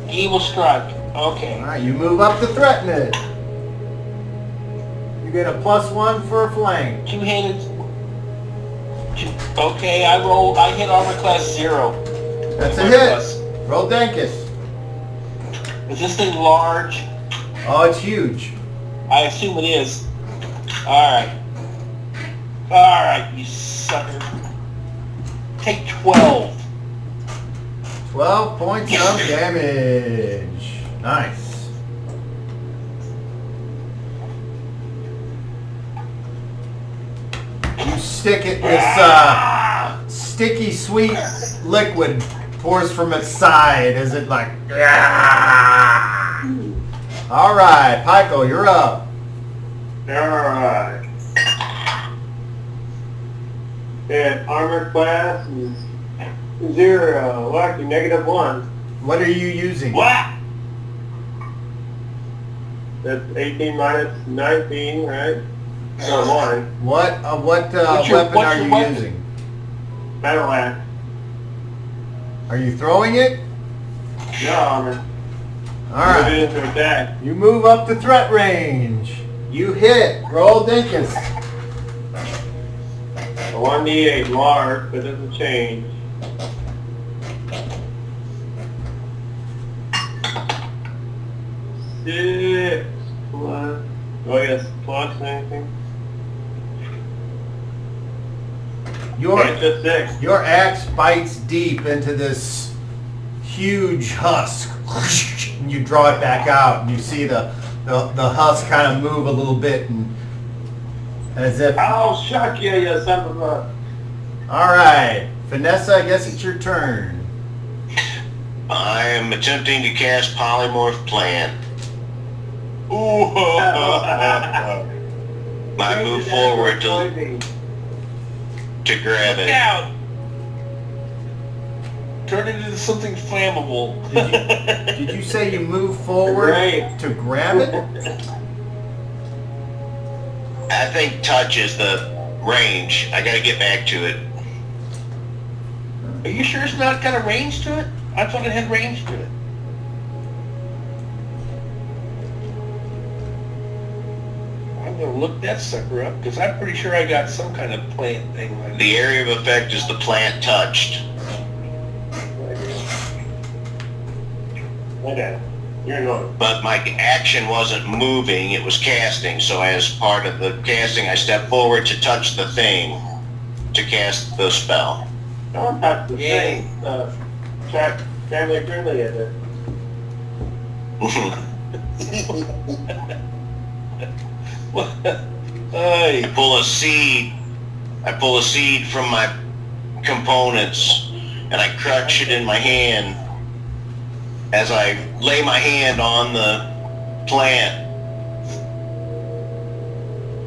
He will strike. Okay. Alright, you move up to threaten it. You get a +1 for a flank. Two-handed. Okay, I hit armor class 0. That's a Armor hit. class. Roll Dankus. Is this thing large? Oh, it's huge. I assume it is. Alright. Alright, you sucker. Take 12. 12 points of damage. Nice. You stick it, this sticky sweet liquid pours from its side as it like... Alright, Pyko, you're up. Alright. And armor class is 0. Well, actually, -1. What are you using? What? That's 18 minus 19, right? So 1. What What's your weapon are you weapon? using? Battle axe. Are you throwing it? No armor. Alright. Move it into attack. You move up to threat range. You hit. Roll Dinkus. A 1d8 mark, but doesn't change. Six plus. Oh, yes, plus anything. Your It's just 6. Your axe bites deep into this huge husk. And you draw it back out, and you see the husk kind of move a little bit, and as if... I'll shock you, you son of a... Alright, Vanessa, I guess it's your turn. I am attempting to cast Polymorph Plant. Ooh. I move forward to grab Look it. out. Turn it into something flammable. Did you say you move forward Great. to grab it? I think touch is the range. I gotta get back to it. Are you sure it's not got a range to it? I thought it had range to it. I'm gonna look that sucker up because I'm pretty sure I got some kind of plant thing like The area of effect is the plant touched. Okay. You're going. But my action wasn't moving, it was casting. So as part of the casting, I stepped forward to touch the thing to cast the spell. Don't touch the Yay. thing. Family friendly, is it? Hey, I pull a seed from my components and I crush it in my hand as I lay my hand on the plant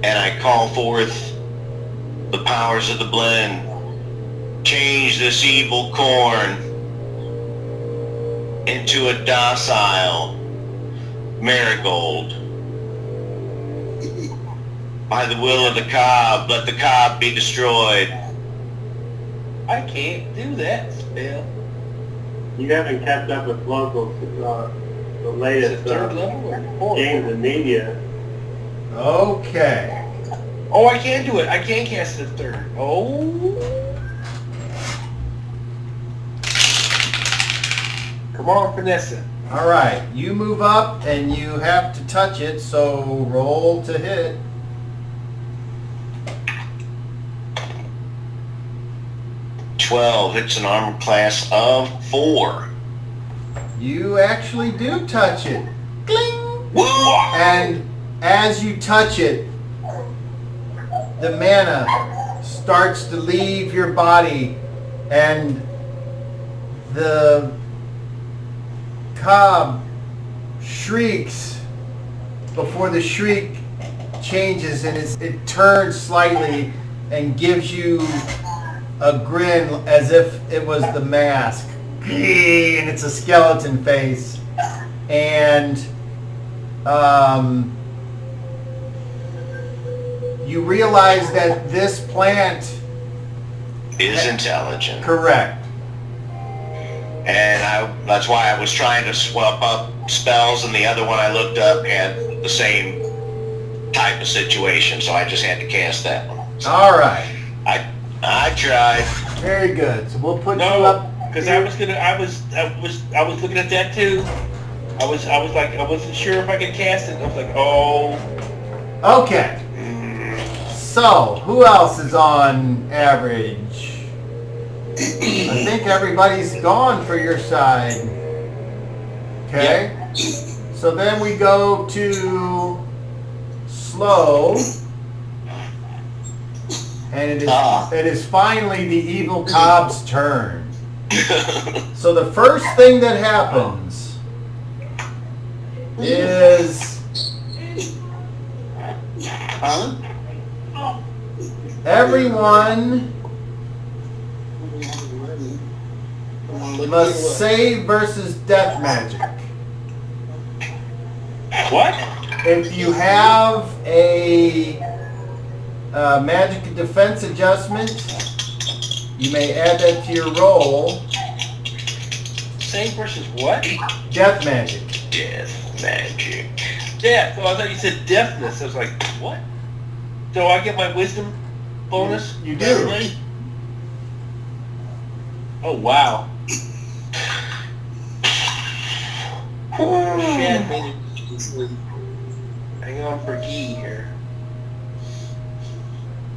and I call forth the powers of the blend. Change this evil corn into a docile marigold. By the will of the cob, let the cob be destroyed. I can't do that spell. You haven't kept up with local, the Is it latest third level or fourth? games and media. Okay. Oh, I can do it. I can cast it at third. Oh. Come on, Vanessa. Alright, you move up and you have to touch it, so roll to hit. It's an armor class of 4. You actually do touch it. Gling! Woo! And as you touch it, the mana starts to leave your body and the cob shrieks before the shriek changes and it turns slightly and gives you a grin as if it was the mask. And it's a skeleton face. And you realize that this plant is intelligent. Correct. And that's why I was trying to swap up spells, and the other one I looked up had the same type of situation, so I just had to cast that one. All right. I tried. Very good. So we'll put you up. Because I was looking at that too. I was like, I wasn't sure if I could cast it. I was like, oh. Okay. So who else is on average? I think everybody's gone for your side. Okay. Yep. So then we go to slow. And it is finally the evil cob's turn. So the first thing that happens is everyone must save versus death magic. What? If you have a magic defense adjustment, you may add that to your roll. Save versus what? Death magic. Death magic. Death. Oh, I thought you said deafness. I was like, what? So I get my wisdom bonus? You do. Oh, wow. Shit, made it easily. Hang on for Gee here.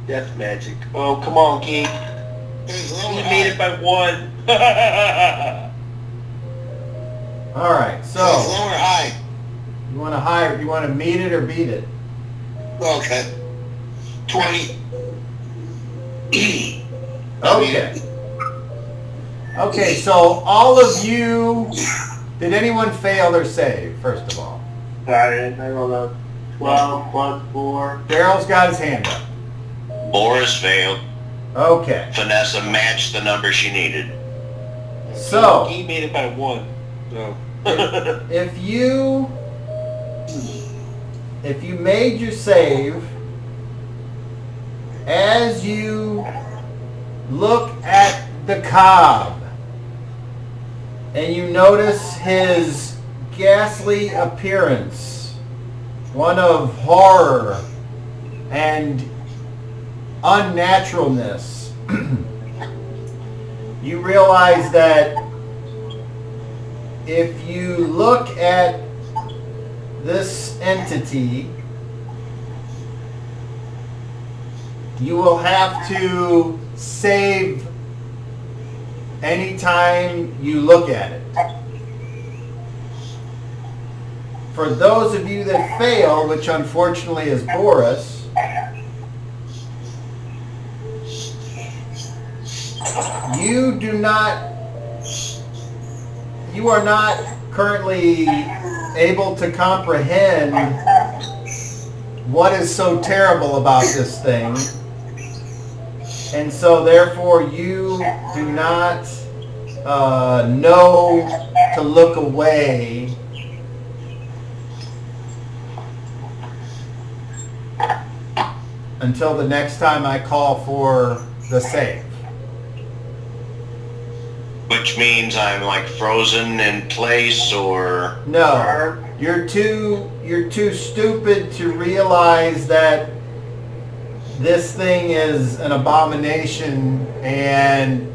Death magic. Oh, come on, Gee. He made it by 1. All right, so low or high? you want to high? You want to meet it or beat it? Okay. 20. Okay. Okay, so all of you, did anyone fail their save, first of all? Sorry, I rolled a 12 plus 4. Daryl's got his hand up. Boris failed. Okay. Vanessa matched the number she needed. So he made it by 1. So if you made your save, as you look at the cob and you notice his ghastly appearance, one of horror and unnaturalness, you realize that if you look at this entity, you will have to save anytime you look at it. For those of you that fail, which unfortunately is Boris, you are not currently able to comprehend what is so terrible about this thing. And so therefore you do not know to look away until the next time I call for the save. Which means I'm like frozen in place, or no, you're too stupid to realize that this thing is an abomination, and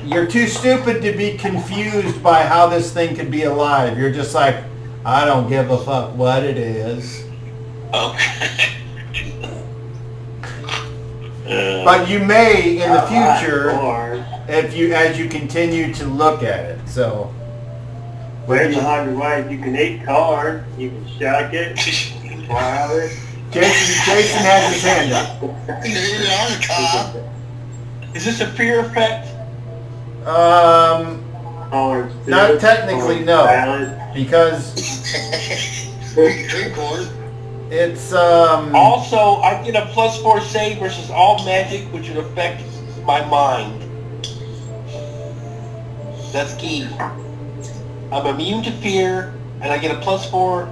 you're too stupid to be confused by how this thing could be alive. You're just like, I don't give a fuck what it is. okay. But you may in the future, as you continue to look at it. So there's 100 ways you can eat corn. You can shuck it, boil it. Jason has his hand up. is this a fear effect? Not technically, no, because Drink corn. It's Also, I get a +4 save versus all magic, which would affect my mind. That's key. I'm immune to fear, and I get a +4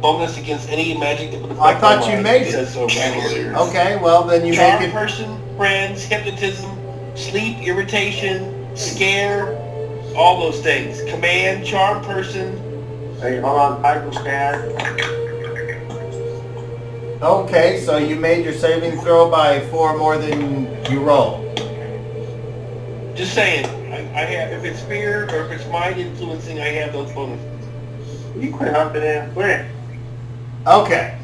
bonus against any magic that would affect I thought my you mind. made It says so right here. okay. Well, then you Charm make it. person, friends, hypnotism, sleep, irritation, scare, all those things. Command, charm person. Hey, hold on, Title Chapter. Okay, so you made your saving throw by 4 more than you roll. Just saying. I have, if it's fear or if it's mind influencing, I have those bonuses. You quit humping in, quit. Okay.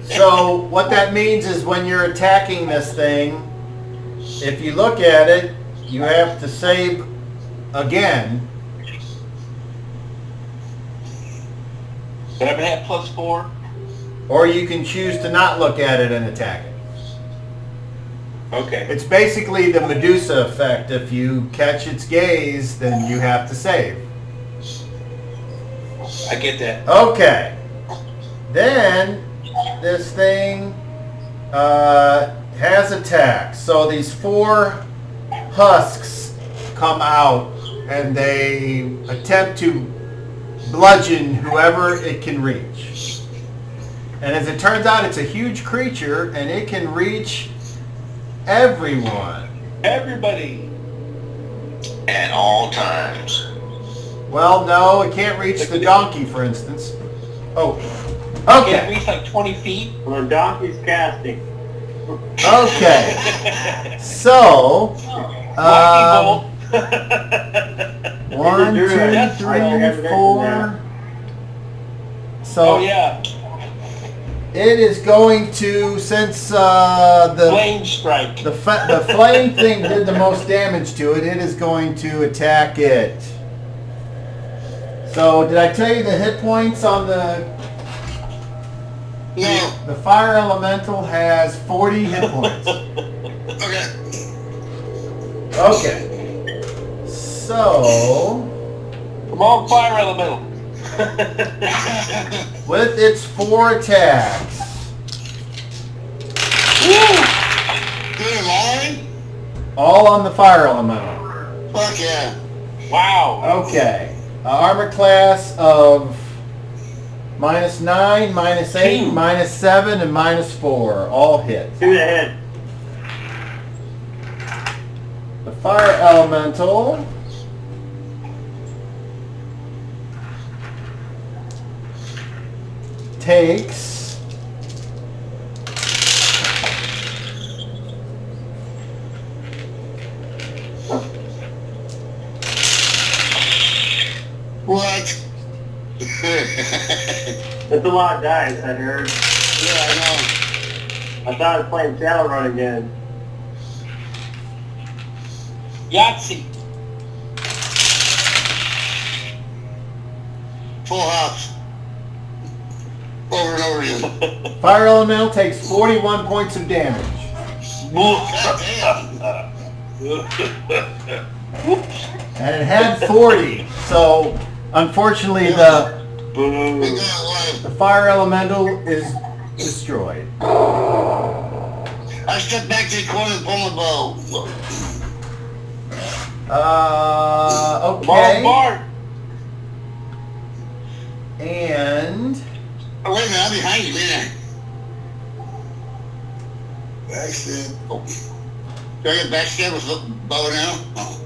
So what that means is when you're attacking this thing, if you look at it, you have to save again. But I'm gonna have +4. Or you can choose to not look at it and attack it. Okay. It's basically the Medusa effect. If you catch its gaze, then you have to save. I get that. Okay. Then this thing has attacks. So these 4 husks come out and they attempt to bludgeon whoever it can reach. And as it turns out, it's a huge creature and it can reach everyone. Everybody. At all times. Well, no, it can't reach the donkey, for instance. Oh, Can okay, reach like 20 feet. Well, the donkey's casting. okay. So, Lightning bolt. 1, 2, That's 3, 4. So Oh yeah. it is going to, since the Flame strike. the flame thing did the most damage to it, it is going to attack it. So did I tell you the hit points on the No. the fire elemental has 40 hit points. Okay. Okay. So Come on, fire elemental. with its 4 attacks, Good morning. all on the fire elemental. Fuck yeah. Wow. Okay. Armor class of -9, -8, Two. -7, and -4. All hit. To the head. The fire elemental takes What? It's a lot of dice, I heard. Yeah, I know. I thought I was playing Shadowrun again. Yahtzee. Full house. Over and over again. fire elemental takes 41 points of damage. God damn. And it had 40, so unfortunately the Big guy alive. fire elemental is destroyed. I stepped back to the corner and pulled my bow. Okay. Bart. And Oh, wait a minute, I'm behind you, man. Backstab. Oh. Do I get backstab with the bow now? Oh.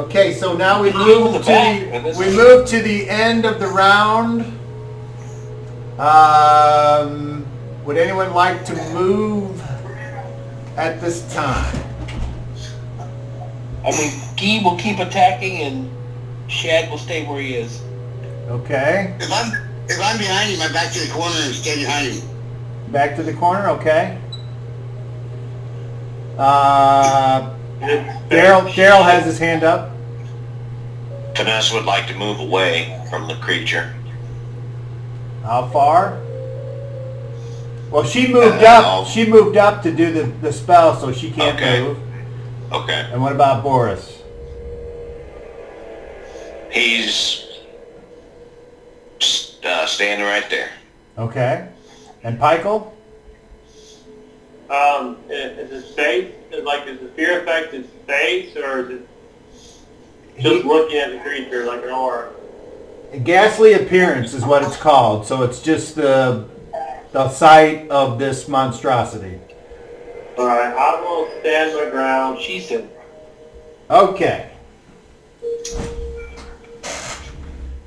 okay, so now we move to the end of the round. Would anyone like to move at this time? I mean, Guy will keep attacking and Shad will stay where he is. Okay. If I'm behind him, I back to the corner and stay behind him. Back to the corner, okay. Daryl has his hand up. Vanessa would like to move away from the creature. How far? Well, she moved up. She moved up to do the spell, so she can't Okay. move. Okay. And what about Boris? He's standing right there. Okay. And Pykel? Is his face, is the fear effect his face, or is it just looking at the creature like an aura? Ghastly appearance is what it's called. So it's just the sight of this monstrosity. Alright, I will stand my ground. She said, Okay.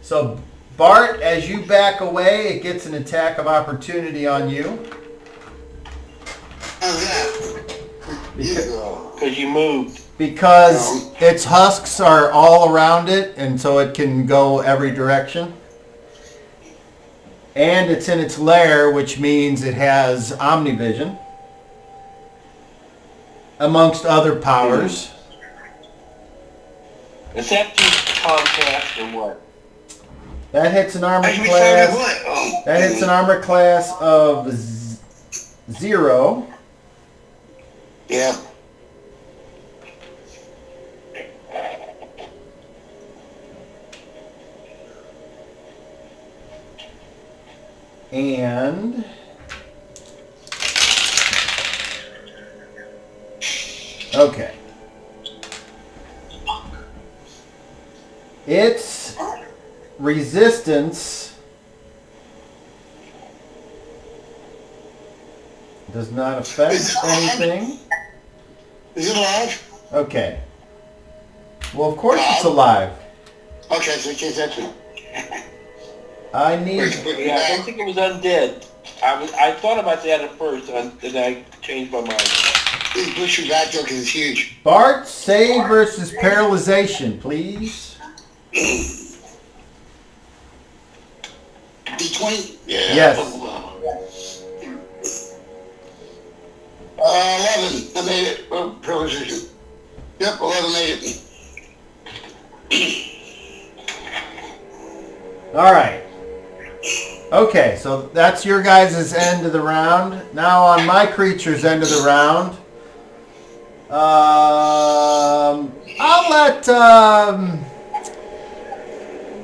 So Bart, as you back away, it gets an attack of opportunity on you. How's that? because you moved. Because its husks are all around it, and so it can go every direction. And it's in its lair, which means it has omnivision, amongst other powers. Is that just contrast or what? That hits an armor Hey, we found class. what? Oh. That hits an armor class of 0. Yeah. And okay. Its resistance does not affect anything. Is it alive? Okay. Well, of course it's alive. Okay, so change that to. I need... Yeah, I don't think it was undead. I thought about that at first, and I changed my mind. Please push you back though, because it's huge. Bart, save versus paralyzation, please. D20? Yeah. Yes. 11. I made it. Oh, precision. Yep, 11 made it. All right. Okay, so that's your guys' end of the round. Now on my creature's end of the round, I'll let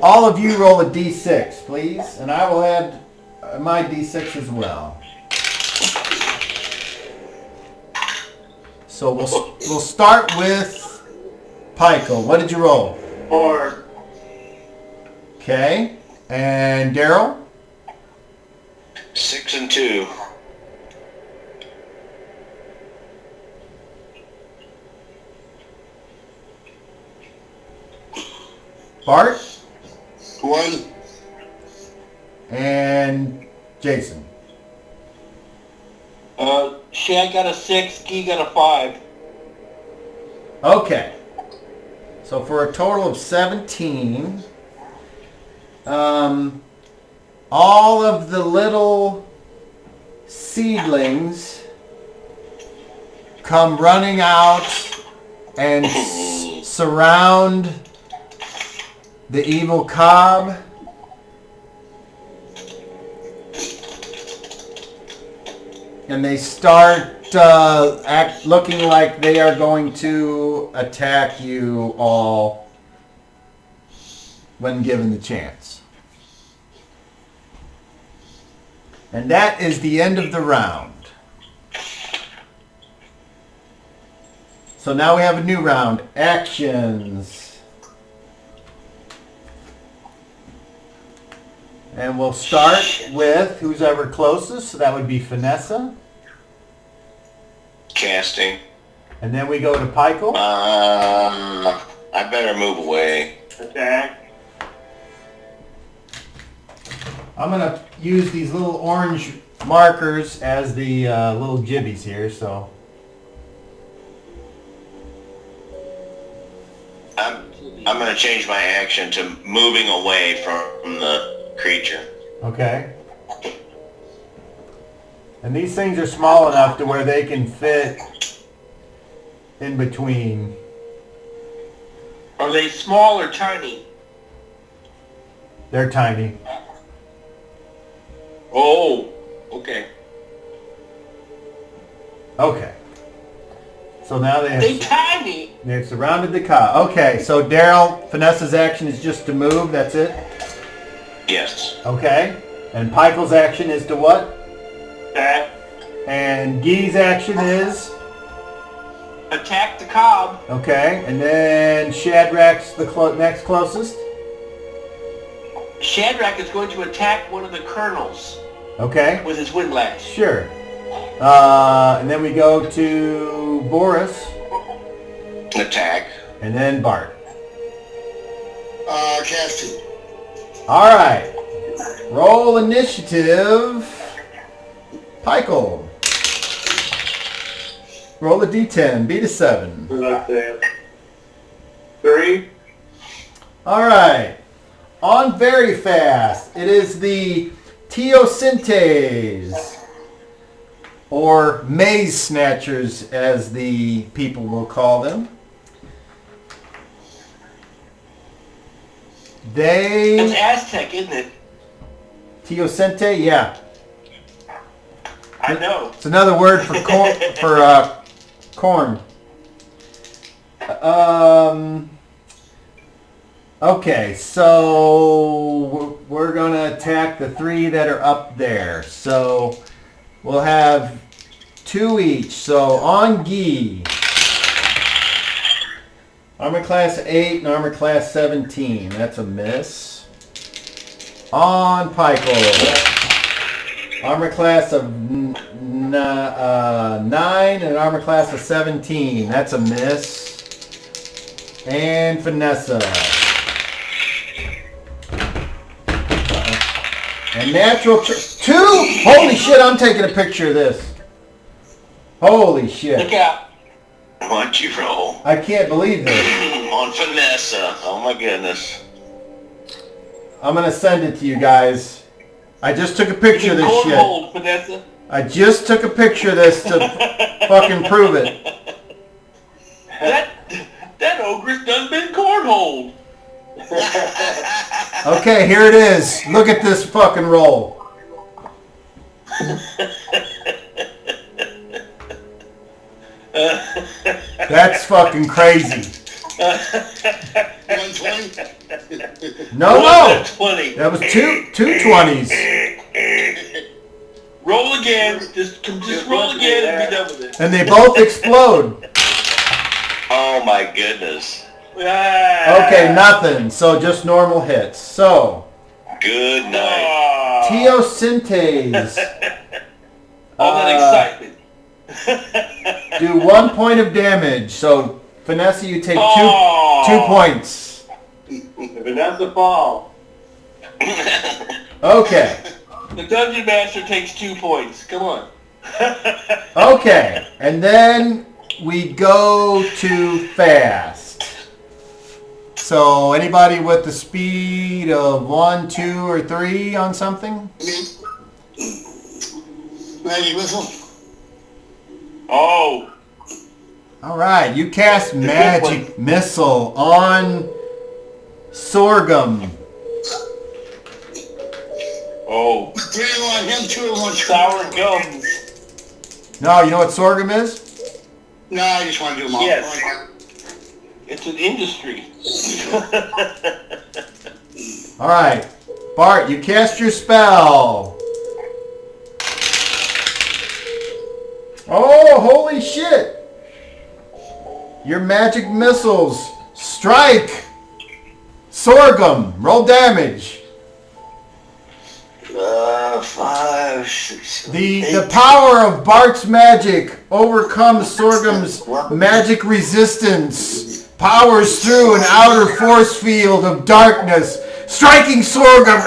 all of you roll a d6, please, and I will add my d6 as well. So we'll start with Pykel. What did you roll? 4. Okay, and Daryl? 6 and 2. Bart? 1. And Jason? Shad got a 6, Guy got a 5. Okay. So for a total of 17, all of the little seedlings come running out and surround the evil cob. And they start looking like they are going to attack you all when given the chance. And that is the end of the round. So now we have a new round. Actions. And we'll start with who's ever closest. So that would be Vanessa. Casting. And then we go to Pykel. I better move away. Attack. I'm going to use these little orange markers as the little jibbies here, so. I'm going to change my action to moving away from the creature. Okay. And these things are small enough to where they can fit in between. Are they small or tiny? They're tiny. Oh, okay. Okay. So now They tie me. they've surrounded the car. Okay, so Daryl, Vanessa's action is just to move. That's it. Yes. Okay. And Pikel's action is to what? Okay. And Guy's action is? Attack the cob. Okay. And then Shadrach's the next closest? Shadrach is going to attack one of the colonels Okay. with his windlash. Sure. And then we go to Boris. Attack. And then Bart. Casting. All right. Roll initiative. Pikel. Roll a d10. Beat a 7. Let's see. 3. All right. On very fast. It is the Teosyntes, or Maize Snatchers, as the people will call them. It's They... Aztec, isn't it? Teosinte? Yeah. I know. It's another word for corn. Corn. Okay, so we're gonna attack the 3 that are up there. So we'll have 2 each. So on Guy, armor class 8 and armor class 17. That's a miss. On Pikel, armor class of 9 and armor class of 17. That's a miss. And Vanessa. And natural 2. Holy shit! I'm taking a picture of this. Holy Look shit! out. Why'd you roll? I can't believe this. On Vanessa. Oh my goodness. I'm gonna send it to you guys. I just took a picture of this shit. Hold, Vanessa. I just took a picture of this to fucking prove it. That ogre's done been cornholed. Okay, here it is. Look at this fucking roll. That's fucking crazy. 120. No. 20. That was two 20s. Roll again. Just roll again and be done with it. And they both explode. Oh my goodness. Okay, nothing. So just normal hits. So, Good night. Teosyntes. All that excitement. Do 1 point of damage. So, Vanessa, you take 2 points. Vanessa fall. Okay. The Dungeon Master takes 2 points. Come on. Okay. And then we go to fast. So, anybody with the speed of 1, 2, or 3 on something? Magic missile. Oh. All right, you cast Magic Missile on Sorghum. Oh. 3 on him, 2 on Sour gums. No, you know what Sorghum is? No, I just want to do them all. Yes. It's an industry. All right, Bart, you cast your spell. Oh, holy shit! Your magic missiles strike Sorghum. Roll damage. 5, 6, The power of Bart's magic overcomes Sorghum's magic resistance, powers through an outer force field of darkness, striking Sorghum.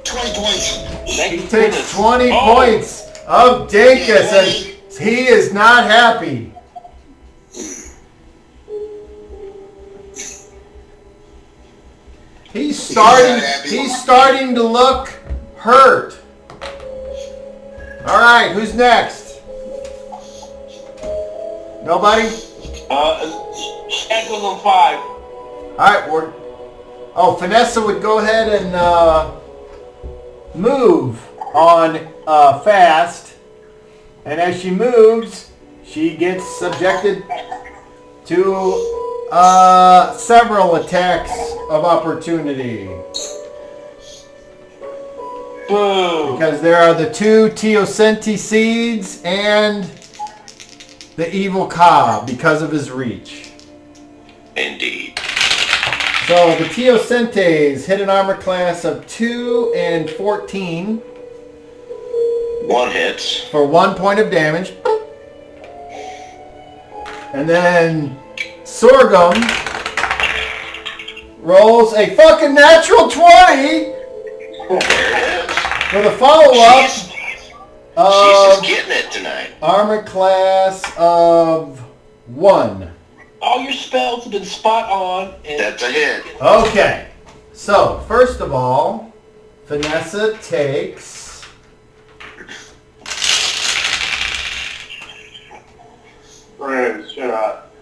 20 points. He takes 20 points of Dinkus, and he is not happy. He's starting to look hurt. All right, who's next? Nobody? Shad goes on 5. All right, Vanessa would go ahead and move on fast, and as she moves, She gets subjected to several attacks of opportunity. Boom. Because there are the 2 Teosenti seeds and the evil Ka because of his reach. Indeed. So the Teosentes hit an armor class of 2 and 14 1 hits. for 1 point of damage. And then Sorghum rolls a fucking natural 20 There it is. with a follow-up She's of just getting it tonight. armor class of 1. All your spells have been spot on. And That's a hit. Okay. So, first of all, Vanessa takes... Friends, shut up.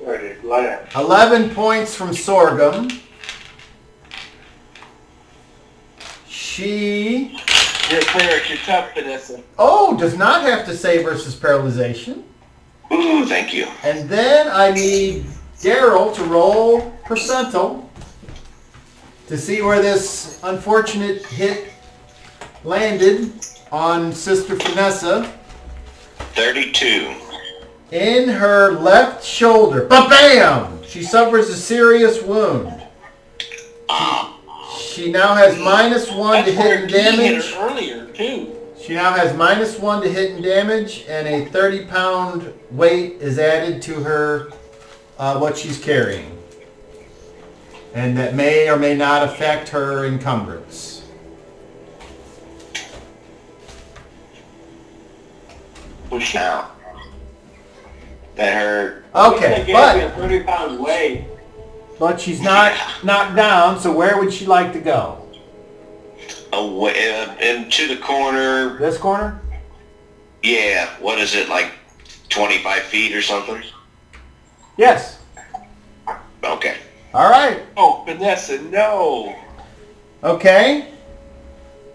Ready, land. 11 points from Sorghum. She... You're a cleric. You're tough, Vanessa. Oh, does not have to save versus paralyzation. Ooh, thank you. And then I need Daryl to roll percentile to see where this unfortunate hit landed on Sister Vanessa. 32. In her left shoulder. Ba-bam! She suffers a serious wound. She now has -1 to That's where hit and Key hit damage. her earlier, too. She now has -1 to hit and damage, and a 30-pound weight is added to her, what she's carrying. And that may or may not affect her encumbrance. Well, she, Ow. That hurt. Okay, They but... gave you a 30-pound weight. But she's not knocked down, so where would she like to go? Away, into the corner. This corner? Yeah, what is it, like 25 feet or something? Yes. Okay. All right. oh, Vanessa, no. Okay.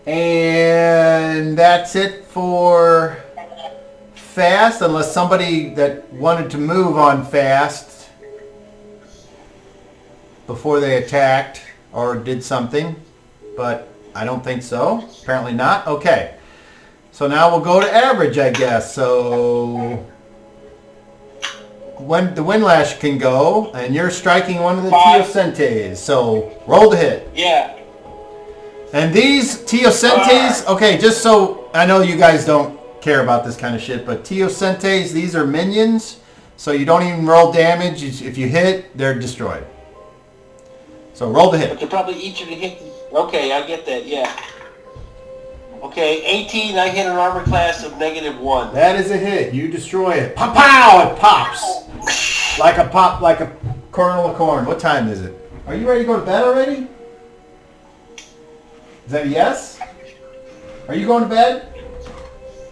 And that's it for fast, unless somebody that wanted to move on fast before they attacked or did something, but I don't think so. Apparently not. Okay. So now we'll go to average, I guess. So when the Windlash can go, and you're striking one of the 5. Teosentes. So roll to hit. Yeah. And these Teosentes, okay, just so I know you guys don't care about this kind of shit, but Teosentes, these are minions, so you don't even roll damage. If you hit, they're destroyed. So roll to But hit. they're probably each of the hit. Okay, I get that, yeah. Okay, 18, I hit an armor class of -1. That is a hit. You destroy it. Pow! Pow! It pops like a kernel of corn. What time is it? Are you ready to go to bed already? Is that a yes? Are you going to bed?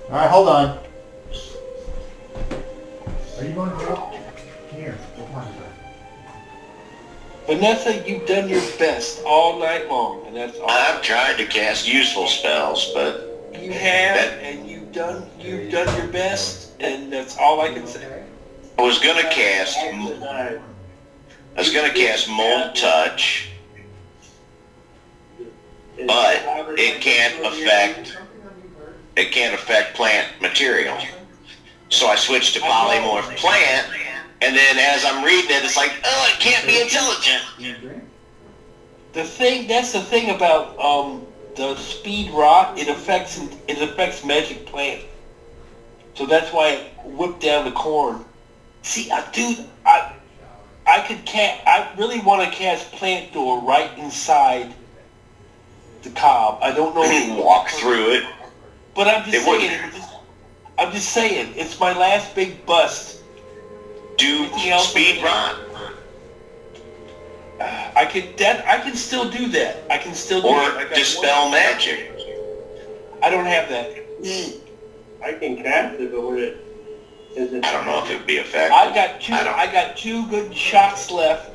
All right, hold on. Are you going to bed? Here. Vanessa, you've done your best all night long, and that's all. I've tried to cast useful spells, but You have, and you've done your best, and that's all I can say. I was gonna cast Mold Touch, but it can't affect plant material. So I switched to Polymorph Plant, and then as I'm reading it, it's like, oh, it can't be intelligent. That's the thing about the speed rot. It affects magic plant. So that's why it whipped down the corn. See, dude, I really want to cast Plant Door right inside the cob. I don't know. Walk through it. But I'm just It saying. wouldn't. I'm just saying. It's my last big bust. Do speed rot. I can still do that. I can still do Or it. I got dispel one- magic. I don't have that. I can cast it, but would it? Is it? I don't know if it would be effective. I got two. I don't- I got 2 good shots left,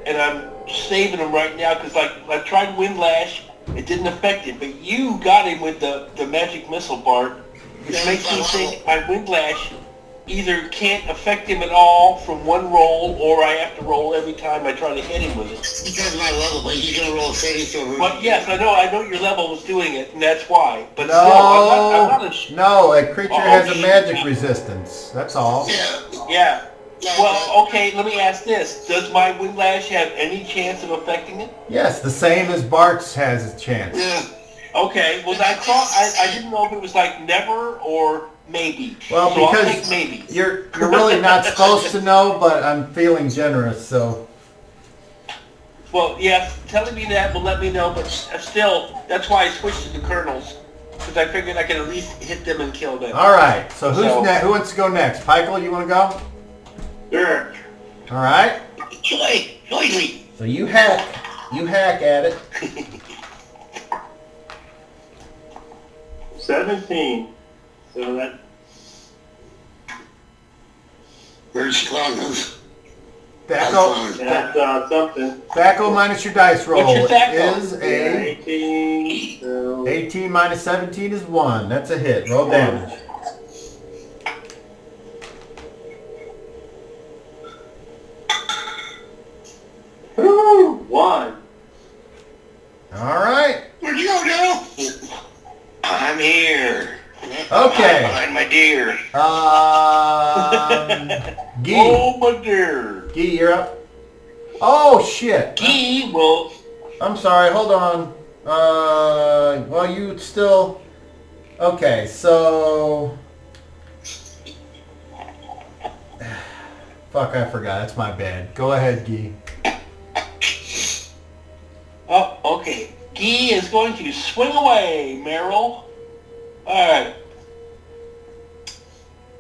and I'm saving them right now because I tried Windlash. It didn't affect it, but you got him with the magic missile, Bart, which makes me think my Windlash either can't affect him at all from one roll, or I have to roll every time I try to hit him with it. Because of my level, but he's gonna roll a saving throw. But yes, I know your level was doing it, and that's why. But No, still, I'm not no, a creature has a magic resistance. That's all. Yeah. Yeah. Well, okay, let me ask this. Does my Windlash have any chance of affecting it? Yes, the same as Bart's has a chance. Yeah. Okay, well, I didn't know if it was like never or maybe. Well, so I'll because take maybe. you're really not supposed to know, but I'm feeling generous, so. Well, yeah, telling me that will let me know, but still, that's why I switched to the Colonels. Because I figured I could at least hit them and kill them. All right, so who wants to go next? Pikel, you want to go? Sure. All right. Jointly. So you hack at it. 17. So that Where's Clown's? Thaco, that's something. Thaco minus your dice roll What's your Thaco? is a 18. So 18 minus 17 is 1. That's a hit. Roll damage. woo, 1. All right. Where'd you go, Daryl? I'm here. Okay. Behind my deer. Gee. Oh, my dear. Gee, you're up. Oh, shit. He will... I'm sorry. Hold on. Well, you still... Okay, so... Fuck, I forgot. That's my bad. Go ahead, Gee. Oh, okay. Guy is going to swing away, Meryl. Alright.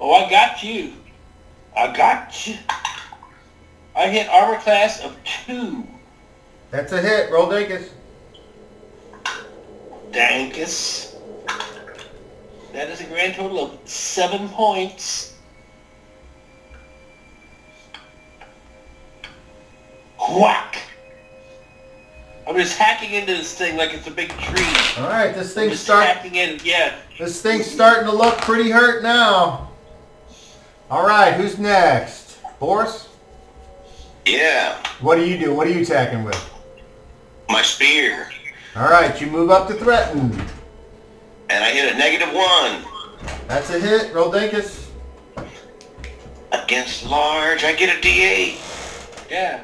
Oh, I got you. I got you. I hit armor class of 2. That's a hit. Roll Dankus. Dankus. That is a grand total of 7 points. Whack! I'm just hacking into this thing like it's a big tree. All right, this I'm thing's just starting. hacking in, yeah. This thing's starting to look pretty hurt now. All right, who's next? Boris? Yeah, What do you do? What are you attacking with? my spear. All right, you move up to threaten. And I hit a -1. That's a hit. Roll Dankus. Against large, I get a D8. Yeah.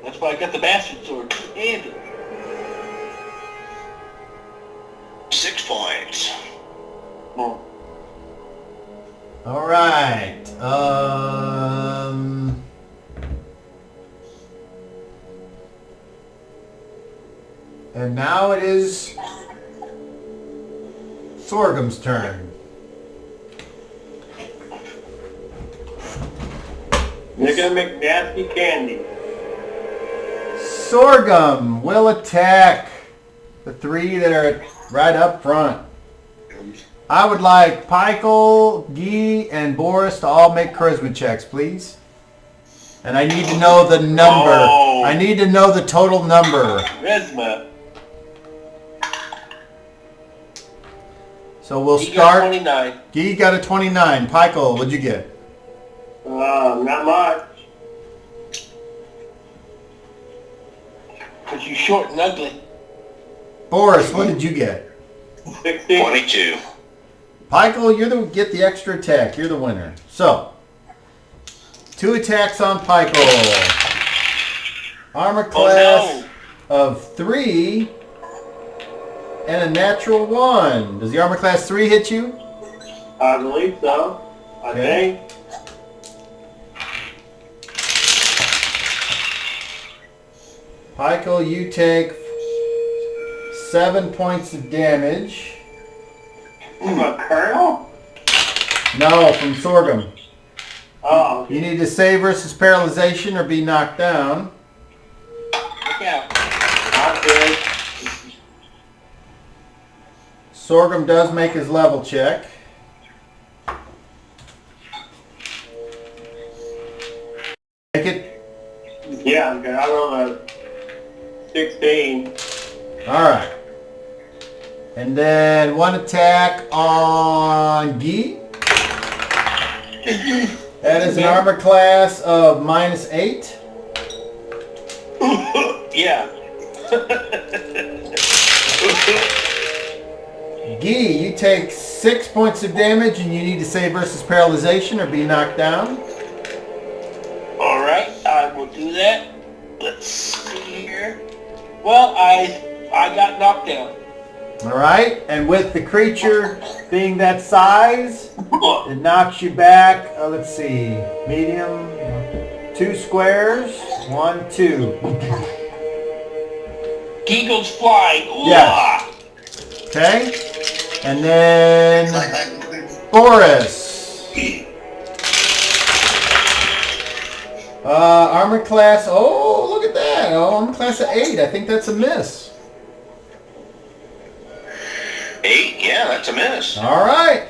That's why I got the bastard sword. Two-handed. 6 points. Oh. All right. And now it is Sorghum's turn. They're gonna make nasty candy. Sorghum will attack the 3 that are right up front. I would like Pikel, Guy, and Boris to all make charisma checks, please. And I need to know the number. Oh. I need to know the total number. Charisma. So we'll He got start. 29. Guy got a 29. Pikel, what'd you get? Not much. Because you short and ugly. Boris, what did you get? 16. 22. Pikel, get the extra attack. You're the winner. So, 2 attacks on Pikel. Armor class of 3 and a natural 1. Does the armor class 3 hit you? I believe so. I Okay. think. Pikel, you take 7 points of damage. From a kernel? No, from Sorghum. Oh, You need to save versus paralyzation or be knocked down. Look out. not good. Sorghum does make his level check. Make it. Yeah, I'm good. I rolled a 16. Alright. And then 1 attack on Guy. That is an armor class of -8. Yeah. Guy, you take 6 points of damage and you need to save versus paralyzation or be knocked down. All right, I will do that. Let's see here. Well, I got knocked down. All right, and with the creature being that size, it knocks you back, let's see, medium, 2 squares, 1, 2. Eagles flying. Yes. Okay, and then Boris. Armor class, oh, look at that. Oh, armor class of 8. I think that's a miss. 8? Yeah, that's a miss. All right.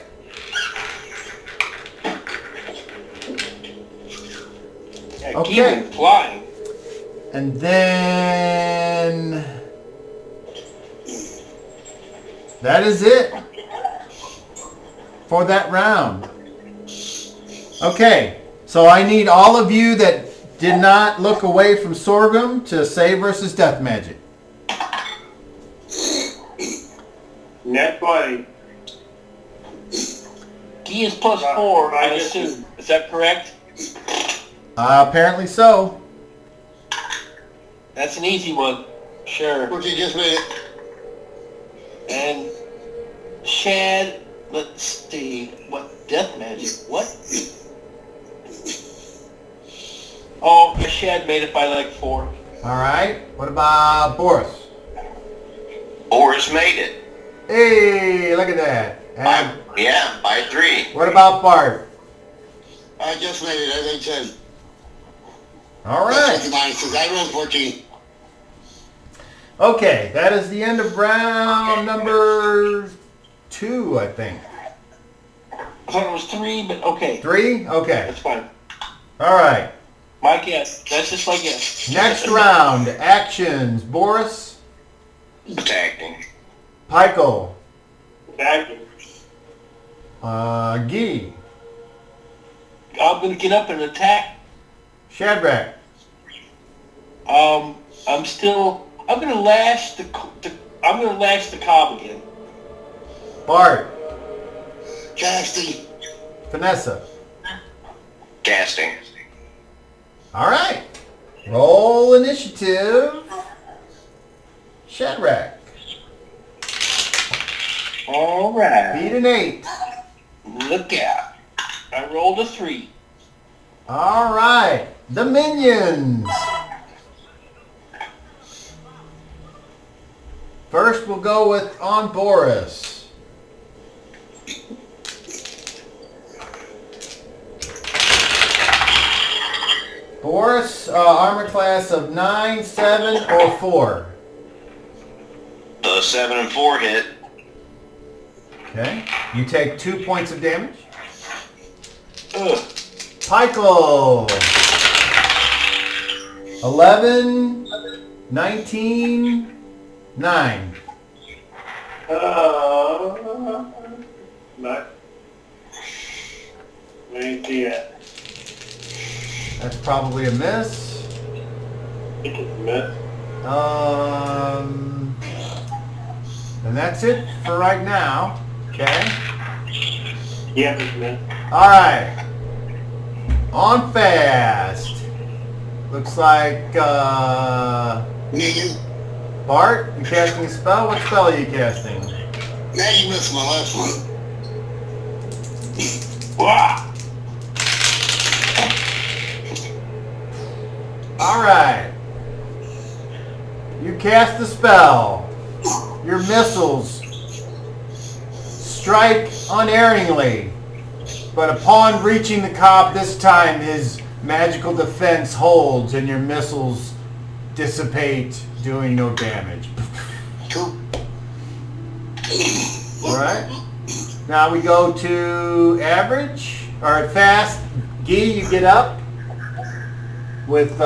Yeah, Okay. Eagles flying. And then that is it for that round. Okay, so I need all of you that did not look away from Sorghum to save versus death magic. Net 20. Key is +4, I assume. Is that correct? Apparently so. That's an easy one. Sure. What you just made it. And Shad, let's see. What? Death magic? What? Oh, Shad made it by like 4. All right, what about Boris? Boris made it. Hey, look at that. And By 3. what about Bart? I just made it, as I said. All That's right. what the minuses. I rolled 14. Okay, that is the end of round number 2, I think. I thought it was 3, but okay. 3? Okay. That's fine. All right. My guess. That's just my guess. Next round, actions. Boris, Attacking. Pykel, Attacking. Guy, I'm going to get up and attack. Shadrach, I'm going to lash the cob again. Bart, Casting. Vanessa. Casting. All right. Roll initiative. Shadrach. All right. Beat an 8. Look out. I rolled a 3. All right. The minions. First, we'll go with on Boris. Boris, armor class of 9, 7, or 4. The 7 and 4 hit. Okay. You take 2 points of damage. Ugh. Pykel. 11, 19, 9. Nice. Where you see it? That's probably a miss. I think it's a miss. And that's it for right now. Okay. Yeah, it's a miss. All right. On fast. Looks like Minion. Bart, you casting a spell? What spell are you casting? Now you missed my last one. Wah! All right. You cast the spell. Your missiles strike unerringly, but upon reaching the cob this time, his magical defense holds and your missiles dissipate, doing no damage. Cool. All right. Now we go to average, or fast. Guy, you get up with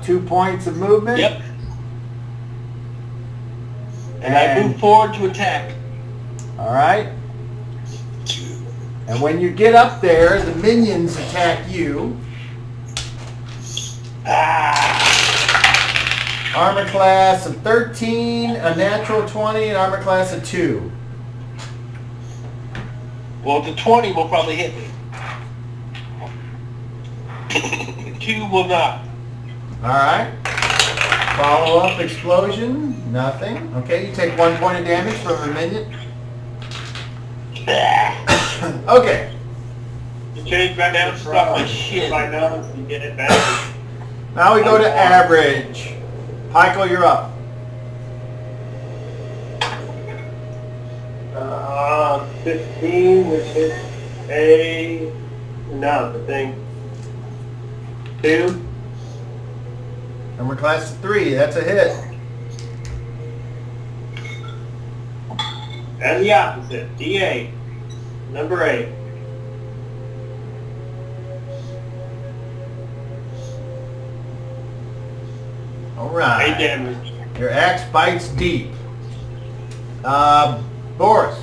2 points of movement. Yep. And I move forward to attack. All right. And when you get up there, the minions attack you. Armor class of 13, a natural 20, and armor class of 2. Well, the 20 will probably hit me. The 2 will not. Alright. Follow-up explosion. Nothing. Okay, you take 1 point of damage from a minion. Okay. You change back Now to stop my front. shit. If I know, you get it back. Now we go to average. Pykel, you're up. 15, which is the thing. 2. Armor class of 3. That's a hit. And the opposite, D8. Number 8. Alright. 8 damage. Your axe bites deep. Boris.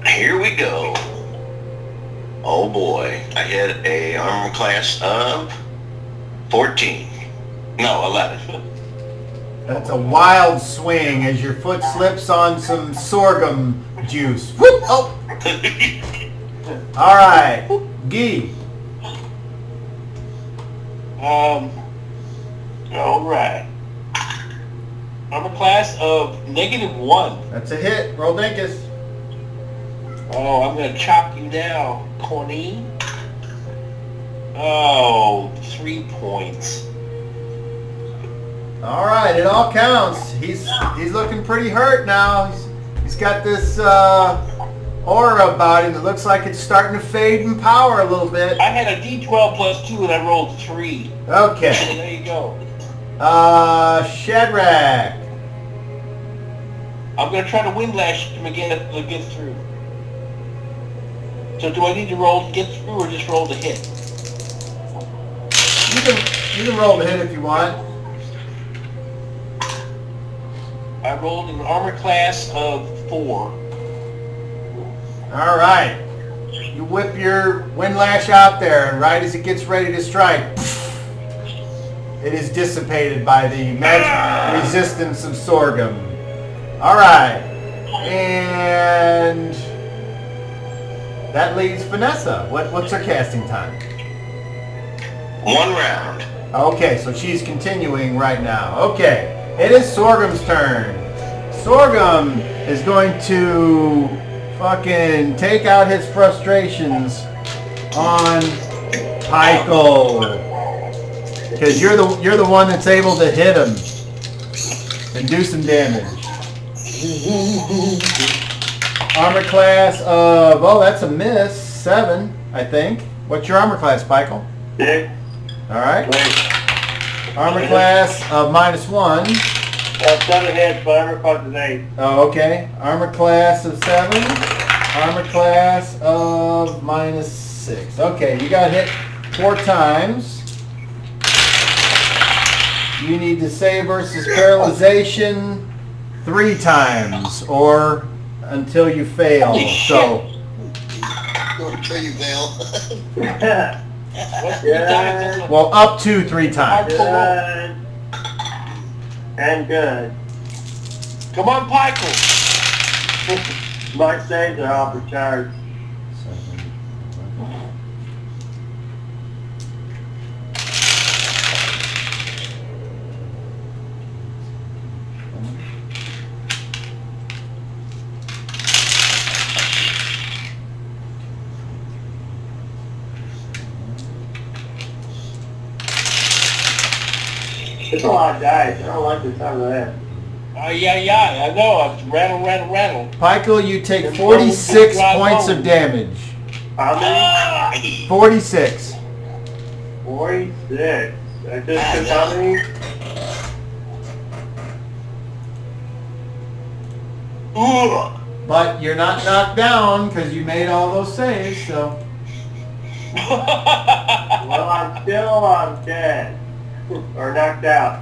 Here we go. Oh boy, I hit a armor class of 14. No, 11. That's a wild swing as your foot slips on some sorghum juice. Whoop! Oh! Alright. Guy. Alright. Armor class of -1. That's a hit. Roll Dinkus. Oh, I'm gonna chop you now, Corny. Oh, 3 points. Alright, it all counts. He's looking pretty hurt now. He's got this aura about him that looks like it's starting to fade in power a little bit. I had a D12 plus 2 and I rolled 3. So Okay. there you go. Shadrach. I'm gonna try to windlash him again to get through. So do I need to roll to get through or just roll to hit? You can roll the hit if you want. I rolled an armor class of 4. Alright. You whip your windlash out there, and right as it gets ready to strike, it is dissipated by the magic resistance of sorghum. Alright. And that leaves Vanessa. What's her casting time? 1 round. Okay, so she's continuing right now. Okay, it is Sorghum's turn. Sorghum is going to fucking take out his frustrations on Pykel. Because you're the one that's able to hit him and do some damage. Armor class of, oh, that's a miss. 7, I think. What's your armor class, Pykel? 6. Alright. Armor class of -1. 7 hits, but armor class is 8. Oh, okay. Armor class of 7. Armor class of -6. Okay, you got hit 4 times. You need to save versus paralyzation 3 times, or until you fail. Holy So, Until you fail. What's Yeah. well, up to 3 times. Good. And good. Come on, Pykel. My saves are off the charts. It's a lot of dice. I don't like the sound of that. Yeah, I know. I'm rattle. Pykel, you take 46 points of damage. How many? 46. 46. I just took how many? But you're not knocked down because you made all those saves, so. Well, I'm still dead. Or knocked out.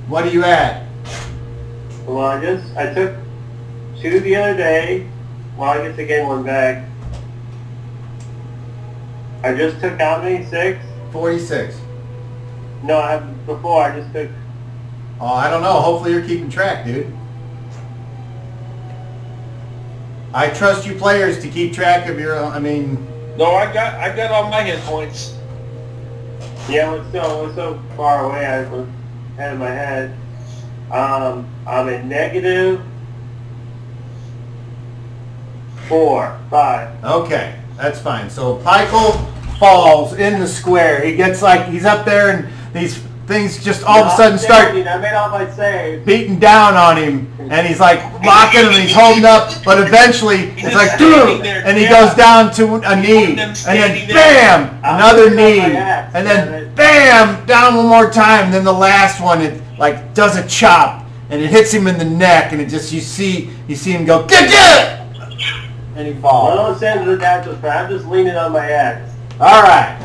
What are you at? Well, I took 2 the other day, Well, I guess I gained one back. I just took how many? 6? 46. No, I have before. I just took. Oh, I don't know. Hopefully you're keeping track, dude. I trust you players to keep track of your own, I mean... No, I got all my hit points. Yeah, it was so far away. I was ahead of my head. I'm at negative 4, 5. Okay, that's fine. So Michael falls in the square. He gets like, he's up there and these things just all of a sudden start I made all my saves. beating down on him. And he's like locking him and he's holding up. But eventually it's like, dude! And he goes down to a knee. And then bam! Another knee. And then bam! Down one more time. And then the last one, it like does a chop. And it hits him in the neck. And it just, you see him go, get! And he falls. Well, don't say the natural threat. I'm just leaning on my axe. All right.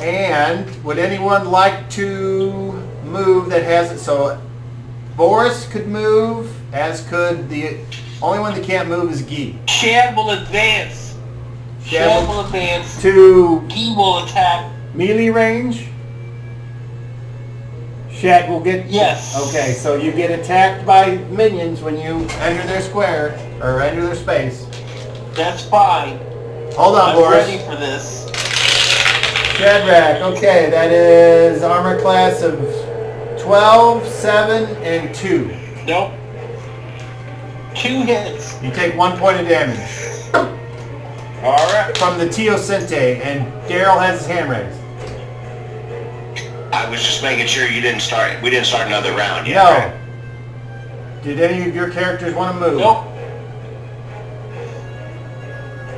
And would anyone like to move that has it? So Boris could move, as could the only one that can't move is Guy. Shad will advance. Shad will advance. To Guy will attack. melee range. Shad will get... Yes. Okay, so you get attacked by minions when you enter their square, or enter their space. That's fine. Hold on, I'm Boris. ready for this. Shadrach, okay, that is armor class of 12, 7, and 2. Nope. 2 hits. You take 1 point of damage Alright. from the Teosinte, and Daryl has his hand raised. I was just making sure we didn't start another round yet. No. Right? Did any of your characters want to move? Nope.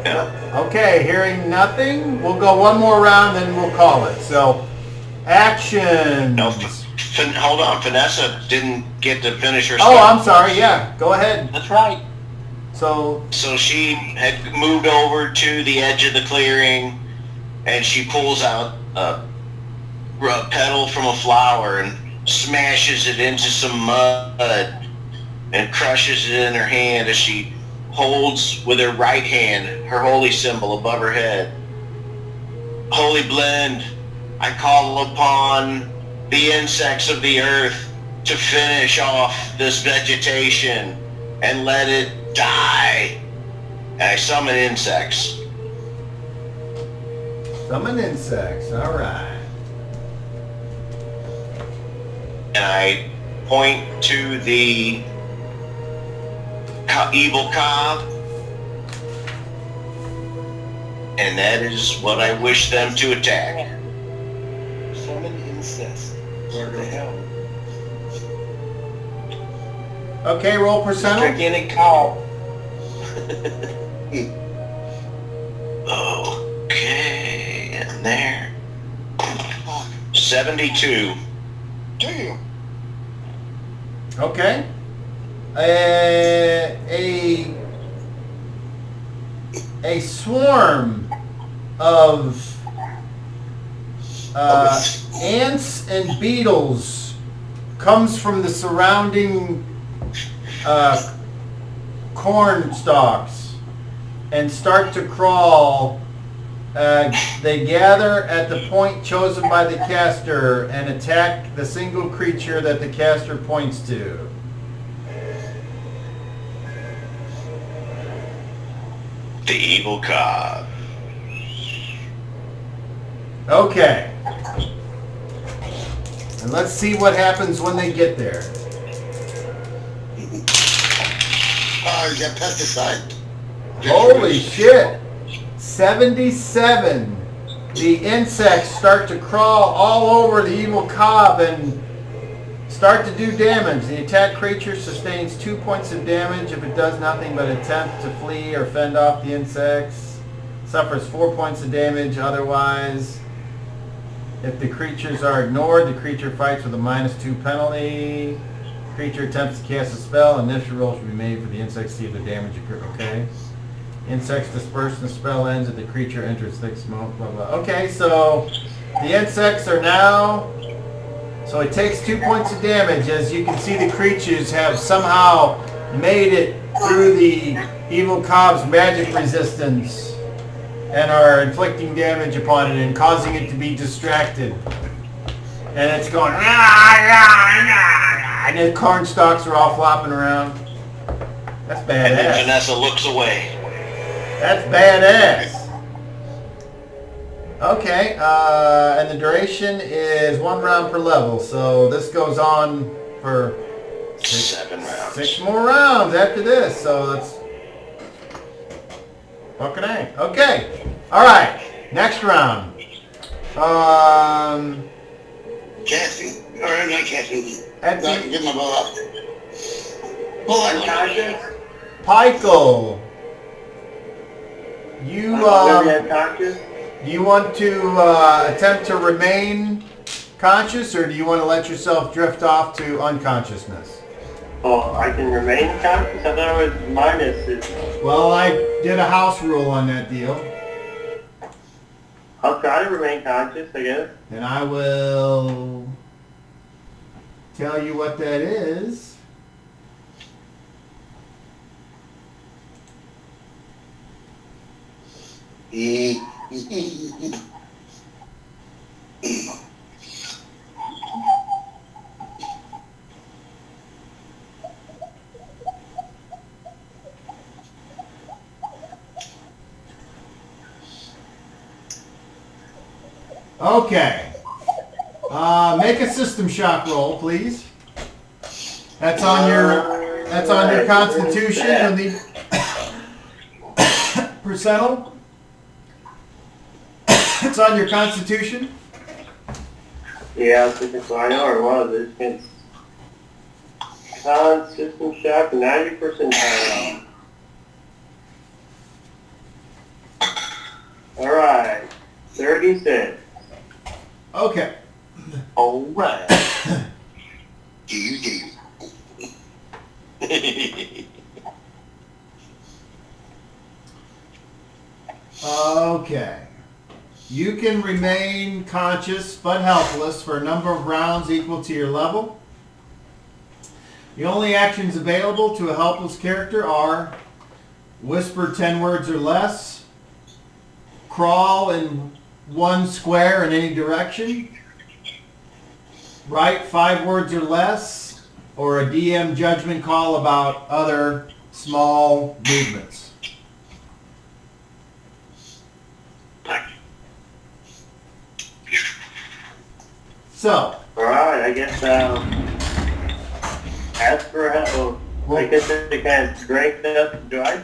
No. Okay, hearing nothing, we'll go one more round, then we'll call it. So, actions. No, hold on. Vanessa didn't get to finish her Oh, stuff. I'm sorry, yeah, go ahead. That's right. So she had moved over to the edge of the clearing, and she pulls out a petal from a flower and smashes it into some mud and crushes it in her hand as she holds with her right hand her holy symbol above her head. Holy blend, I call upon the insects of the earth to finish off this vegetation and let it die. And I summon insects. summon insects, alright. And I point to the evil cob, and that is what I wish them to attack. Summon incest. Where the hell? Okay, roll percentile. Gigantic cow. Okay, and there. 72. Damn. Okay. A swarm of ants and beetles comes from the surrounding corn stalks and start to crawl. They gather at the point chosen by the caster and attack the single creature that the caster points to. The evil cob. Okay. And let's see what happens when they get there. Oh, you got pesticide. Holy shit! 77. The insects start to crawl all over the evil cob and start to do damage. The attacked creature sustains 2 points of damage if it does nothing but attempt to flee or fend off the insects. Suffers 4 points of damage otherwise. If the creatures are ignored, the creature fights with a -2 penalty. Creature attempts to cast a spell. Initial roll should be made for the insects to see if the damage occurs. Okay. Insects disperse and the spell ends if the creature enters thick smoke, blah, blah. Okay, so the insects are now... So it takes 2 points of damage. As you can see, the creatures have somehow made it through the evil cob's magic resistance and are inflicting damage upon it and causing it to be distracted. And it's going, and the corn stalks are all flopping around. That's And then badass. Vanessa looks away. That's badass. Okay, and the duration is 1 round per level, so this goes on for 7 rounds. 6 more rounds after this, so that's fucking A. Okay, all right, next round. Casting. Or not casting. At No, the get my ball up. Pull on. Pykel, you unconscious? do you want to attempt to remain conscious, or do you want to let yourself drift off to unconsciousness? Oh, I can remain conscious? I thought it was minus. Well, I did a house rule on that deal, I'll try to remain conscious, I guess. and I will tell you what that is. Okay. Make a system shock roll, please. That's on your constitution. You'll need percentile. It's on your constitution. Yeah, so I know where it was. It's against con system shock 90%. Alright. 36. Okay. All right. Okay. You can remain conscious but helpless for a number of rounds equal to your level. The only actions available to a helpless character are whisper 10 words or less, crawl in 1 square in any direction, write 5 words or less, or a DM judgment call about other small movements. So, Alright, I guess, ask for help. I guess they kind of strength up. I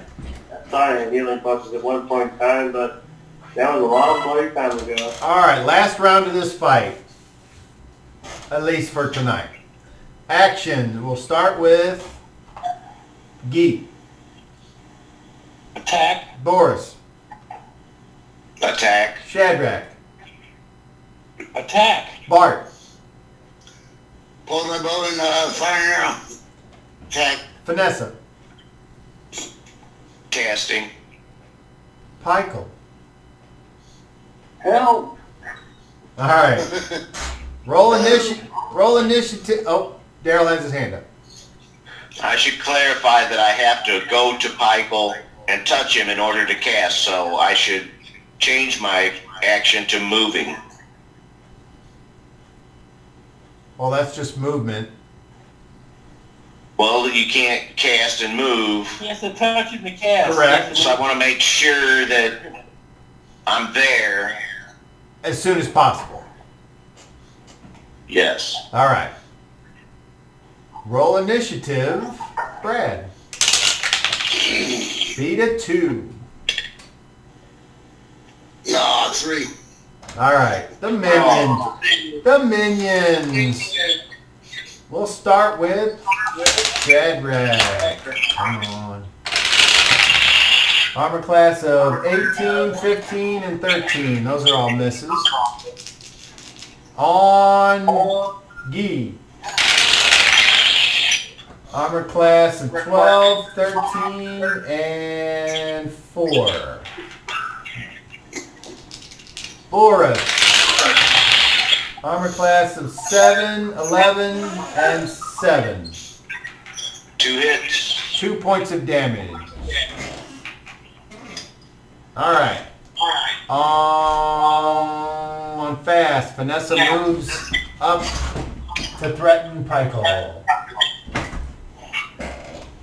thought I had healing potions at one point in time, but that was a long bloody time ago. alright, last round of this fight. At least for tonight. Action. We'll start with Guy. Attack. Boris. Attack. Shadrach. Attack. Bart. Pull my bow and fire an arrow. Attack. Vanessa. Casting. Pykel. Help! Alright. Roll initiative. Oh, Daryl has his hand up. I should clarify that I have to go to Pykel and touch him in order to cast, so I should change my action to moving. Well, that's just movement. Well, you can't cast and move, He has to touch him to cast. Correct. so I want to make sure that I'm there. As soon as possible. Yes. Alright. Roll initiative. Brad. Beat a 2. No, 3. Alright. The minions. The minions. We'll start with Shadrach. Come on. Armor class of 18, 15, and 13. Those are all misses. On Guy. Armor class of 12, 13, and 4. Boris. Armor class of 7, 11, and 7. 2 hits. 2 points of damage. Alright. On fast, Vanessa moves up to threaten Pykel.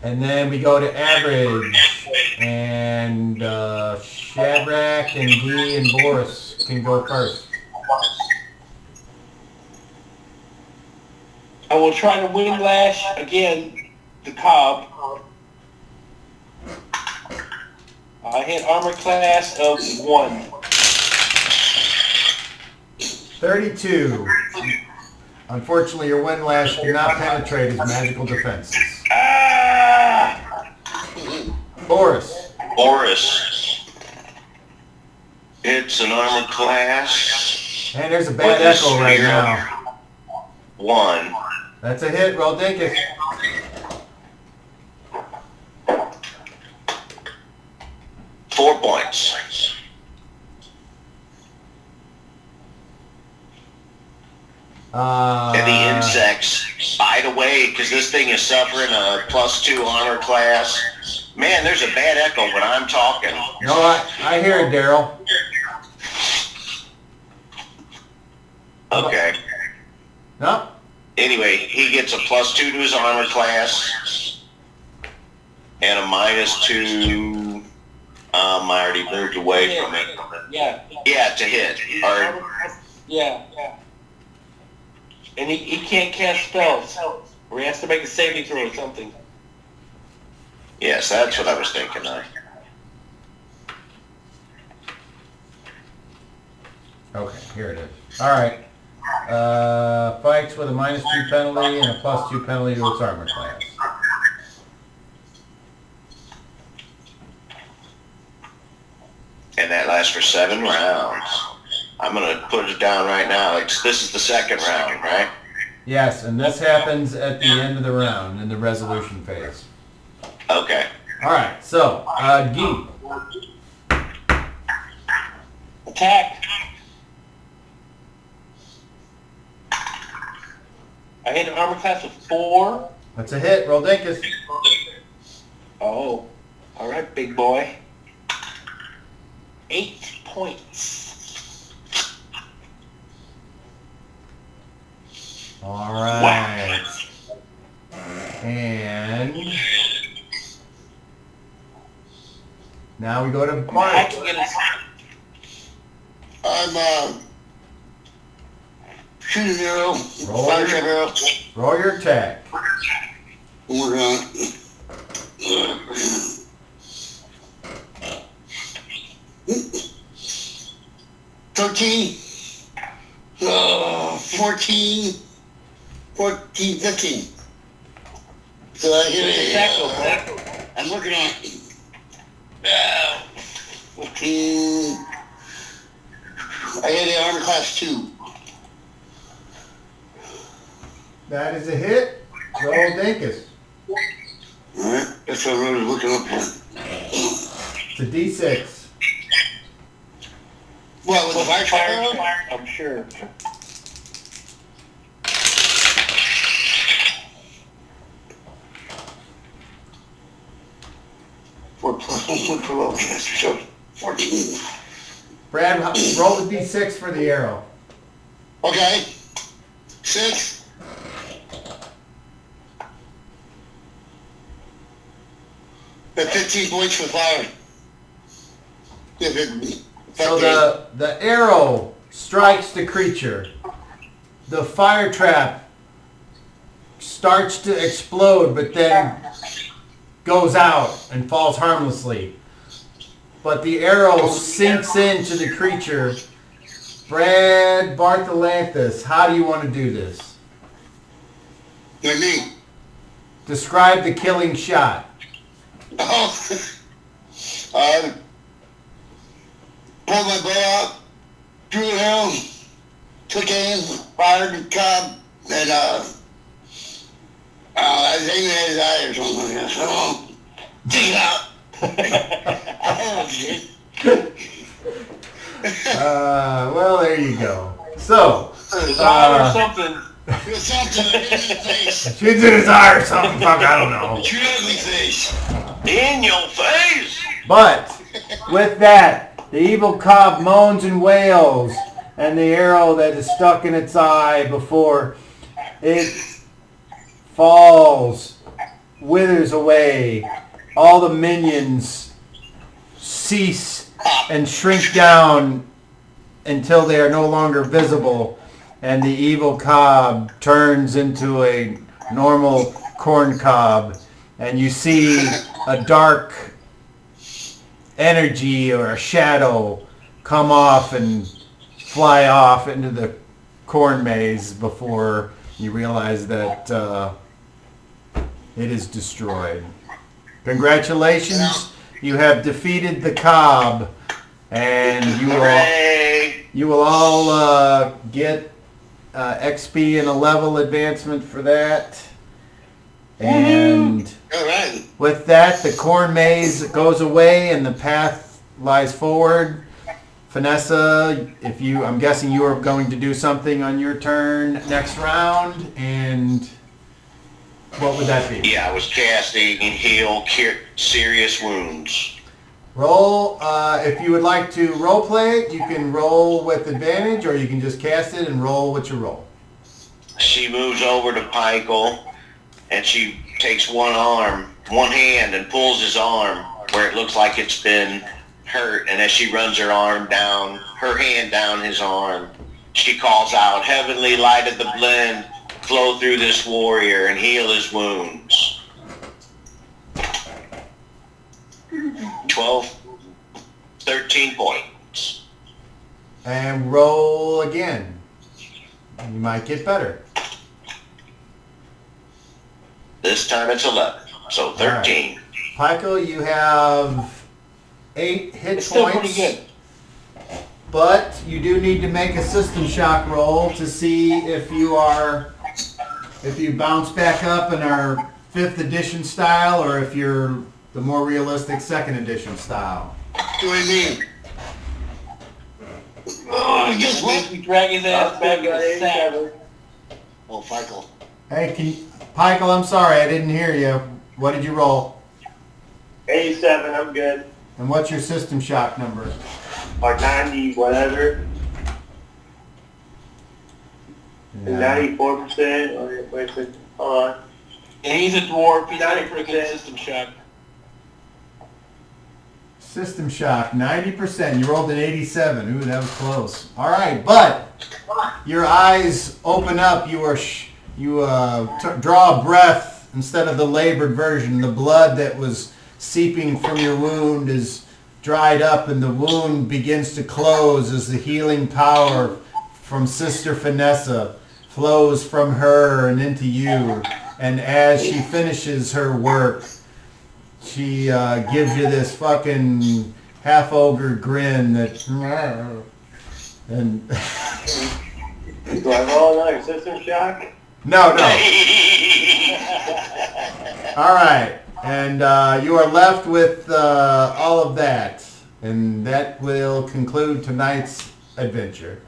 And then we go to average. And Shadrach and Guy and Boris can go first. I will try to wind lash again the cob. I hit armor class of 1. 32. Unfortunately, your wind lash cannot penetrate his magical defenses. Ah! Boris. It's an armor class. And there's a bad echo right now. 1. That's a hit. Roll Dinkus. Four points. And the insects bite away because this thing is suffering a +2 armor class. Man, there's a bad echo when I'm talking. You know what? I hear it, Daryl. Okay. No? Anyway, he gets a +2 to his armor class and a -2. I already moved away from it. Yeah. Yeah, to hit. Or, Yeah. And he can't cast spells. Or he has to make a saving throw or something. yes, that's what I was thinking of. Okay, here it is. Alright. Fights with a -2 penalty and a +2 penalty to its armor class. And that lasts for 7 rounds. I'm going to put it down right now. This is the second round, right? Yes, and this happens at the end of the round in the resolution phase. Okay. Alright, so, Guy. Attack! I hit an armor class of 4. That's a hit. Roll Dinkus. Oh. Alright, big boy. 8 points. Alright. And now we go to Mark. I'm shoot an arrow. Fire trap arrow. Roll your attack. We're on. 13. 14. 15. So I hit it. I'm working on it. 15. I hit the armor class 2. That is a hit. Roll Dinkus. Alright, that's what I was looking up here. It's a D6. What, with the fire trap arrow? I'm sure. Four plus 1 for level caster, so 14. Brad, roll the D6 for the arrow. Okay. 6. At 15 points for fire. So the arrow strikes the creature. The fire trap starts to explode, but then goes out and falls harmlessly. But the arrow sinks into the creature. Brad Bartholanthus, how do you want to do this? Like me. Describe the killing shot. Oh. Pulled my bow out, drew an arrow, took aim, fired the cob, and I was aiming at his eye or something like that. So, dig it out. Well, there you go. So, Or something. Or something. In his face. Shoots in his eye or something. Fuck, I don't know. Shoot ugly face. In your face! But with that, the evil cob moans and wails, and the arrow that is stuck in its eye before it falls withers away. All the minions cease and shrink down until they are no longer visible, and the evil cob turns into a normal corn cob, and you see a dark energy or a shadow come off and fly off into the corn maze before you realize that it is destroyed. Congratulations, you have defeated the cob, and you will all get XP and a level advancement for that. And All right. with that, the corn maze goes away and the path lies forward. Vanessa, I'm guessing you are going to do something on your turn next round, and what would that be? Yeah, I was casting heal serious wounds. Roll, if you would like to role play it, you can roll with advantage, or you can just cast it and roll what you roll. She moves over to Pikel, and she takes one hand, and pulls his arm where it looks like it's been hurt. And as she runs her hand down his arm, she calls out, "Heavenly light of the blend, flow through this warrior and heal his wounds." 13 points. And roll again. You might get better. This time it's 11, so 13. Pikel, you have 8 hit It's still points. pretty good. But you do need to make a system shock roll to see if you bounce back up and are 5th edition style, or if you're the more realistic 2nd edition style. What do I mean? Oh, guess what? We drag his ass back in the sack. Oh, Michael. Hey, Pikel, I'm sorry, I didn't hear you. What did you roll? 87, I'm good. And what's your system shock number? Or 90, whatever. 94%, or wait a second, hold on. And he's a dwarf. He's not a 90%. freaking system shock. System shock, 90%. You rolled an 87. Ooh, that was close. All right, but your eyes open up. You draw a breath instead of the labored version. The blood that was seeping from your wound is dried up, and the wound begins to close as the healing power from Sister Vanessa flows from her and into you. And as she finishes her work, she gives you this fucking half-ogre grin that... And... Do I roll another system shock? No. All right. And you are left with all of that. And that will conclude tonight's adventure.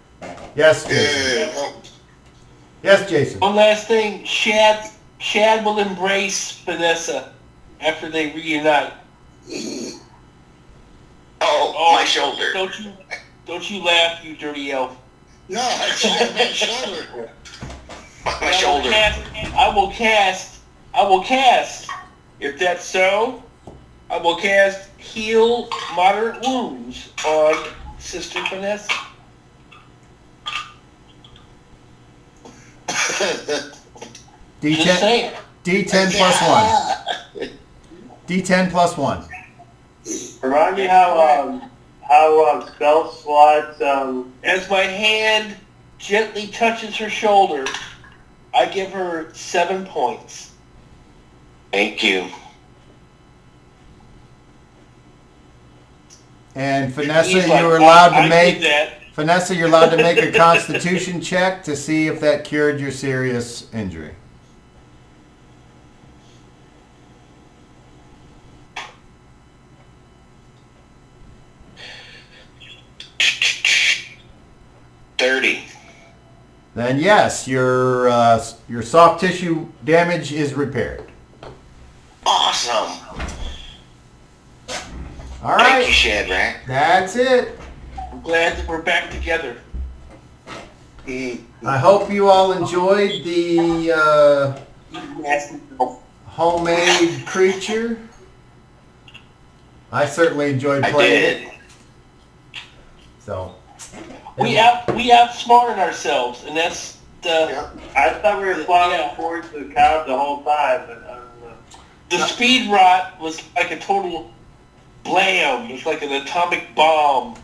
Yes, Jason. Yes, Jason. One last thing. Shad will embrace Vanessa after they reunite. Oh, my shoulder. Don't you laugh, you dirty elf. No, I tried my shoulder. My shoulder. I will cast. If that's so, I will cast Heal Moderate Wounds on Sister Vanessa. Just D10, saying. D10 plus 1. D10 plus 1. Remind me how spell slots, As my hand gently touches her shoulder, I give her 7 points. Thank you. And Vanessa, He's like, you're allowed I to make... did that. Vanessa, you're allowed to make a Constitution check to see if that cured your serious injury. then yes, your soft tissue damage is repaired. Awesome. All right. Thank you, Shadrach. That's it. I'm glad that we're back together. I hope you all enjoyed the homemade creature. I certainly enjoyed I playing did. it. So We outsmarted ourselves, and that's the I thought we were flying Yeah. towards the cow the whole time, but I don't know. the speed rot was like a total blam. It was like an atomic bomb.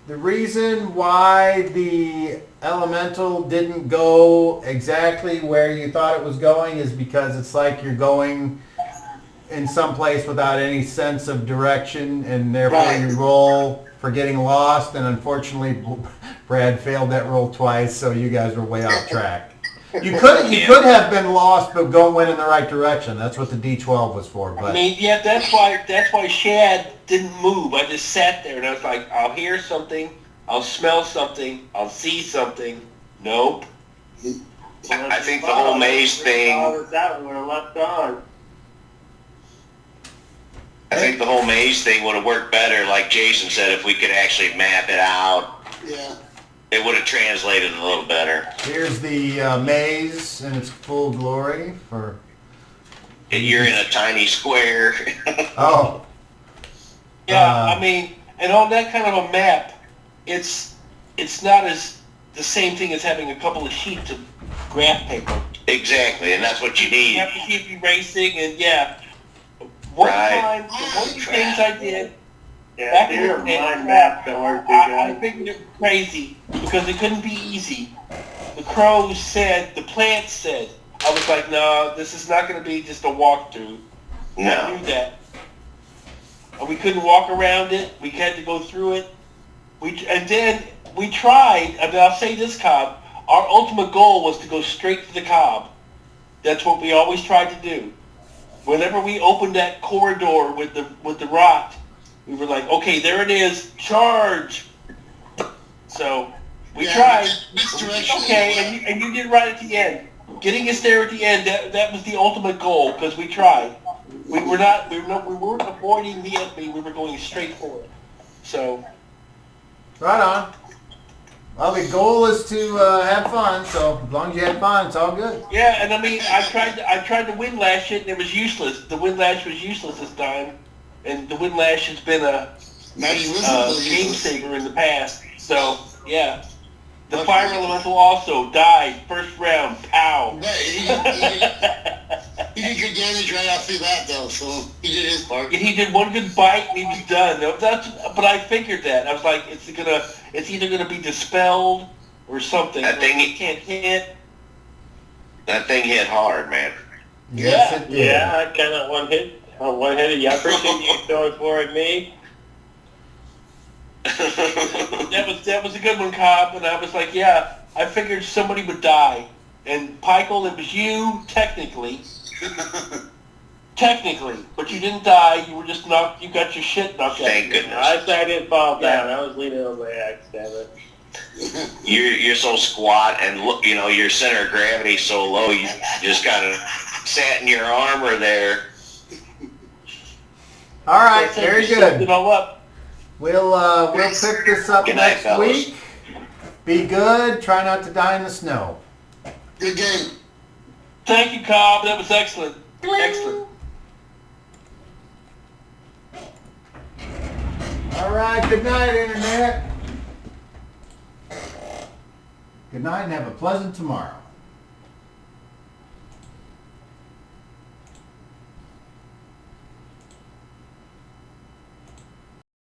the reason why the elemental didn't go exactly where you thought it was going is because it's like you're going in some place without any sense of direction, and therefore Right. you roll for getting lost, and unfortunately Brad failed that roll twice, so you guys were way off track. You could have been lost but went in the right direction. That's what the D12 was for. I But mean, yeah, that's why Shad didn't move. I just sat there and I was like, I'll hear something, I'll smell something, I'll see something. Nope. I think the whole maze thing. That would have left on. I think the whole maze thing would have worked better, like Jason said, if we could actually map it out. Yeah. It would have translated a little better. here's the maze in its full glory for. You're in a tiny square. Oh. Yeah, I mean, and on that kind of a map, it's not as the same thing as having a couple of sheets of graph paper. Exactly, and that's what you You need. have to keep erasing, and yeah. One Right. time, one of the things I did, Yeah, back in here the day, mind maps don't work too I good. figured it was crazy because it couldn't be easy. The crows said, the plants said. I was like, no, this is not going to be just a walkthrough. I No. knew that. And we couldn't walk around it. We had to go through it. And then we tried, and I'll say this, Cobb, our ultimate goal was to go straight for the Cobb. That's what we always tried to do. Whenever we opened that corridor with the rot, we were like, okay, there it is, charge. So we tried. Okay, and you did right at the end. Getting us there at the end, that was the ultimate goal because we tried. We weren't avoiding the enemy. We were going straight for it. So Right on. Well, the goal is to have fun, so as long as you had fun, it's all good. yeah, and I mean, I tried to windlash it, and it was useless. The windlash was useless this time, and the windlash has been a game saver in the past. So yeah, the fire elemental also died first round. Pow. But he did good damage right off through that though, so he did his part. He did one good bite and he was done. But I figured that. I was like, it's either gonna be dispelled or something. That thing- You can't hit. That thing hit hard, man. Yes, it did. Yeah, I kind of one hit it. Yeah, I appreciate you throwing for at me. That was a good one, Cobb. And I was like, yeah, I figured somebody would die. And Pikel, it was you, technically, but you didn't die. You were just knocked. You got your shit knocked out. Thank goodness. I didn't fall down. I was leaning on my axe, damn it. You're so squat, and look, your center of gravity so low. You just kind of sat in your armor there. All right, So very you summed good. it all up. We'll pick this up Good night, next fellas. week. Be good. Try not to die in the snow. Good game. Thank you, Cobb. That was excellent. Excellent. All right. Good night, Internet. Good night, and have a pleasant tomorrow.